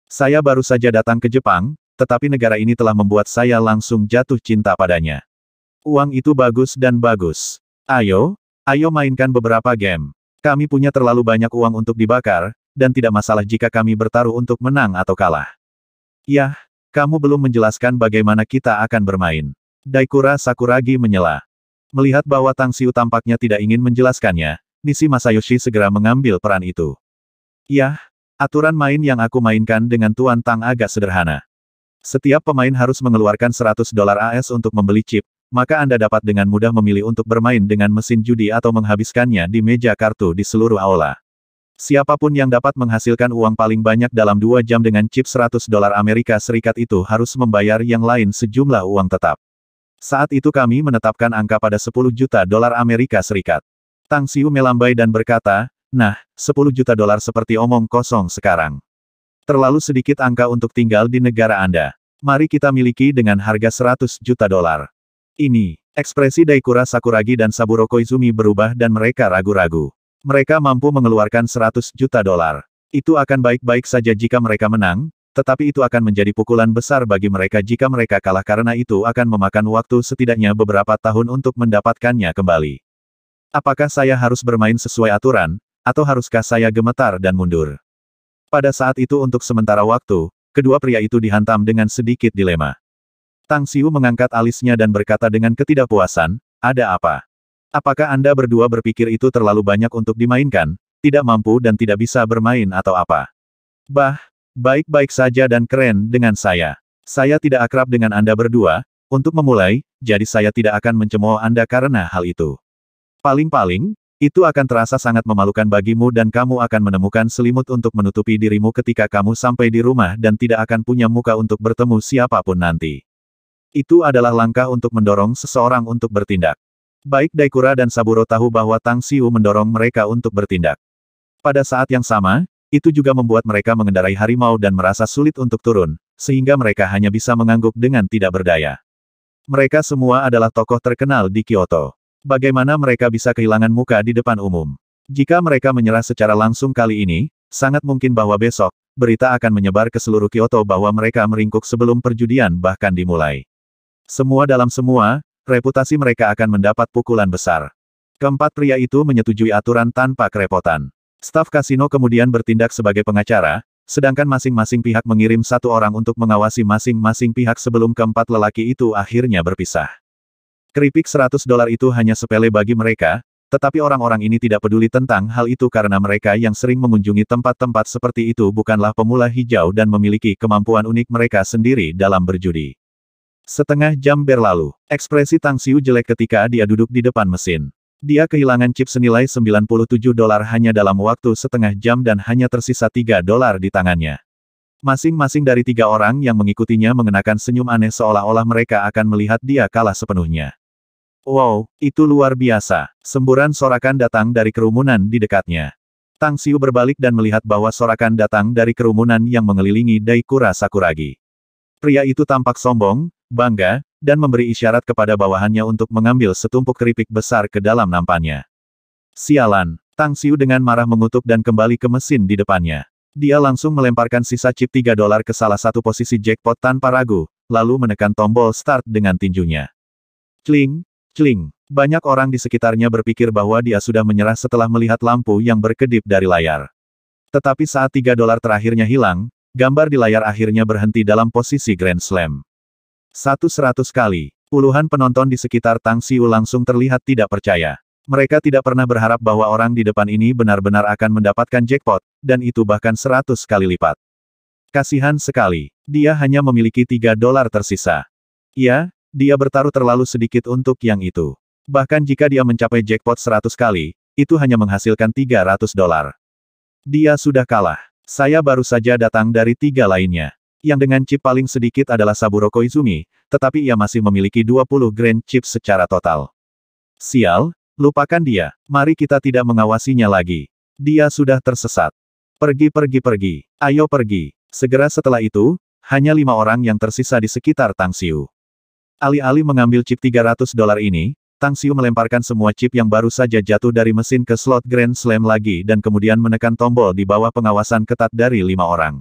Saya baru saja datang ke Jepang, tetapi negara ini telah membuat saya langsung jatuh cinta padanya. Uang itu bagus dan bagus. Ayo mainkan beberapa game. Kami punya terlalu banyak uang untuk dibakar, dan tidak masalah jika kami bertaruh untuk menang atau kalah. Yah, kamu belum menjelaskan bagaimana kita akan bermain. Daikura Sakuragi menyela. Melihat bahwa Tang Xiu tampaknya tidak ingin menjelaskannya, Nishi Masayoshi segera mengambil peran itu. Yah, aturan main yang aku mainkan dengan Tuan Tang agak sederhana. Setiap pemain harus mengeluarkan $100 AS untuk membeli chip, maka Anda dapat dengan mudah memilih untuk bermain dengan mesin judi atau menghabiskannya di meja kartu di seluruh aula. Siapapun yang dapat menghasilkan uang paling banyak dalam 2 jam dengan chip $100 Amerika Serikat itu harus membayar yang lain sejumlah uang tetap. Saat itu kami menetapkan angka pada $10 juta Amerika Serikat. Tang Xiu melambai dan berkata, nah, $10 juta seperti omong kosong sekarang. Terlalu sedikit angka untuk tinggal di negara Anda. Mari kita miliki dengan harga $100 juta. Ini, ekspresi Daikura Sakuragi dan Saburo Koizumi berubah dan mereka ragu-ragu. Mereka mampu mengeluarkan $100 juta. Itu akan baik-baik saja jika mereka menang, tetapi itu akan menjadi pukulan besar bagi mereka jika mereka kalah karena itu akan memakan waktu setidaknya beberapa tahun untuk mendapatkannya kembali. Apakah saya harus bermain sesuai aturan, atau haruskah saya gemetar dan mundur? Pada saat itu untuk sementara waktu, kedua pria itu dihantam dengan sedikit dilema. Tang Xiu mengangkat alisnya dan berkata dengan ketidakpuasan, ada apa? Apakah Anda berdua berpikir itu terlalu banyak untuk dimainkan, tidak mampu dan tidak bisa bermain atau apa? Baik-baik saja dan keren dengan saya. Saya tidak akrab dengan Anda berdua, untuk memulai, jadi saya tidak akan mencemooh Anda karena hal itu. Paling-paling, itu akan terasa sangat memalukan bagimu dan kamu akan menemukan selimut untuk menutupi dirimu ketika kamu sampai di rumah dan tidak akan punya muka untuk bertemu siapapun nanti. Itu adalah langkah untuk mendorong seseorang untuk bertindak. Baik Daikura dan Saburo tahu bahwa Tang Xiu mendorong mereka untuk bertindak. Pada saat yang sama, itu juga membuat mereka mengendarai harimau dan merasa sulit untuk turun, sehingga mereka hanya bisa mengangguk dengan tidak berdaya. Mereka semua adalah tokoh terkenal di Kyoto. Bagaimana mereka bisa kehilangan muka di depan umum? Jika mereka menyerah secara langsung kali ini, sangat mungkin bahwa besok, berita akan menyebar ke seluruh Kyoto bahwa mereka meringkuk sebelum perjudian bahkan dimulai. Semua dalam semua, reputasi mereka akan mendapat pukulan besar. Keempat pria itu menyetujui aturan tanpa kerepotan. Staf kasino kemudian bertindak sebagai pengacara, sedangkan masing-masing pihak mengirim satu orang untuk mengawasi masing-masing pihak sebelum keempat lelaki itu akhirnya berpisah. Keripik $100 itu hanya sepele bagi mereka, tetapi orang-orang ini tidak peduli tentang hal itu karena mereka yang sering mengunjungi tempat-tempat seperti itu bukanlah pemula hijau dan memiliki kemampuan unik mereka sendiri dalam berjudi. Setengah jam berlalu, ekspresi Tang Xiu jelek ketika dia duduk di depan mesin. Dia kehilangan chip senilai $97 hanya dalam waktu setengah jam dan hanya tersisa $3 di tangannya. Masing-masing dari tiga orang yang mengikutinya mengenakan senyum aneh seolah-olah mereka akan melihat dia kalah sepenuhnya. Wow, itu luar biasa. Semburan sorakan datang dari kerumunan di dekatnya. Tang Xiu berbalik dan melihat bahwa sorakan datang dari kerumunan yang mengelilingi Daikura Sakuragi. Pria itu tampak sombong, bangga, dan memberi isyarat kepada bawahannya untuk mengambil setumpuk keripik besar ke dalam nampannya. Sialan, Tang Xiu dengan marah mengutuk dan kembali ke mesin di depannya. Dia langsung melemparkan sisa chip $3 ke salah satu posisi jackpot tanpa ragu, lalu menekan tombol start dengan tinjunya. Cling! Cling! Banyak orang di sekitarnya berpikir bahwa dia sudah menyerah setelah melihat lampu yang berkedip dari layar. Tetapi saat $3 terakhirnya hilang, gambar di layar akhirnya berhenti dalam posisi Grand Slam. 100 kali. Puluhan penonton di sekitar Tang Xiu langsung terlihat tidak percaya. Mereka tidak pernah berharap bahwa orang di depan ini benar-benar akan mendapatkan jackpot, dan itu bahkan 100 kali lipat. Kasihan sekali. Dia hanya memiliki $3 tersisa. Ya, dia bertaruh terlalu sedikit untuk yang itu. Bahkan jika dia mencapai jackpot 100 kali, itu hanya menghasilkan $300. Dia sudah kalah. Saya baru saja datang dari tiga lainnya. Yang dengan chip paling sedikit adalah Saburo Koizumi, tetapi ia masih memiliki 20 grand chip secara total. Sial, lupakan dia. Mari kita tidak mengawasinya lagi. Dia sudah tersesat. Pergi. Ayo pergi. Segera setelah itu, hanya 5 orang yang tersisa di sekitar Tang Xiu. Alih-alih mengambil chip $300 ini, Tang Xiu melemparkan semua chip yang baru saja jatuh dari mesin ke slot Grand Slam lagi dan kemudian menekan tombol di bawah pengawasan ketat dari 5 orang.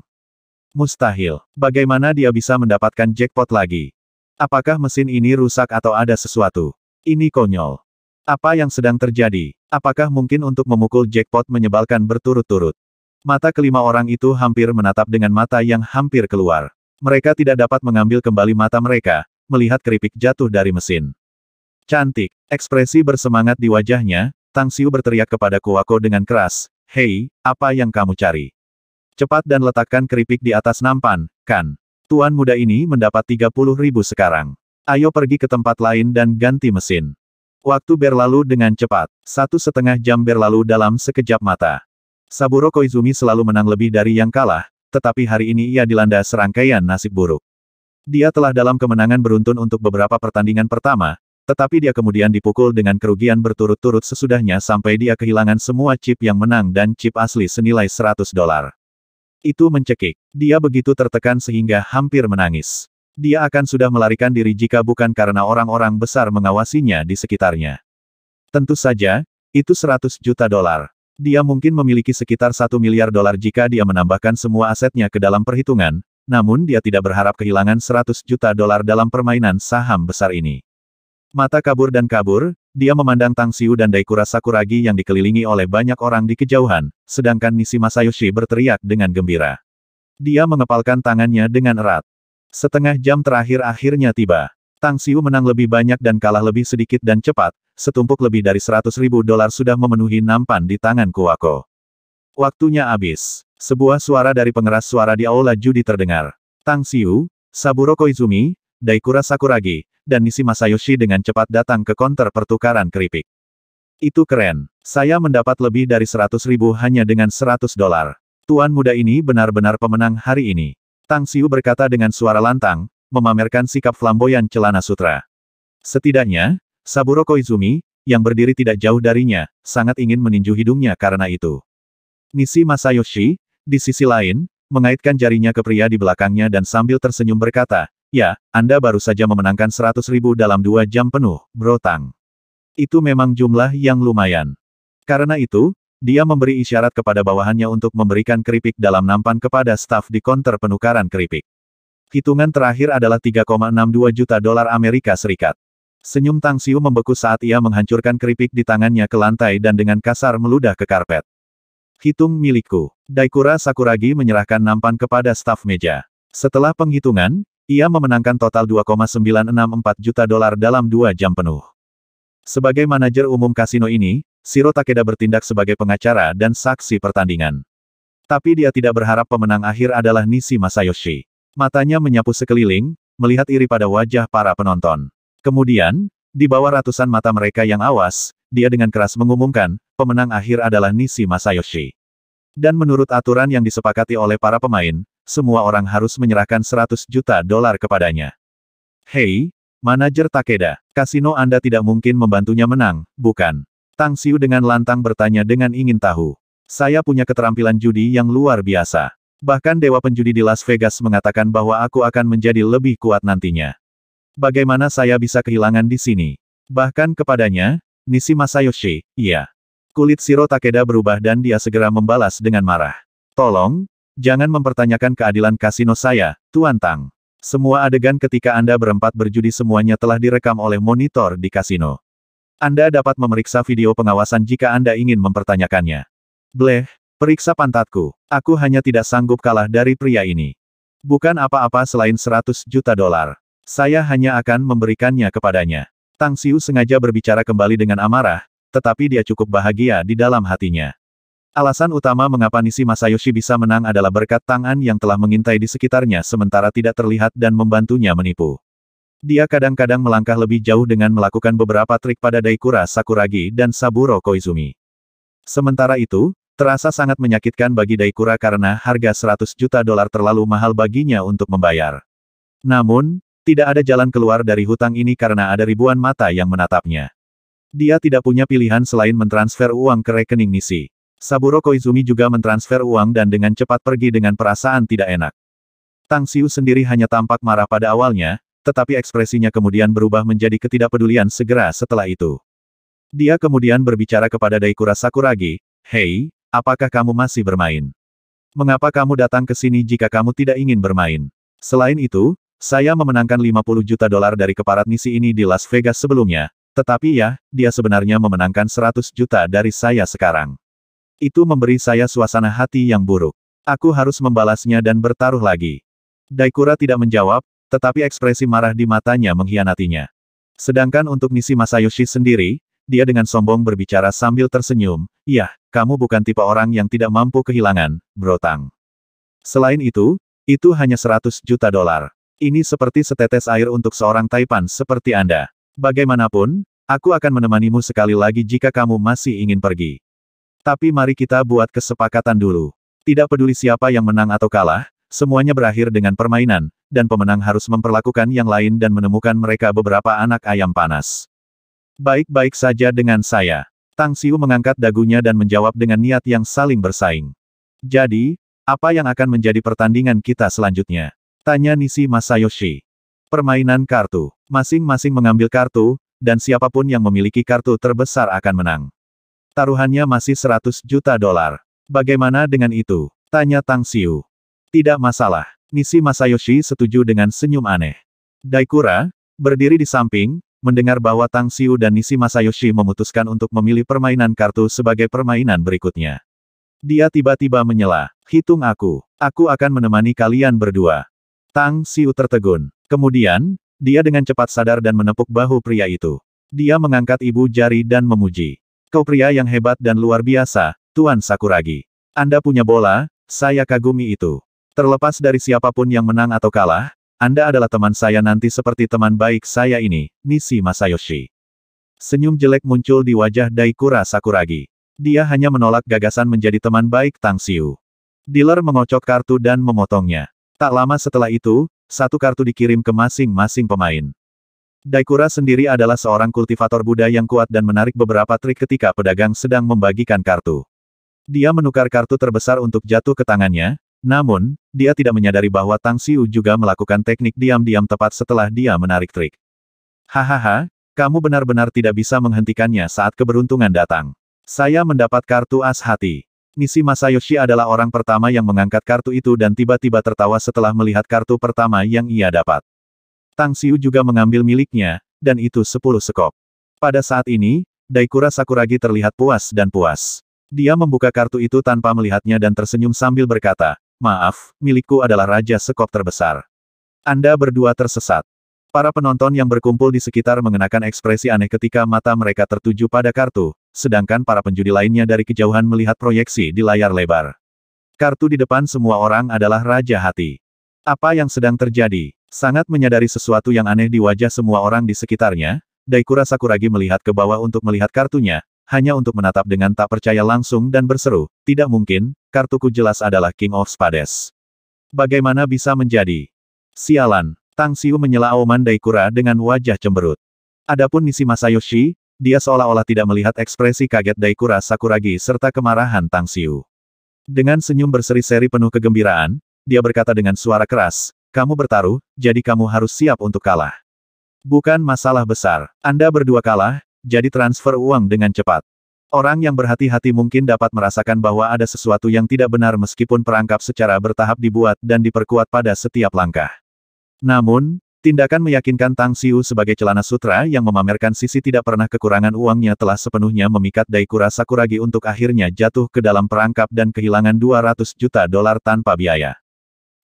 Mustahil. Bagaimana dia bisa mendapatkan jackpot lagi? Apakah mesin ini rusak atau ada sesuatu? Ini konyol. Apa yang sedang terjadi? Apakah mungkin untuk memukul jackpot menyebalkan berturut-turut? Mata kelima orang itu hampir menatap dengan mata yang hampir keluar. Mereka tidak dapat mengambil kembali mata mereka, melihat keripik jatuh dari mesin. Cantik. Ekspresi bersemangat di wajahnya, Tang Xiu berteriak kepada Kuwako dengan keras, "Hei, apa yang kamu cari? Cepat dan letakkan keripik di atas nampan, kan? Tuan muda ini mendapat 30.000 sekarang. Ayo pergi ke tempat lain dan ganti mesin." Waktu berlalu dengan cepat. 1,5 jam berlalu dalam sekejap mata. Saburo Koizumi selalu menang lebih dari yang kalah, tetapi hari ini ia dilanda serangkaian nasib buruk. Dia telah dalam kemenangan beruntun untuk beberapa pertandingan pertama, tetapi dia kemudian dipukul dengan kerugian berturut-turut sesudahnya sampai dia kehilangan semua chip yang menang dan chip asli senilai $100. Itu mencekik. Dia begitu tertekan sehingga hampir menangis. Dia akan sudah melarikan diri jika bukan karena orang-orang besar mengawasinya di sekitarnya. Tentu saja, itu $100 juta. Dia mungkin memiliki sekitar $1 miliar jika dia menambahkan semua asetnya ke dalam perhitungan, namun dia tidak berharap kehilangan $100 juta dalam permainan saham besar ini. Mata kabur dan kabur, dia memandang Tang Xiu dan Daikura Sakuragi yang dikelilingi oleh banyak orang di kejauhan, sedangkan Nishi Masayoshi berteriak dengan gembira. Dia mengepalkan tangannya dengan erat. Setengah jam terakhir akhirnya tiba. Tang Xiu menang lebih banyak dan kalah lebih sedikit dan cepat, setumpuk lebih dari $100.000 sudah memenuhi nampan di tangan Kuwako. Waktunya habis. Sebuah suara dari pengeras suara di aula judi terdengar. Tang Xiu, Saburo Koizumi, Daikura Sakuragi, dan Nishi Masayoshi dengan cepat datang ke konter pertukaran keripik. Itu keren. Saya mendapat lebih dari 100.000 hanya dengan $100. Tuan muda ini benar-benar pemenang hari ini. Tang Xiu berkata dengan suara lantang, memamerkan sikap flamboyan celana sutra. Setidaknya, Saburo Koizumi, yang berdiri tidak jauh darinya, sangat ingin meninju hidungnya karena itu. Nishi Masayoshi, Di sisi lain, mengaitkan jarinya ke pria di belakangnya dan sambil tersenyum berkata, "Ya, Anda baru saja memenangkan 100.000 dalam 2 jam penuh, Bro Tang. Itu memang jumlah yang lumayan." Karena itu, dia memberi isyarat kepada bawahannya untuk memberikan keripik dalam nampan kepada staf di konter penukaran keripik. Hitungan terakhir adalah 3,62 juta dolar Amerika Serikat. Senyum Tang Xiu membeku saat ia menghancurkan keripik di tangannya ke lantai dan dengan kasar meludah ke karpet. "Hitung milikku." Daikura Sakuragi menyerahkan nampan kepada staf meja. Setelah penghitungan, ia memenangkan total 2,964 juta dolar dalam 2 jam penuh. Sebagai manajer umum kasino ini, Shiro Takeda bertindak sebagai pengacara dan saksi pertandingan. Tapi dia tidak berharap pemenang akhir adalah Nishi Masayoshi. Matanya menyapu sekeliling, melihat iri pada wajah para penonton. Kemudian, di bawah ratusan mata mereka yang awas, dia dengan keras mengumumkan, pemenang akhir adalah Nishi Masayoshi. Dan menurut aturan yang disepakati oleh para pemain, semua orang harus menyerahkan 100 juta dolar kepadanya. "Hei, manajer Takeda, kasino Anda tidak mungkin membantunya menang, bukan?" Tang Xiu dengan lantang bertanya dengan ingin tahu. "Saya punya keterampilan judi yang luar biasa. Bahkan dewa penjudi di Las Vegas mengatakan bahwa aku akan menjadi lebih kuat nantinya. Bagaimana saya bisa kehilangan di sini?" Bahkan kepadanya, Nishi Masayoshi, iya. Kulit Shiro Takeda berubah dan dia segera membalas dengan marah. "Tolong, jangan mempertanyakan keadilan kasino saya, Tuan Tang. Semua adegan ketika Anda berempat berjudi semuanya telah direkam oleh monitor di kasino. Anda dapat memeriksa video pengawasan jika Anda ingin mempertanyakannya." "Bleh, periksa pantatku. Aku hanya tidak sanggup kalah dari pria ini. Bukan apa-apa selain 100 juta dolar. Saya hanya akan memberikannya kepadanya." Tang Xiu sengaja berbicara kembali dengan amarah, tetapi dia cukup bahagia di dalam hatinya. Alasan utama mengapa Nishi Masayoshi bisa menang adalah berkat Tang An yang telah mengintai di sekitarnya sementara tidak terlihat dan membantunya menipu. Dia kadang-kadang melangkah lebih jauh dengan melakukan beberapa trik pada Daikura Sakuragi dan Saburo Koizumi. Sementara itu, terasa sangat menyakitkan bagi Daikura karena harga 100 juta dolar terlalu mahal baginya untuk membayar. Namun, tidak ada jalan keluar dari hutang ini karena ada ribuan mata yang menatapnya. Dia tidak punya pilihan selain mentransfer uang ke rekening Nishi. Saburo Koizumi juga mentransfer uang dan dengan cepat pergi dengan perasaan tidak enak. Tang Xiu sendiri hanya tampak marah pada awalnya, tetapi ekspresinya kemudian berubah menjadi ketidakpedulian segera setelah itu. Dia kemudian berbicara kepada Daikura Sakuragi, "Hei, apakah kamu masih bermain? Mengapa kamu datang ke sini jika kamu tidak ingin bermain? Selain itu, saya memenangkan 50 juta dolar dari keparat Nishi ini di Las Vegas sebelumnya, tetapi ya, dia sebenarnya memenangkan 100 juta dari saya sekarang. Itu memberi saya suasana hati yang buruk. Aku harus membalasnya dan bertaruh lagi." Daikura tidak menjawab, tetapi ekspresi marah di matanya mengkhianatinya. Sedangkan untuk Nishi Masayoshi sendiri, dia dengan sombong berbicara sambil tersenyum, "Iya, kamu bukan tipe orang yang tidak mampu kehilangan, Bro Tang. Selain itu hanya 100 juta dolar. Ini seperti setetes air untuk seorang taipan seperti Anda. Bagaimanapun, aku akan menemanimu sekali lagi jika kamu masih ingin pergi. Tapi mari kita buat kesepakatan dulu. Tidak peduli siapa yang menang atau kalah, semuanya berakhir dengan permainan, dan pemenang harus memperlakukan yang lain dan menemukan mereka beberapa anak ayam panas. Baik-baik saja dengan saya." Tang Xiu mengangkat dagunya dan menjawab dengan niat yang saling bersaing. "Jadi, apa yang akan menjadi pertandingan kita selanjutnya?" tanya Nishi Masayoshi. "Permainan kartu. Masing-masing mengambil kartu, dan siapapun yang memiliki kartu terbesar akan menang. Taruhannya masih 100 juta dolar. Bagaimana dengan itu?" tanya Tang Xiu. "Tidak masalah." Nishi Masayoshi setuju dengan senyum aneh. Daikura, berdiri di samping, mendengar bahwa Tang Xiu dan Nishi Masayoshi memutuskan untuk memilih permainan kartu sebagai permainan berikutnya. Dia tiba-tiba menyela, "Hitung aku akan menemani kalian berdua." Tang Xiu tertegun. Kemudian, dia dengan cepat sadar dan menepuk bahu pria itu. Dia mengangkat ibu jari dan memuji. "Kau pria yang hebat dan luar biasa, Tuan Sakuragi. Anda punya bola, saya kagumi itu. Terlepas dari siapapun yang menang atau kalah, Anda adalah teman saya nanti seperti teman baik saya ini, Nishi Masayoshi." Senyum jelek muncul di wajah Daikura Sakuragi. Dia hanya menolak gagasan menjadi teman baik Tang Xiu. Dealer mengocok kartu dan memotongnya. Tak lama setelah itu, satu kartu dikirim ke masing-masing pemain. Daikura sendiri adalah seorang kultivator Buddha yang kuat dan menarik beberapa trik ketika pedagang sedang membagikan kartu. Dia menukar kartu terbesar untuk jatuh ke tangannya, namun, dia tidak menyadari bahwa Tang Xiu juga melakukan teknik diam-diam tepat setelah dia menarik trik. Hahaha, kamu benar-benar tidak bisa menghentikannya saat keberuntungan datang. Saya mendapat kartu as hati. Nishi Masayoshi adalah orang pertama yang mengangkat kartu itu dan tiba-tiba tertawa setelah melihat kartu pertama yang ia dapat. Tang Xiu juga mengambil miliknya, dan itu 10 sekop. Pada saat ini, Daikura Sakuragi terlihat puas dan puas. Dia membuka kartu itu tanpa melihatnya dan tersenyum sambil berkata, "Maaf, milikku adalah raja sekop terbesar." Anda berdua tersesat. Para penonton yang berkumpul di sekitar mengenakan ekspresi aneh ketika mata mereka tertuju pada kartu, sedangkan para penjudi lainnya dari kejauhan melihat proyeksi di layar lebar. Kartu di depan semua orang adalah Raja Hati. Apa yang sedang terjadi? Sangat menyadari sesuatu yang aneh di wajah semua orang di sekitarnya, Daikura Sakuragi melihat ke bawah untuk melihat kartunya, hanya untuk menatap dengan tak percaya langsung dan berseru, "Tidak mungkin, kartuku jelas adalah King of Spades. Bagaimana bisa menjadi?" Sialan, Tang Xiu menyela auman Daikura dengan wajah cemberut. Adapun Nishi Masayoshi, dia seolah-olah tidak melihat ekspresi kaget Daikura Sakuragi serta kemarahan Tang Xiu. Dengan senyum berseri-seri penuh kegembiraan, dia berkata dengan suara keras, "Kamu bertaruh, jadi kamu harus siap untuk kalah. Bukan masalah besar. Anda berdua kalah, jadi transfer uang dengan cepat." Orang yang berhati-hati mungkin dapat merasakan bahwa ada sesuatu yang tidak benar meskipun perangkap secara bertahap dibuat dan diperkuat pada setiap langkah. Namun, tindakan meyakinkan Tang Xiu sebagai celana sutra yang memamerkan sisi tidak pernah kekurangan uangnya telah sepenuhnya memikat Daikura Sakuragi untuk akhirnya jatuh ke dalam perangkap dan kehilangan 200 juta dolar tanpa biaya.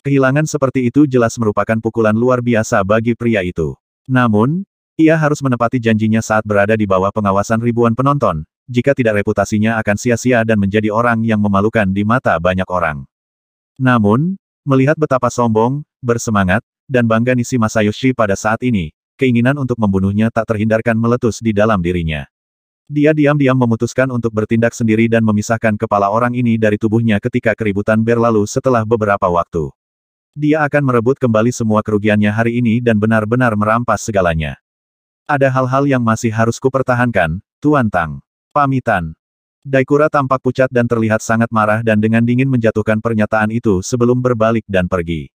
Kehilangan seperti itu jelas merupakan pukulan luar biasa bagi pria itu. Namun, ia harus menepati janjinya saat berada di bawah pengawasan ribuan penonton, jika tidak reputasinya akan sia-sia dan menjadi orang yang memalukan di mata banyak orang. Namun, melihat betapa sombong, bersemangat, dan bangga Nishi Masayoshi pada saat ini, keinginan untuk membunuhnya tak terhindarkan meletus di dalam dirinya. Dia diam-diam memutuskan untuk bertindak sendiri dan memisahkan kepala orang ini dari tubuhnya ketika keributan berlalu setelah beberapa waktu. Dia akan merebut kembali semua kerugiannya hari ini dan benar-benar merampas segalanya. Ada hal-hal yang masih harus kupertahankan, Tuan Tang. Pamitan. Daikura tampak pucat dan terlihat sangat marah dan dengan dingin menjatuhkan pernyataan itu sebelum berbalik dan pergi.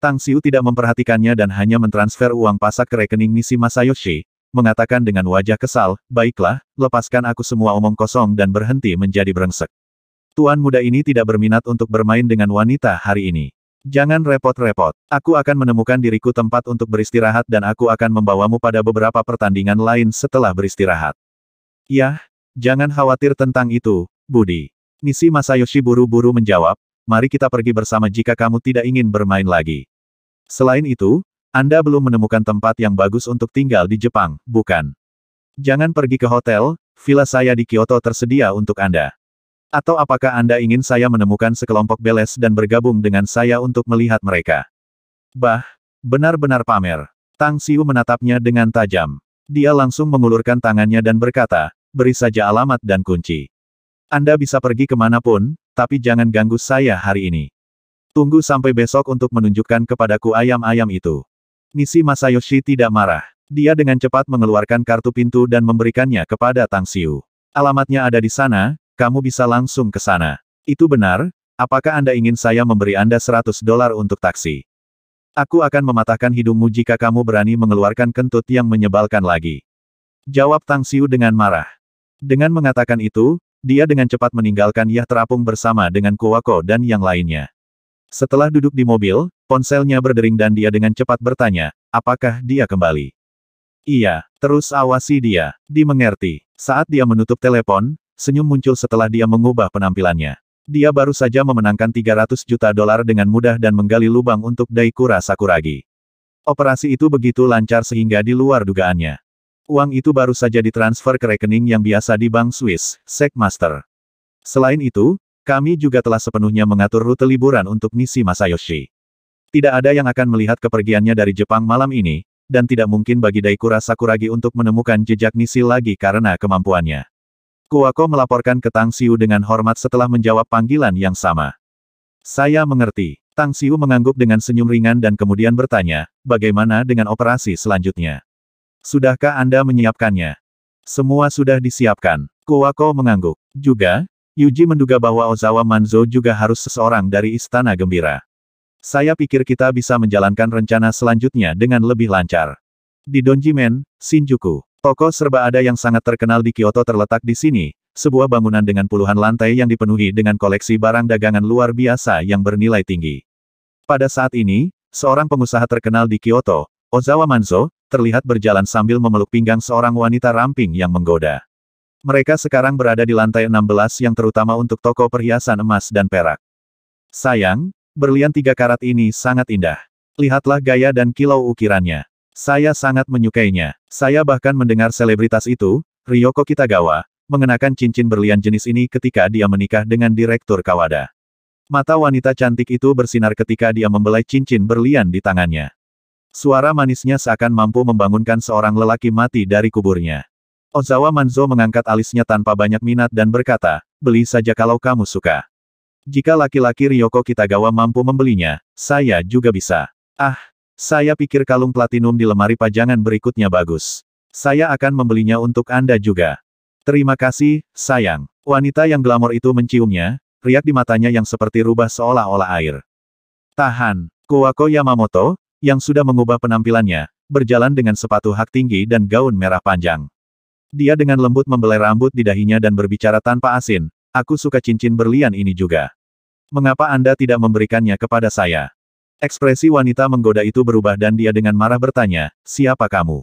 Tang Xiu tidak memperhatikannya dan hanya mentransfer uang pasak ke rekening Nishi Masayoshi, mengatakan dengan wajah kesal, "Baiklah, lepaskan aku semua omong kosong dan berhenti menjadi brengsek. Tuan muda ini tidak berminat untuk bermain dengan wanita hari ini. Jangan repot-repot. Aku akan menemukan diriku tempat untuk beristirahat dan aku akan membawamu pada beberapa pertandingan lain setelah beristirahat." "Yah, jangan khawatir tentang itu, Budi." Nishi Masayoshi buru-buru menjawab, "Mari kita pergi bersama jika kamu tidak ingin bermain lagi. Selain itu, Anda belum menemukan tempat yang bagus untuk tinggal di Jepang, bukan? Jangan pergi ke hotel, villa saya di Kyoto tersedia untuk Anda. Atau apakah Anda ingin saya menemukan sekelompok beles dan bergabung dengan saya untuk melihat mereka?" Bah, benar-benar pamer. Tang Xiu menatapnya dengan tajam. Dia langsung mengulurkan tangannya dan berkata, "Beri saja alamat dan kunci. Anda bisa pergi kemanapun, tapi jangan ganggu saya hari ini. Tunggu sampai besok untuk menunjukkan kepadaku ayam-ayam itu." Nishi Masayoshi tidak marah. Dia dengan cepat mengeluarkan kartu pintu dan memberikannya kepada Tang Xiu. "Alamatnya ada di sana, kamu bisa langsung ke sana." "Itu benar, apakah Anda ingin saya memberi Anda $100 untuk taksi?" "Aku akan mematahkan hidungmu jika kamu berani mengeluarkan kentut yang menyebalkan lagi," jawab Tang Xiu dengan marah. Dengan mengatakan itu, dia dengan cepat meninggalkan Yah terapung bersama dengan Kuwako dan yang lainnya. Setelah duduk di mobil, ponselnya berdering dan dia dengan cepat bertanya, apakah dia kembali? "Iya, terus awasi dia." Dimengerti. Saat dia menutup telepon, senyum muncul setelah dia mengubah penampilannya. Dia baru saja memenangkan $300 juta dengan mudah dan menggali lubang untuk Daikura Sakuragi. Operasi itu begitu lancar sehingga di luar dugaannya. Uang itu baru saja ditransfer ke rekening yang biasa di Bank Swiss, Sekmaster. Selain itu, kami juga telah sepenuhnya mengatur rute liburan untuk Nishi Masayoshi. Tidak ada yang akan melihat kepergiannya dari Jepang malam ini, dan tidak mungkin bagi Daikura Sakuragi untuk menemukan jejak Nishi lagi karena kemampuannya. Kuwako melaporkan ke Tang Xiu dengan hormat setelah menjawab panggilan yang sama. "Saya mengerti." Tang Xiu mengangguk dengan senyum ringan dan kemudian bertanya, "Bagaimana dengan operasi selanjutnya? Sudahkah Anda menyiapkannya?" "Semua sudah disiapkan." Kuwako mengangguk. "Juga, Yuji menduga bahwa Ozawa Manzo juga harus seseorang dari Istana Gembira. Saya pikir kita bisa menjalankan rencana selanjutnya dengan lebih lancar. Di Donjimen, Shinjuku, toko serba ada yang sangat terkenal di Kyoto terletak di sini, sebuah bangunan dengan puluhan lantai yang dipenuhi dengan koleksi barang dagangan luar biasa yang bernilai tinggi. Pada saat ini, seorang pengusaha terkenal di Kyoto, Ozawa Manzo, terlihat berjalan sambil memeluk pinggang seorang wanita ramping yang menggoda. Mereka sekarang berada di lantai 16 yang terutama untuk toko perhiasan emas dan perak. Sayang, berlian 3 karat ini sangat indah. Lihatlah gaya dan kilau ukirannya. Saya sangat menyukainya. Saya bahkan mendengar selebritas itu, Ryoko Kitagawa, mengenakan cincin berlian jenis ini ketika dia menikah dengan Direktur Kawada. Mata wanita cantik itu bersinar ketika dia membelai cincin berlian di tangannya. Suara manisnya seakan mampu membangunkan seorang lelaki mati dari kuburnya. Ozawa Manzo mengangkat alisnya tanpa banyak minat dan berkata, beli saja kalau kamu suka. Jika laki-laki Ryoko Kitagawa mampu membelinya, saya juga bisa. Ah, saya pikir kalung platinum di lemari pajangan berikutnya bagus. Saya akan membelinya untuk Anda juga. Terima kasih, sayang. Wanita yang glamor itu menciumnya, riak di matanya yang seperti rubah seolah-olah air. Tahan, Kawako Yamamoto, yang sudah mengubah penampilannya, berjalan dengan sepatu hak tinggi dan gaun merah panjang. Dia dengan lembut membelai rambut di dahinya dan berbicara tanpa asin, aku suka cincin berlian ini juga. Mengapa Anda tidak memberikannya kepada saya? Ekspresi wanita menggoda itu berubah dan dia dengan marah bertanya, siapa kamu?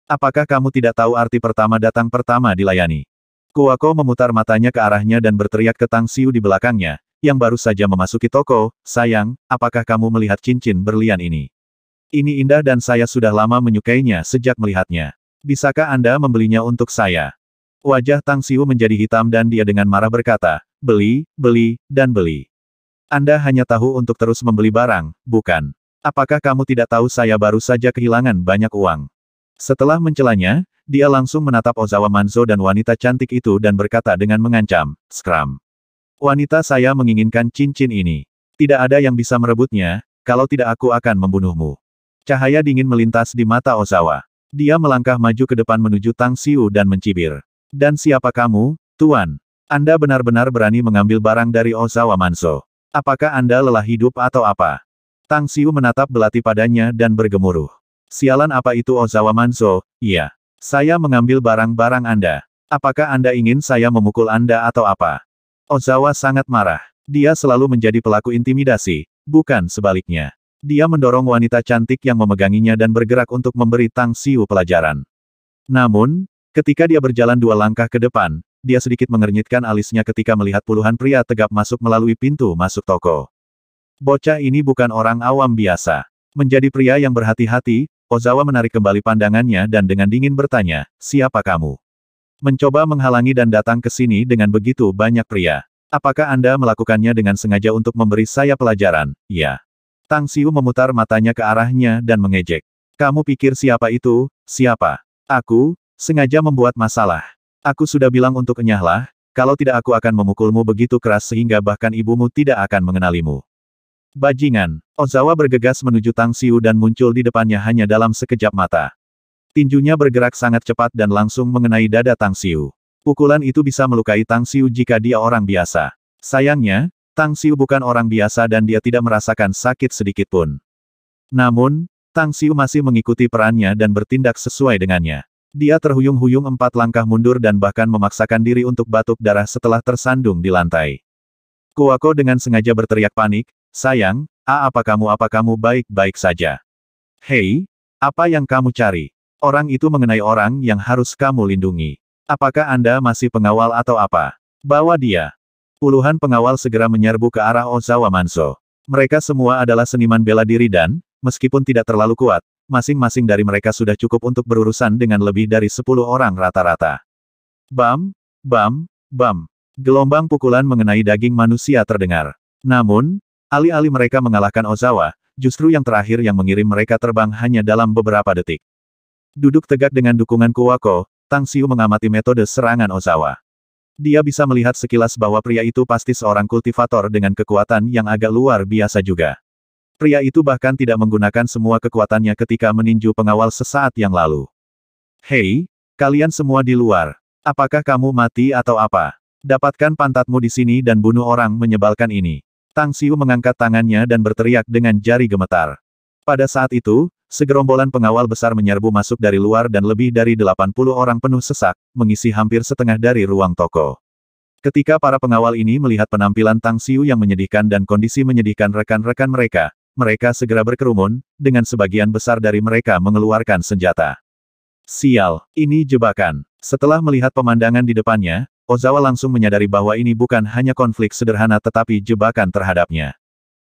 Apakah kamu tidak tahu arti pertama datang pertama dilayani? Kawako memutar matanya ke arahnya dan berteriak ke Tang Xiu di belakangnya, yang baru saja memasuki toko, sayang, apakah kamu melihat cincin berlian ini? Ini indah dan saya sudah lama menyukainya sejak melihatnya. Bisakah Anda membelinya untuk saya? Wajah Tang Xiu menjadi hitam dan dia dengan marah berkata, beli, beli, dan beli. Anda hanya tahu untuk terus membeli barang, bukan? Apakah kamu tidak tahu saya baru saja kehilangan banyak uang? Setelah mencelanya, dia langsung menatap Ozawa Manzo dan wanita cantik itu dan berkata dengan mengancam, skram. Wanita saya menginginkan cincin ini. Tidak ada yang bisa merebutnya, kalau tidak aku akan membunuhmu. Cahaya dingin melintas di mata Ozawa. Dia melangkah maju ke depan menuju Tang Xiu dan mencibir. Dan siapa kamu, Tuan? Anda benar-benar berani mengambil barang dari Ozawa Manzo. Apakah Anda lelah hidup atau apa? Tang Xiu menatap belati padanya dan bergemuruh. Sialan apa itu Ozawa Manzo? Iya. Saya mengambil barang-barang Anda. Apakah Anda ingin saya memukul Anda atau apa? Ozawa sangat marah. Dia selalu menjadi pelaku intimidasi, bukan sebaliknya. Dia mendorong wanita cantik yang memeganginya dan bergerak untuk memberi Tang Xiu pelajaran. Namun, ketika dia berjalan 2 langkah ke depan, dia sedikit mengernyitkan alisnya ketika melihat puluhan pria tegap masuk melalui pintu masuk toko. Bocah ini bukan orang awam biasa. Menjadi pria yang berhati-hati, Ozawa menarik kembali pandangannya dan dengan dingin bertanya, siapa kamu? Mencoba menghalangi dan datang ke sini dengan begitu banyak pria. Apakah Anda melakukannya dengan sengaja untuk memberi saya pelajaran? Ya. Tang Xiu memutar matanya ke arahnya dan mengejek. Kamu pikir siapa itu? Siapa? Aku, sengaja membuat masalah. Aku sudah bilang untuk enyahlah, kalau tidak aku akan memukulmu begitu keras sehingga bahkan ibumu tidak akan mengenalimu. Bajingan. Ozawa bergegas menuju Tang Xiu dan muncul di depannya hanya dalam sekejap mata. Tinjunya bergerak sangat cepat dan langsung mengenai dada Tang Xiu. Pukulan itu bisa melukai Tang Xiu jika dia orang biasa. Sayangnya, Tang Xiu bukan orang biasa dan dia tidak merasakan sakit sedikitpun. Namun, Tang Xiu masih mengikuti perannya dan bertindak sesuai dengannya. Dia terhuyung-huyung 4 langkah mundur dan bahkan memaksakan diri untuk batuk darah setelah tersandung di lantai. Kawako dengan sengaja berteriak panik, sayang, apa kamu baik-baik saja? Hei, apa yang kamu cari? Orang itu mengenai orang yang harus kamu lindungi. Apakah Anda masih pengawal atau apa? Bawa dia. Puluhan pengawal segera menyerbu ke arah Ozawa Manzo. Mereka semua adalah seniman bela diri dan, meskipun tidak terlalu kuat, masing-masing dari mereka sudah cukup untuk berurusan dengan lebih dari 10 orang rata-rata. Bam, bam, bam. Gelombang pukulan mengenai daging manusia terdengar. Namun, alih-alih mereka mengalahkan Ozawa, justru yang terakhir yang mengirim mereka terbang hanya dalam beberapa detik. Duduk tegak dengan dukungan Kawako, Tang Xiu mengamati metode serangan Ozawa. Dia bisa melihat sekilas bahwa pria itu pasti seorang kultivator dengan kekuatan yang agak luar biasa juga. Pria itu bahkan tidak menggunakan semua kekuatannya ketika meninju pengawal sesaat yang lalu. Hei, kalian semua di luar. Apakah kamu mati atau apa? Dapatkan pantatmu di sini dan bunuh orang menyebalkan ini. Tang Xiu mengangkat tangannya dan berteriak dengan jari gemetar. Pada saat itu, segerombolan pengawal besar menyerbu masuk dari luar dan lebih dari 80 orang penuh sesak, mengisi hampir setengah dari ruang toko. Ketika para pengawal ini melihat penampilan Tang Xiu yang menyedihkan dan kondisi menyedihkan rekan-rekan mereka, mereka segera berkerumun, dengan sebagian besar dari mereka mengeluarkan senjata. Sial, ini jebakan. Setelah melihat pemandangan di depannya, Ozawa langsung menyadari bahwa ini bukan hanya konflik sederhana tetapi jebakan terhadapnya.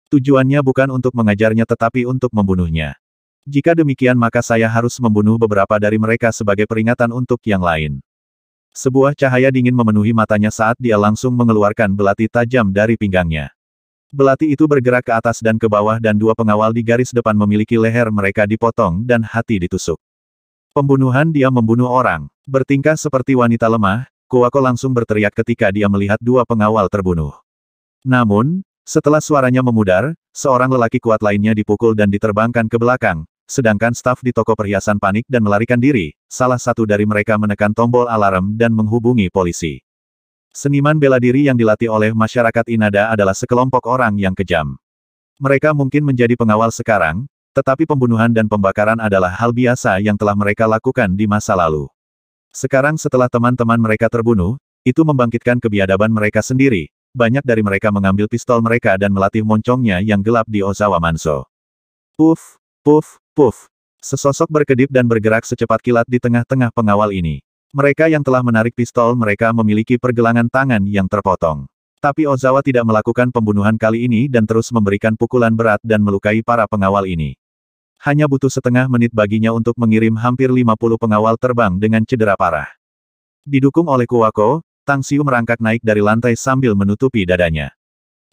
Tujuannya bukan untuk mengajarnya tetapi untuk membunuhnya. Jika demikian maka saya harus membunuh beberapa dari mereka sebagai peringatan untuk yang lain. Sebuah cahaya dingin memenuhi matanya saat dia langsung mengeluarkan belati tajam dari pinggangnya. Belati itu bergerak ke atas dan ke bawah dan dua pengawal di garis depan memiliki leher mereka dipotong dan hati ditusuk. Pembunuhan, dia membunuh orang. Bertingkah seperti wanita lemah, Kuwako langsung berteriak ketika dia melihat dua pengawal terbunuh. Namun, setelah suaranya memudar, seorang lelaki kuat lainnya dipukul dan diterbangkan ke belakang, sedangkan staf di toko perhiasan panik dan melarikan diri. Salah satu dari mereka menekan tombol alarm dan menghubungi polisi. Seniman bela diri yang dilatih oleh masyarakat Inada adalah sekelompok orang yang kejam. Mereka mungkin menjadi pengawal sekarang, tetapi pembunuhan dan pembakaran adalah hal biasa yang telah mereka lakukan di masa lalu. Sekarang setelah teman-teman mereka terbunuh, itu membangkitkan kebiadaban mereka sendiri. Banyak dari mereka mengambil pistol mereka dan melatih moncongnya yang gelap di Ozawa Manso. Puff, puff, puff. Sesosok berkedip dan bergerak secepat kilat di tengah-tengah pengawal ini. Mereka yang telah menarik pistol mereka memiliki pergelangan tangan yang terpotong. Tapi Ozawa tidak melakukan pembunuhan kali ini dan terus memberikan pukulan berat dan melukai para pengawal ini. Hanya butuh setengah menit baginya untuk mengirim hampir 50 pengawal terbang dengan cedera parah. Didukung oleh Kuwako, Tang Xiu merangkak naik dari lantai sambil menutupi dadanya.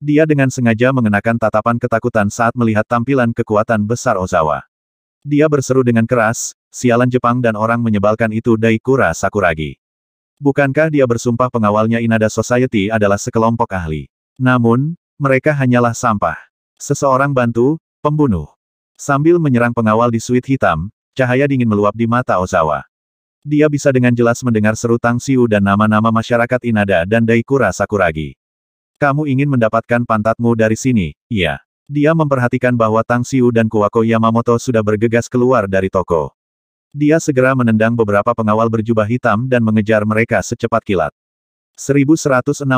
Dia dengan sengaja mengenakan tatapan ketakutan saat melihat tampilan kekuatan besar Ozawa. Dia berseru dengan keras, sialan Jepang dan orang menyebalkan itu Daikura Sakuragi. Bukankah dia bersumpah pengawalnya Inada Society adalah sekelompok ahli? Namun, mereka hanyalah sampah. Seseorang bantu, pembunuh. Sambil menyerang pengawal di suit hitam, cahaya dingin meluap di mata Ozawa. Dia bisa dengan jelas mendengar seru Tang Xiu dan nama-nama masyarakat Inada dan Daikura Sakuragi. Kamu ingin mendapatkan pantatmu dari sini, iya. Dia memperhatikan bahwa Tang Xiu dan Kuwako Yamamoto sudah bergegas keluar dari toko. Dia segera menendang beberapa pengawal berjubah hitam dan mengejar mereka secepat kilat. 1160